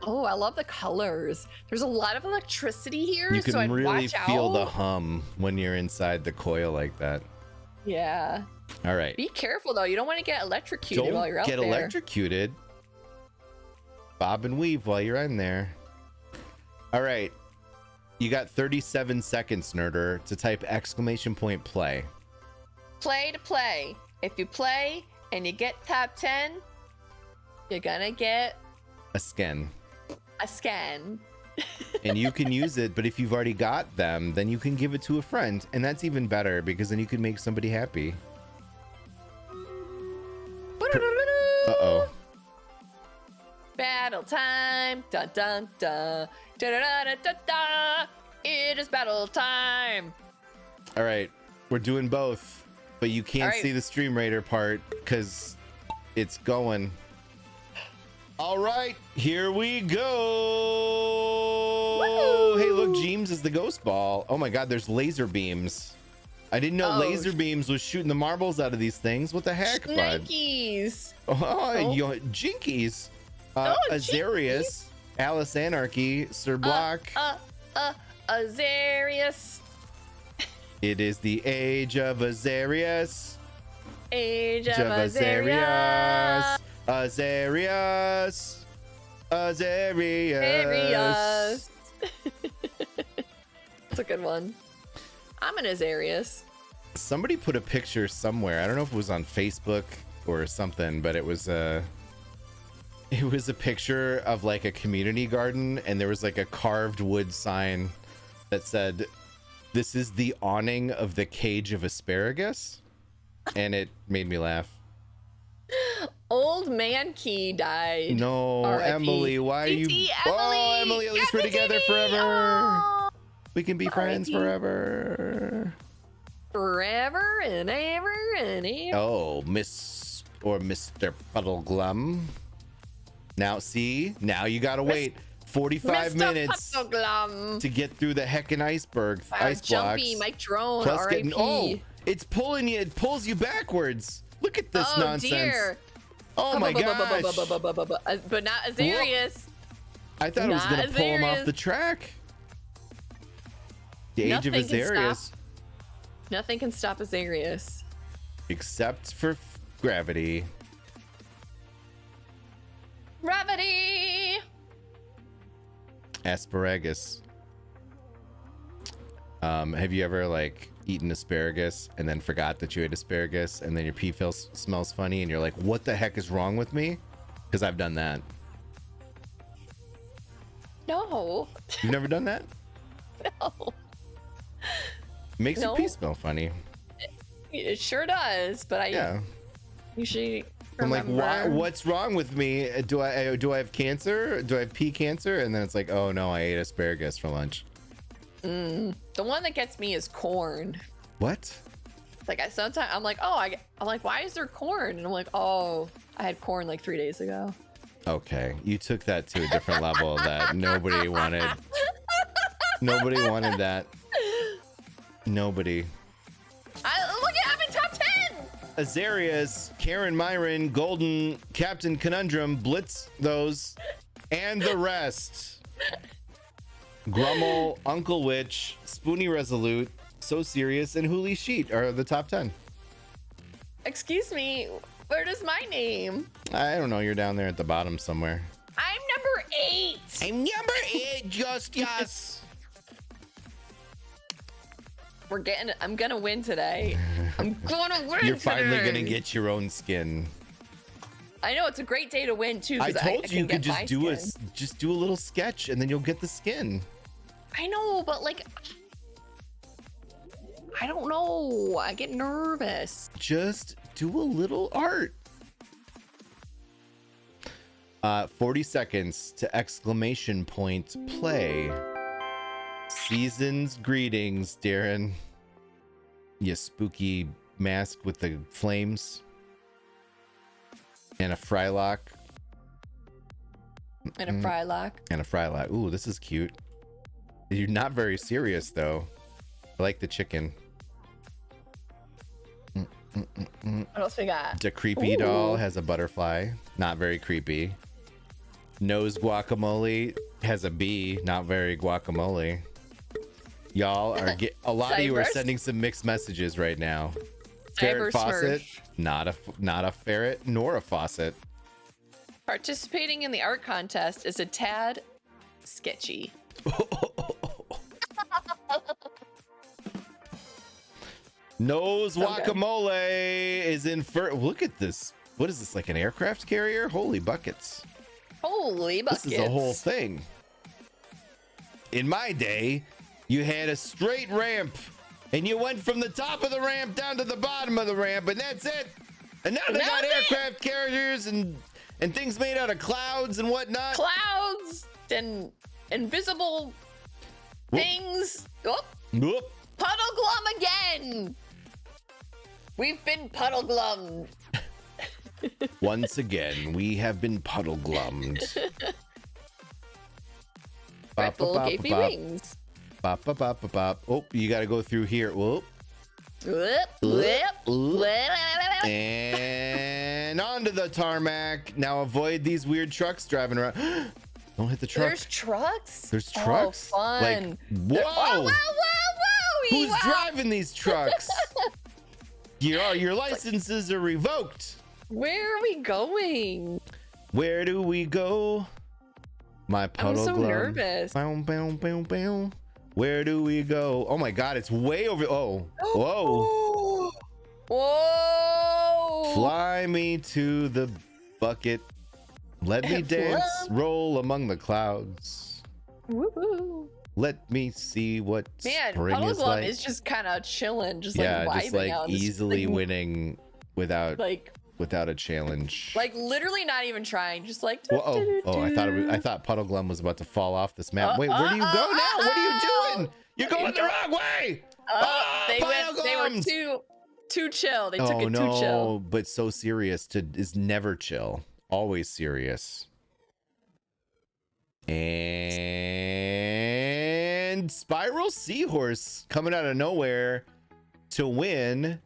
Speaker 2: Oh, I love the colors. There's a lot of electricity here,
Speaker 1: You can
Speaker 2: so I'd
Speaker 1: really
Speaker 2: watch
Speaker 1: feel
Speaker 2: out.
Speaker 1: the hum when you're inside the coil like that.
Speaker 2: Yeah.
Speaker 1: All right.
Speaker 2: Be careful though. You don't want to get electrocuted while you're out there.
Speaker 1: Don't get electrocuted. Bob and weave while you're in there. All right. You got 37 seconds, Nerder, to type !play.
Speaker 2: Play to play. If you play and you get top 10, you're gonna get
Speaker 1: A skin.
Speaker 2: a scan.
Speaker 1: And you can use it, but if you've already got them, then you can give it to a friend. And that's even better because then you can make somebody happy. Uh-oh.
Speaker 2: Battle time. Dun dun dun. Da da da da da da. It is battle time.
Speaker 1: All right. We're doing both, but you can't see the Stream Raider part because it's going. All right, here we go. Woo! Hey, look, Jeems is the ghost ball. Oh my God, there's laser beams. I didn't know laser beams was shooting the marbles out of these things. What the heck, bud?
Speaker 2: Nikes.
Speaker 1: Jinkies. Azarius, Alice Anarchy, Sir Block.
Speaker 2: Azarius.
Speaker 1: It is the age of Azarius.
Speaker 2: Age of Azarius.
Speaker 1: Azarius.
Speaker 2: Azarius. That's a good one. I'm an Azarius.
Speaker 1: Somebody put a picture somewhere. I don't know if it was on Facebook or something, but it was a picture of like a community garden, and there was like a carved wood sign that said, "This is the awning of the cage of asparagus," and it made me laugh.
Speaker 2: Old man Key died.
Speaker 1: No, Emily, why are you?
Speaker 2: Emily.
Speaker 1: Oh, Emily, at least we're together forever.
Speaker 2: Oh.
Speaker 1: We can be friends forever.
Speaker 2: Forever and ever and ever.
Speaker 1: Oh, Miss or Mr. Puddleglum. Now, see, now you gotta wait 45
Speaker 2: Mr.
Speaker 1: minutes
Speaker 2: Puddleglum.
Speaker 1: to get through the heckin' iceberg, ice
Speaker 2: Jumpy,
Speaker 1: blocks.
Speaker 2: Mike Drone,
Speaker 1: Plus
Speaker 2: R.I.P.
Speaker 1: getting, oh, it's pulling you, it pulls you backwards. Look at this nonsense.
Speaker 2: Dear.
Speaker 1: Oh my gosh.
Speaker 2: But not Azarius.
Speaker 1: I thought it was gonna pull him off the track. The age of Azarius.
Speaker 2: Nothing can stop Azarius.
Speaker 1: Except for gravity.
Speaker 2: Gravity.
Speaker 1: Asparagus. Have you ever like eaten asparagus and then forgot that you ate asparagus and then your pee smells funny and you're like, what the heck is wrong with me? Because I've done that.
Speaker 2: No.
Speaker 1: You've never done that?
Speaker 2: No.
Speaker 1: Makes your pee smell funny.
Speaker 2: It sure does, but I usually remember.
Speaker 1: I'm like, what's wrong with me? Do I have cancer? Do I have pee cancer? And then it's like, oh no, I ate asparagus for lunch.
Speaker 2: The one that gets me is corn.
Speaker 1: What?
Speaker 2: Like sometimes I'm like, I'm like, why is there corn? And I'm like, oh, I had corn like 3 days ago.
Speaker 1: Okay, you took that to a different level that nobody wanted. Nobody wanted that. Nobody.
Speaker 2: Look at, I'm in top 10.
Speaker 1: Azarius, Karen Myron, Golden, Captain Conundrum, Blitz those, and the rest. Grummel, Uncle Witch, Spoony Resolute, So Serious, and Hooli Sheet are the top 10.
Speaker 2: Excuse me, where does my name?
Speaker 1: I don't know, you're down there at the bottom somewhere.
Speaker 2: I'm number 8.
Speaker 1: I'm number 8, just yes.
Speaker 2: I'm gonna win today. I'm gonna win.
Speaker 1: You're finally
Speaker 2: today.
Speaker 1: gonna get your own skin.
Speaker 2: I know it's a great day to win too.
Speaker 1: I told you could
Speaker 2: just
Speaker 1: do a little sketch and then you'll get the skin.
Speaker 2: I know, but like, I don't know. I get nervous.
Speaker 1: Just do a little art. 40 seconds to !play. Season's greetings, Darren. You spooky mask with the flames. And a Frylock.
Speaker 2: And a Frylock.
Speaker 1: And a Frylock. Ooh, this is cute. You're not very serious though. I like the chicken.
Speaker 2: What else we got?
Speaker 1: The creepy doll has a butterfly. Not very creepy. Nose guacamole has a bee. Not very guacamole. Y'all are a lot of you are sending some mixed messages right now. Ferret faucet, not a ferret nor a faucet.
Speaker 2: Participating in the art contest is a tad sketchy.
Speaker 1: Nose guacamole is in look at this. What is this, like an aircraft carrier? Holy buckets.
Speaker 2: Holy buckets.
Speaker 1: This is a whole thing. In my day, you had a straight ramp and you went from the top of the ramp down to the bottom of the ramp, and that's it. And now they got aircraft carriers and things made out of clouds and whatnot.
Speaker 2: Clouds and invisible things. Oh,
Speaker 1: Whoop.
Speaker 2: puddle glum again. We've been puddle glummed.
Speaker 1: Once again, we have been puddle glummed.
Speaker 2: Red Bull gave me wings.
Speaker 1: Bop, bop, bop, bop, bop. Oh, you got to go through here. Whoop.
Speaker 2: Whoop, whoop, whoop.
Speaker 1: And onto the tarmac. Now avoid these weird trucks driving around. Don't hit the truck.
Speaker 2: There's trucks?
Speaker 1: There's trucks?
Speaker 2: Oh, fun.
Speaker 1: Like, whoa!
Speaker 2: Whoa!
Speaker 1: Who's driving these trucks? Your licenses are revoked.
Speaker 2: Where are we going?
Speaker 1: Where do we go? My puddle
Speaker 2: I'm so
Speaker 1: glum.
Speaker 2: nervous.
Speaker 1: Bow, bow, bow, bow. Where do we go? Oh my god, it's way over. Oh, whoa.
Speaker 2: Whoa.
Speaker 1: Fly me to the bucket. Let me dance, roll among the clouds.
Speaker 2: Woo-hoo.
Speaker 1: Let me see what
Speaker 2: Man,
Speaker 1: spring
Speaker 2: Puddle
Speaker 1: is
Speaker 2: Glum
Speaker 1: like.
Speaker 2: is just kind of chilling, just
Speaker 1: Yeah,
Speaker 2: like vibing
Speaker 1: just like
Speaker 2: out.
Speaker 1: easily winning without
Speaker 2: like
Speaker 1: a challenge.
Speaker 2: Like literally not even trying, just like.
Speaker 1: Whoa, I thought Puddle Glum was about to fall off this map. Wait, where do you go now? What are you doing? You're going the wrong way.
Speaker 2: They were too chill. They took it too chill.
Speaker 1: But so serious is never chill. Always serious. And Spiral Seahorse coming out of nowhere to win.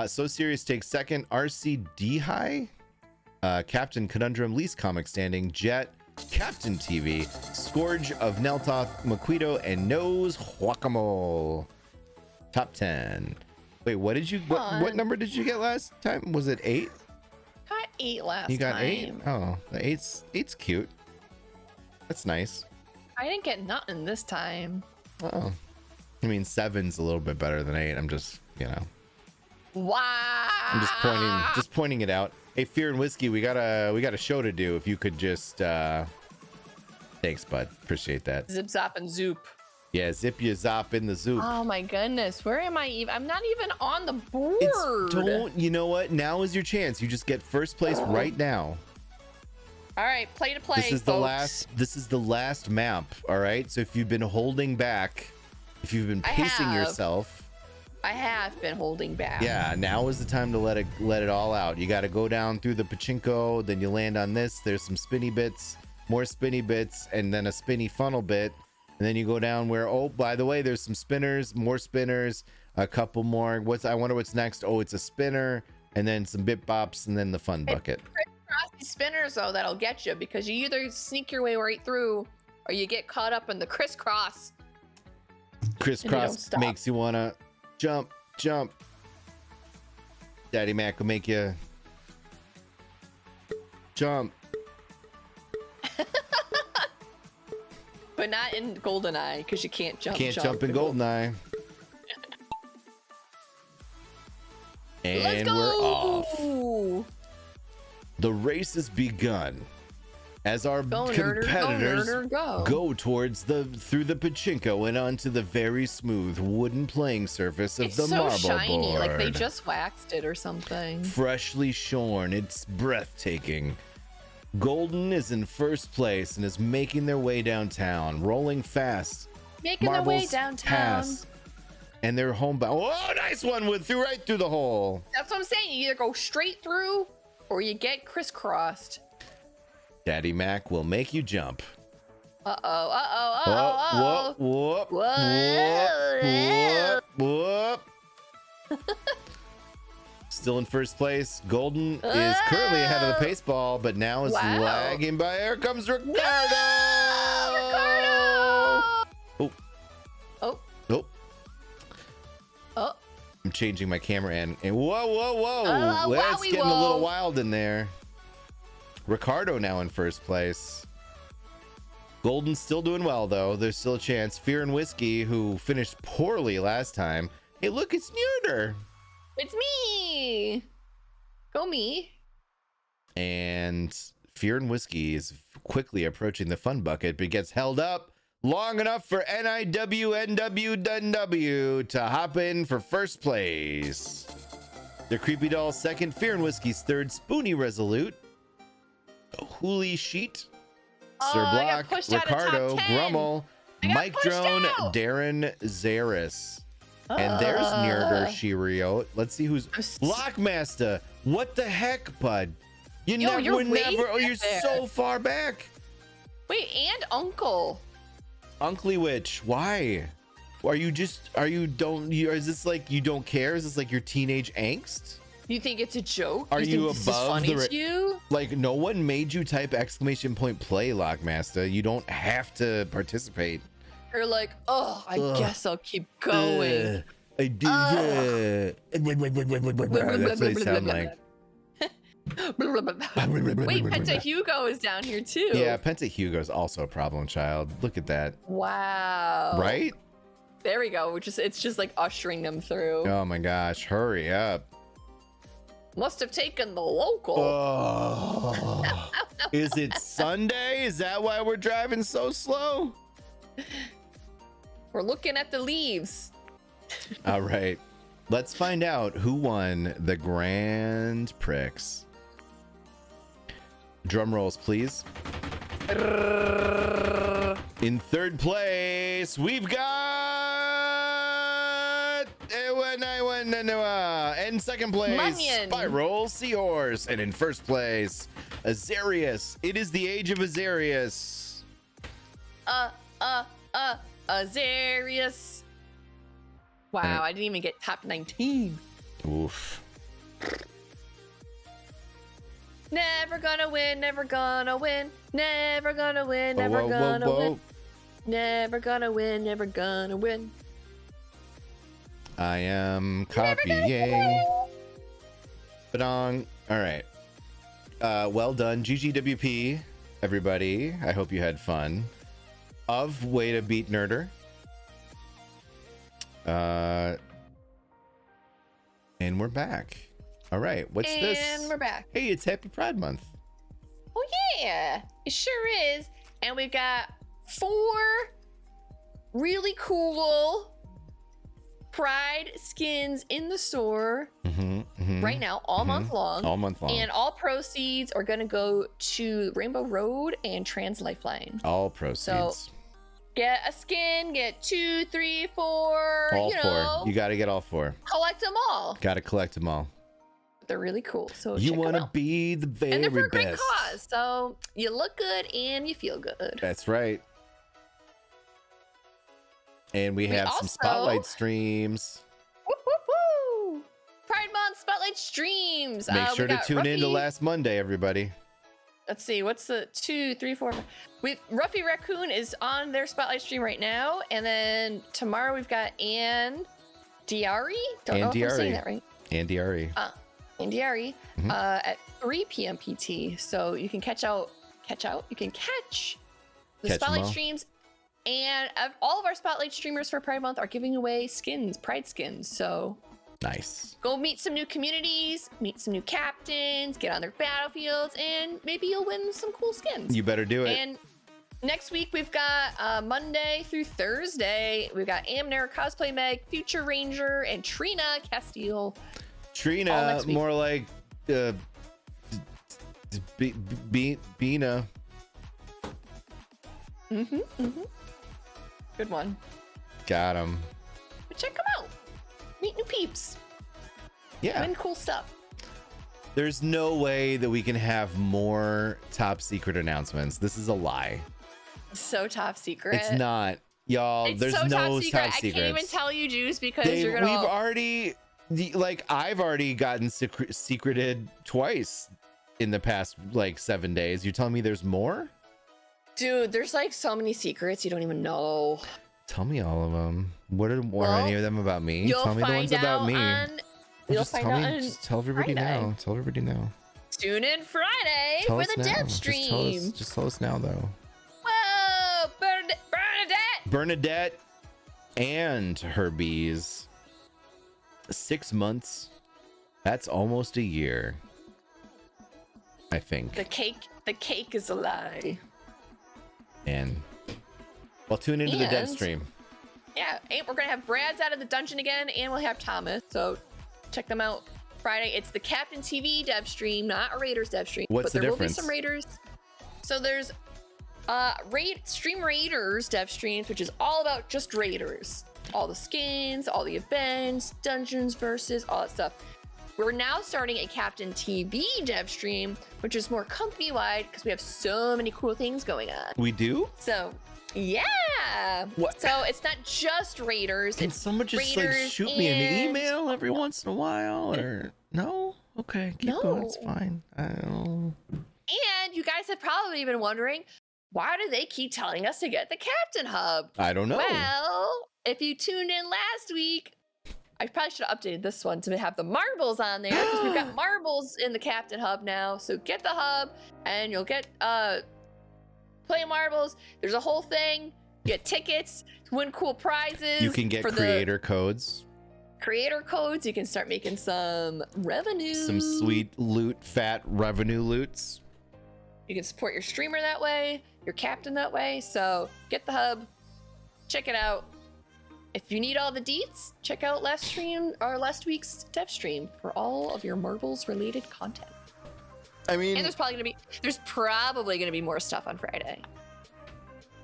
Speaker 1: So Serious takes second. RCD High, Captain Conundrum, least comic standing. Jet, Captain TV, Scourge of Neltoth, Maquito, and Nose Guacamole. Top 10. Wait, what did you? What number did you get last time? Was it 8?
Speaker 2: Got 8 last time.
Speaker 1: You got 8? Oh, the 8's cute. That's nice.
Speaker 2: I didn't get nothing this time.
Speaker 1: Oh, I mean 7's a little bit better than 8. I'm just,
Speaker 2: Wow.
Speaker 1: I'm just pointing it out. Hey, Fear and Whiskey, we got a show to do. If you could just thanks, bud. Appreciate that.
Speaker 2: Zip zop and zoop.
Speaker 1: Yeah, zip you zop in the zoop.
Speaker 2: Oh my goodness, where am I even? I'm not even on the board.
Speaker 1: You know what? Now is your chance. You just get first place right now.
Speaker 2: All right, play to play.
Speaker 1: This is the last map. All right. So if you've been holding back, if you've been pacing yourself,
Speaker 2: I have been holding back.
Speaker 1: yeah, now is the time to let it all out. You got to go down through the pachinko, then you land on this. There's some spinny bits, more spinny bits, and then a spinny funnel bit. And then you go down where, oh, by the way, there's some spinners, more spinners, a couple more. I wonder what's next. Oh, it's a spinner, and then some bit bops, and then the fun bucket.
Speaker 2: Crisscrossy spinners, though, that'll get you because you either sneak your way right through or you get caught up in the crisscross.
Speaker 1: Crisscross makes you want to jump. Daddy Mac will make you jump.
Speaker 2: But not in Goldeneye, because you can't jump.
Speaker 1: Can't jump in Goldeneye. And we're off. The race has begun as our competitors go towards through the pachinko and onto the very smooth wooden playing surface of the marble
Speaker 2: shiny,
Speaker 1: board.
Speaker 2: like they just waxed it or something.
Speaker 1: Freshly shorn, it's breathtaking. Golden is in first place and is making their way downtown, rolling fast.
Speaker 2: Making their way downtown.
Speaker 1: Pass, and they're homebound. Oh, nice one! Through right through the hole.
Speaker 2: That's what I'm saying. You either go straight through or you get crisscrossed.
Speaker 1: Daddy Mac will make you jump.
Speaker 2: Uh-oh.
Speaker 1: Whoop, whoop, whoop, whoop. Still in first place. Golden is currently ahead of the pace ball, but now is lagging by. Here comes Ricardo.
Speaker 2: No, Ricardo.
Speaker 1: Oh.
Speaker 2: Oh.
Speaker 1: Oh.
Speaker 2: Oh.
Speaker 1: I'm changing my camera and whoa. That's
Speaker 2: wowie,
Speaker 1: getting a little wild in there. Ricardo now in first place. Golden's still doing well, though. There's still a chance. Fear and Whiskey, who finished poorly last time. Hey, look, it's Nerder.
Speaker 2: It's me. Go me.
Speaker 1: And Fear and Whiskey is quickly approaching the fun bucket, but gets held up long enough for NIWNW to hop in for first place. The Creepy Doll second. Fear and Whiskey's third. Spoony Resolute. Hooli Sheet. Sir Block, Ricardo, Grummel, Mike Drone, Darren Zaris. And there's nerdershewrote. Let's see who's Lockmaster. What the heck, bud? You're so far back.
Speaker 2: Wait, and Uncle.
Speaker 1: Uncle Witch, why? Is this like you don't care? Is this like your teenage angst?
Speaker 2: You think it's a joke?
Speaker 1: Are you
Speaker 2: think
Speaker 1: above
Speaker 2: this is funny to you?
Speaker 1: Like, no one made you type exclamation point play, Lockmaster. You don't have to participate.
Speaker 2: You're like, oh, I guess I'll keep going.
Speaker 1: I do that. That's what they sound like.
Speaker 2: Wait, Penta Hugo is down here too.
Speaker 1: Yeah, Penta Hugo's also a problem child. Look at that.
Speaker 2: Wow.
Speaker 1: Right?
Speaker 2: There we go. It's just like ushering them through.
Speaker 1: Oh my gosh, hurry up.
Speaker 2: Must have taken the local.
Speaker 1: Oh. Is it Sunday? Is that why we're driving so slow?
Speaker 2: We're looking at the leaves.
Speaker 1: All right. Let's find out who won the Grand Prix. Drum rolls, please. In third place, we've got... In second place,
Speaker 2: Munyon.
Speaker 1: Spiral Seahorse. And in first place, Azarius. It is the age of Azarius.
Speaker 2: Azarius. Wow, I didn't even get top 19.
Speaker 1: Oof.
Speaker 2: Never gonna win, never gonna win, never gonna win, never gonna win. Never gonna win, never gonna win.
Speaker 1: I am copying. Badong. All right. Well done, GGWP, everybody. I hope you had fun. Of Way to Beat Nerder. And we're back. All right. What's this?
Speaker 2: And we're back.
Speaker 1: Hey, it's Happy Pride Month.
Speaker 2: Oh yeah, it sure is. And we've got 4 really cool Pride skins in the store right now, all month long.
Speaker 1: All month long.
Speaker 2: And all proceeds are going to go to Rainbow Road and Trans Lifeline.
Speaker 1: All proceeds.
Speaker 2: So get a skin, get 2, 3, 4.
Speaker 1: All
Speaker 2: you
Speaker 1: 4.
Speaker 2: know,
Speaker 1: You got to get all 4.
Speaker 2: collect them all.
Speaker 1: Got to collect them all.
Speaker 2: They're really cool. So
Speaker 1: You
Speaker 2: want to
Speaker 1: be the very
Speaker 2: and they're for a great
Speaker 1: best.
Speaker 2: cause. So you look good and you feel good.
Speaker 1: That's right. And we have some
Speaker 2: also-
Speaker 1: spotlight streams.
Speaker 2: Woo, woo, woo. Pride Month Spotlight streams.
Speaker 1: Make sure
Speaker 2: we
Speaker 1: to
Speaker 2: got
Speaker 1: tune in to
Speaker 2: Ruffy.
Speaker 1: last Monday, everybody.
Speaker 2: Let's see, what's the 2, 3, 4? Ruffy Raccoon is on their Spotlight stream right now, and then tomorrow we've got Ann Diari. Don't know if I'm saying that right.
Speaker 1: Andy Ari.
Speaker 2: Ann Diari at 3 p.m. PT. So you can catch the
Speaker 1: Catch 'em
Speaker 2: Spotlight
Speaker 1: all.
Speaker 2: streams. And all of our Spotlight streamers for Pride Month are giving away skins, Pride skins. So
Speaker 1: Nice.
Speaker 2: go meet some new communities, meet some new captains, get on their battlefields, and maybe you'll win some cool skins.
Speaker 1: You better do it.
Speaker 2: And next week we've got Monday through Thursday. We've got Amner, Cosplay Meg, Future Ranger, and Trina Castile. all
Speaker 1: Trina,
Speaker 2: next week.
Speaker 1: more like Bina.
Speaker 2: Good one.
Speaker 1: Got him.
Speaker 2: But check them out. Meet new peeps.
Speaker 1: Yeah.
Speaker 2: Win cool stuff.
Speaker 1: There's no way that we can have more top secret announcements. This is a lie.
Speaker 2: So top secret.
Speaker 1: It's not, y'all.
Speaker 2: It's
Speaker 1: There's
Speaker 2: so
Speaker 1: no
Speaker 2: top secret.
Speaker 1: top
Speaker 2: I
Speaker 1: secrets.
Speaker 2: can't even tell you, Juice, because you're
Speaker 1: We've
Speaker 2: gonna.
Speaker 1: already, like, I've already gotten secreted twice in the past like 7 days. You're telling me there's more?
Speaker 2: Dude, there's like so many secrets you don't even know.
Speaker 1: Tell me all of them. What are any of them about me?
Speaker 2: You'll
Speaker 1: Tell me the ones
Speaker 2: find
Speaker 1: about
Speaker 2: out
Speaker 1: me.
Speaker 2: You'll find out on
Speaker 1: Just tell everybody
Speaker 2: Friday.
Speaker 1: now. Tell everybody now.
Speaker 2: Tune in Friday
Speaker 1: Tell
Speaker 2: for
Speaker 1: us
Speaker 2: the
Speaker 1: now.
Speaker 2: dev stream.
Speaker 1: Just tell us now, though.
Speaker 2: Whoa,
Speaker 1: Bernadette and her bees. 6 months. That's almost a year. I think.
Speaker 2: The cake is a lie.
Speaker 1: And well, tune into the dev
Speaker 2: And-
Speaker 1: stream.
Speaker 2: Yeah, and we're gonna have Brad's out of the dungeon again, and we'll have Thomas. So check them out Friday. It's the Captain TV dev stream, not a Raiders dev stream.
Speaker 1: What's
Speaker 2: but
Speaker 1: the
Speaker 2: there
Speaker 1: difference?
Speaker 2: will be some Raiders. So there's Stream Raiders dev streams, which is all about just Raiders. All the skins, all the events, dungeons versus, all that stuff. We're now starting a Captain TV dev stream, which is more company-wide because we have so many cool things going on.
Speaker 1: We do?
Speaker 2: So, yeah.
Speaker 1: What?
Speaker 2: So it's not just Raiders.
Speaker 1: Can
Speaker 2: It's
Speaker 1: someone just like
Speaker 2: Raiders
Speaker 1: shoot me an
Speaker 2: and-
Speaker 1: email every once in a while, or no? Okay, keep going. It's
Speaker 2: No.
Speaker 1: fine. I don't.
Speaker 2: And you guys have probably been wondering, why do they keep telling us to get the Captain Hub?
Speaker 1: I don't know.
Speaker 2: Well, if you tuned in last week, I probably should have updated this one to have the marbles on there because we've got marbles in the Captain Hub now. So get the hub and you'll get play marbles. There's a whole thing. You get tickets to win cool prizes.
Speaker 1: You can get
Speaker 2: for the
Speaker 1: creator codes.
Speaker 2: creator codes. You can start making some revenue.
Speaker 1: Some sweet loot, fat revenue loots.
Speaker 2: You can support your streamer that way, your captain that way. So get the hub, check it out. If you need all the deets, check out last week's dev stream for all of your marbles related content.
Speaker 1: I mean,
Speaker 2: And there's probably gonna be more stuff on Friday.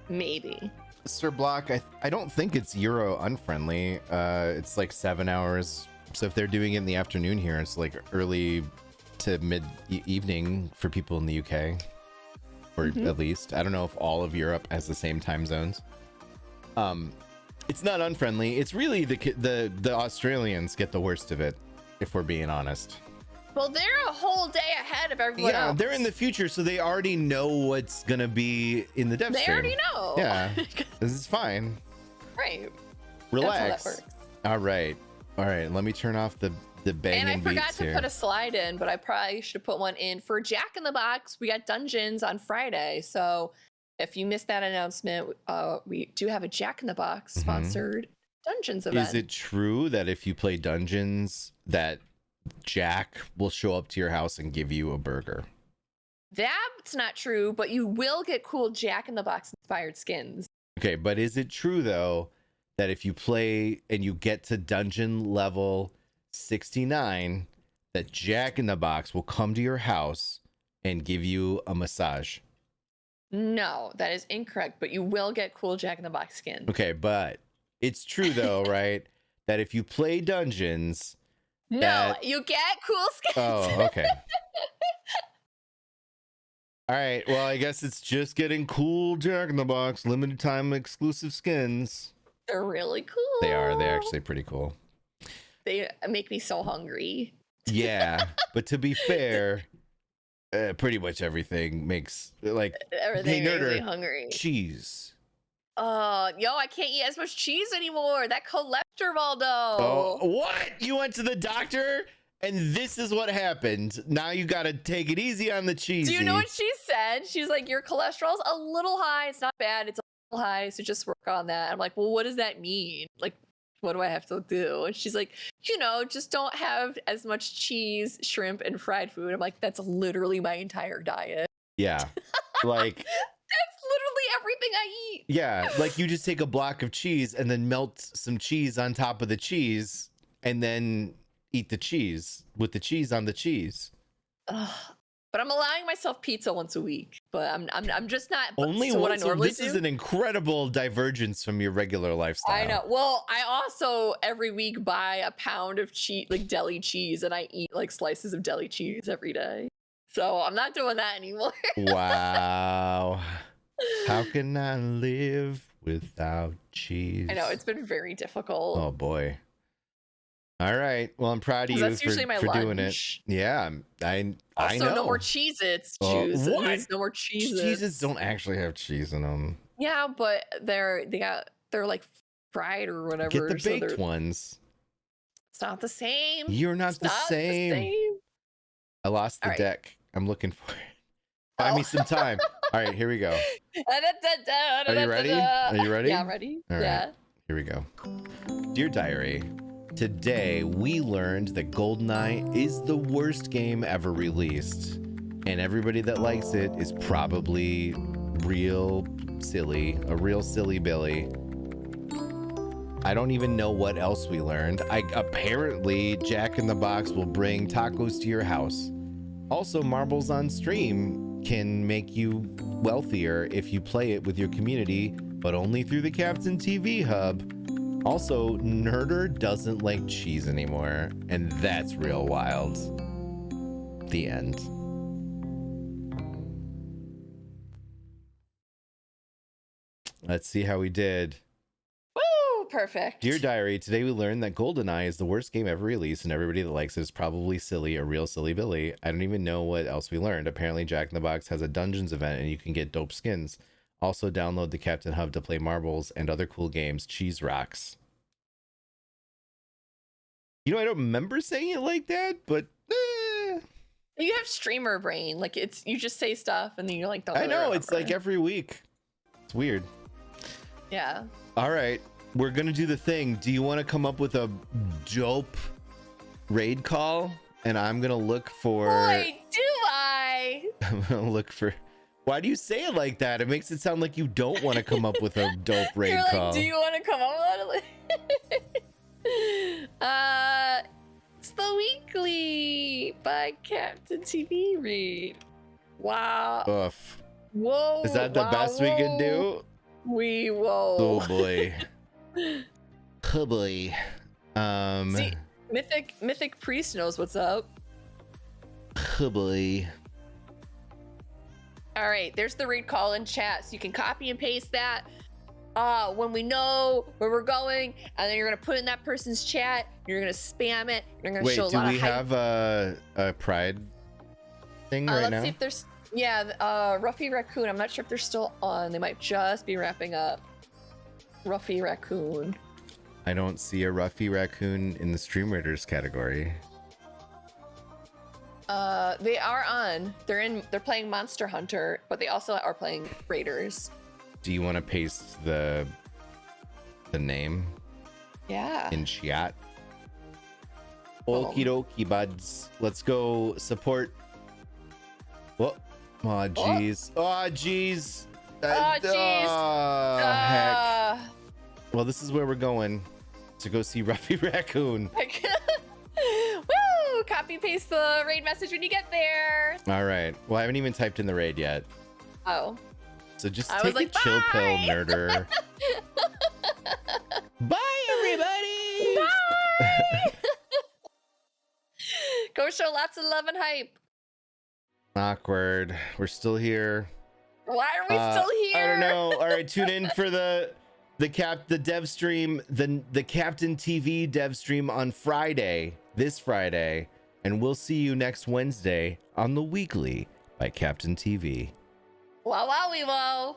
Speaker 2: Maybe.
Speaker 1: Sir Block, I don't think it's Euro unfriendly. It's like 7 hours. So if they're doing it in the afternoon here, it's like early to mid evening for people in the UK, or at least I don't know if all of Europe has the same time zones. It's not unfriendly. It's really the Australians get the worst of it, if we're being honest.
Speaker 2: Well, they're a whole day ahead of everyone
Speaker 1: Yeah,
Speaker 2: else.
Speaker 1: they're in the future, so they already know what's gonna be in the dev
Speaker 2: They
Speaker 1: stream.
Speaker 2: already know.
Speaker 1: Yeah, this is fine.
Speaker 2: Right.
Speaker 1: Relax.
Speaker 2: That's how that works.
Speaker 1: All right. Let me turn off the banging
Speaker 2: And I forgot
Speaker 1: beats
Speaker 2: to
Speaker 1: here.
Speaker 2: put a slide in, but I probably should have put one in for Jack in the Box. We got dungeons on Friday, so if you missed that announcement, we do have a Jack in the Box sponsored dungeons event.
Speaker 1: Is it true that if you play dungeons, that Jack will show up to your house and give you a burger?
Speaker 2: That's not true, but you will get cool Jack in the Box inspired skins.
Speaker 1: Okay, but is it true though that if you play and you get to dungeon level 69, that Jack in the Box will come to your house and give you a massage?
Speaker 2: No, that is incorrect, but you will get cool Jack in the Box skins.
Speaker 1: Okay, but it's true though, right? That if you play dungeons,
Speaker 2: No,
Speaker 1: that-
Speaker 2: you get cool skins.
Speaker 1: oh, okay. All right, well, I guess it's just getting cool Jack in the Box limited time exclusive skins.
Speaker 2: They're really cool.
Speaker 1: They're actually pretty cool.
Speaker 2: They make me so hungry.
Speaker 1: Yeah, but to be fair, pretty much everything makes like
Speaker 2: Everything
Speaker 1: hey,
Speaker 2: makes me
Speaker 1: nerder,
Speaker 2: hungry.
Speaker 1: cheese.
Speaker 2: Yo, I can't eat as much cheese anymore. That cholesterol, though.
Speaker 1: Oh, what? You went to the doctor and this is what happened. Now you got to take it easy on the cheese.
Speaker 2: Do you know what she said? She's like, your cholesterol's a little high. It's not bad. It's a little high. So just work on that. I'm like, well, what does that mean? Like, what do I have to do? And she's like, just don't have as much cheese, shrimp, and fried food. I'm like, that's literally my entire diet.
Speaker 1: Yeah. Like,
Speaker 2: That's literally everything I eat.
Speaker 1: yeah, like you just take a block of cheese and then melt some cheese on top of the cheese and then eat the cheese with the cheese on the cheese.
Speaker 2: Ugh. But I'm allowing myself pizza once a week. But I'm just not.
Speaker 1: Only
Speaker 2: so what I
Speaker 1: once.
Speaker 2: normally
Speaker 1: This
Speaker 2: do.
Speaker 1: is an incredible divergence from your regular lifestyle.
Speaker 2: I know. Well, I also every week buy a pound of cheese, like deli cheese, and I eat like slices of deli cheese every day. So I'm not doing that anymore.
Speaker 1: Wow. How can I live without cheese?
Speaker 2: I know it's been very difficult.
Speaker 1: Oh boy. All right. Well, I'm proud of
Speaker 2: 'Cause
Speaker 1: you
Speaker 2: that's usually my
Speaker 1: for doing it.
Speaker 2: lunch.
Speaker 1: Yeah, I
Speaker 2: Also,
Speaker 1: know.
Speaker 2: no more Cheez-Its, juice. It
Speaker 1: what?
Speaker 2: means no more Cheez-Its.
Speaker 1: Cheez-Its don't actually have cheese in them.
Speaker 2: Yeah, but they're like fried or whatever.
Speaker 1: Get the
Speaker 2: so
Speaker 1: baked ones.
Speaker 2: It's not the same.
Speaker 1: You're not
Speaker 2: It's
Speaker 1: the
Speaker 2: not
Speaker 1: same.
Speaker 2: the same.
Speaker 1: I lost the
Speaker 2: All right.
Speaker 1: deck. I'm looking for it. Buy me some time. All right, here we go. Are you ready? Are you ready?
Speaker 2: Yeah, I'm ready.
Speaker 1: All right.
Speaker 2: Yeah.
Speaker 1: Here we go. Dear Diary, today we learned that Goldeneye is the worst game ever released. And everybody that likes it is probably real silly, a real silly Billy. I don't even know what else we learned. Apparently Jack in the Box will bring tacos to your house. Also, marbles on stream can make you wealthier if you play it with your community, but only through the Captain TV hub. Also, Nerder doesn't like cheese anymore, and that's real wild. The end. Let's see how we did.
Speaker 2: Woo! Perfect.
Speaker 1: Dear Diary, today we learned that Goldeneye is the worst game ever released, and everybody that likes it is probably silly, a real silly Billy. I don't even know what else we learned. Apparently, Jack in the Box has a Dungeons event, and you can get dope skins. Also, download the Captain Hub to play marbles and other cool games. Cheese rocks. You know, I don't remember saying it like that, but
Speaker 2: You have streamer brain. Like you just say stuff and then you're like, don't
Speaker 1: I
Speaker 2: really
Speaker 1: know it's
Speaker 2: remember.
Speaker 1: like every week. It's weird.
Speaker 2: Yeah.
Speaker 1: All right, we're gonna do the thing. Do you want to come up with a dope raid call? And I'm gonna look for.
Speaker 2: Boy, do I!
Speaker 1: I'm gonna look for. Why do you say it like that? It makes it sound like you don't want to come up with a dope raid
Speaker 2: You're like,
Speaker 1: call.
Speaker 2: do you want to come up with it? It's the weekly by Captain TV read. Wow.
Speaker 1: Oof.
Speaker 2: Whoa.
Speaker 1: Is that the best we can do?
Speaker 2: Whoa.
Speaker 1: Oh boy. Oh boy.
Speaker 2: See, Mythic Priest knows what's up.
Speaker 1: Oh boy.
Speaker 2: All right, there's the read call in chat, so you can copy and paste that when we know where we're going, and then you're gonna put it in that person's chat. You're gonna spam it. You're gonna
Speaker 1: Wait,
Speaker 2: show a
Speaker 1: do
Speaker 2: lot
Speaker 1: we
Speaker 2: of hype.
Speaker 1: have a pride thing right
Speaker 2: Let's
Speaker 1: now?
Speaker 2: see if there's Ruffy Raccoon. I'm not sure if they're still on. They might just be wrapping up. Ruffy Raccoon.
Speaker 1: I don't see a Ruffy Raccoon in the Stream Raiders category.
Speaker 2: They are on. They're playing Monster Hunter, but they also are playing Raiders.
Speaker 1: Do you want to paste the name
Speaker 2: Yeah.
Speaker 1: in chat?
Speaker 2: Oh.
Speaker 1: Okie dokie, buds. Let's go support. Oh, jeez. Oh, jeez.
Speaker 2: Oh, jeez.
Speaker 1: Heck. Well, this is where we're going to go see Ruffy Raccoon.
Speaker 2: Woo! Copy paste the raid message when you get there.
Speaker 1: All right. Well, I haven't even typed in the raid yet.
Speaker 2: Oh.
Speaker 1: So just
Speaker 2: I
Speaker 1: take
Speaker 2: was like,
Speaker 1: a chill pill,
Speaker 2: bye.
Speaker 1: nerder. Bye, everybody.
Speaker 2: Bye. Go show lots of love and hype.
Speaker 1: Awkward. We're still here.
Speaker 2: Why are we still here?
Speaker 1: I don't know. All right, tune in for the dev stream, the Captain TV dev stream on Friday, this Friday, and we'll see you next Wednesday on the weekly by Captain TV.
Speaker 2: Wow, wow, we wow.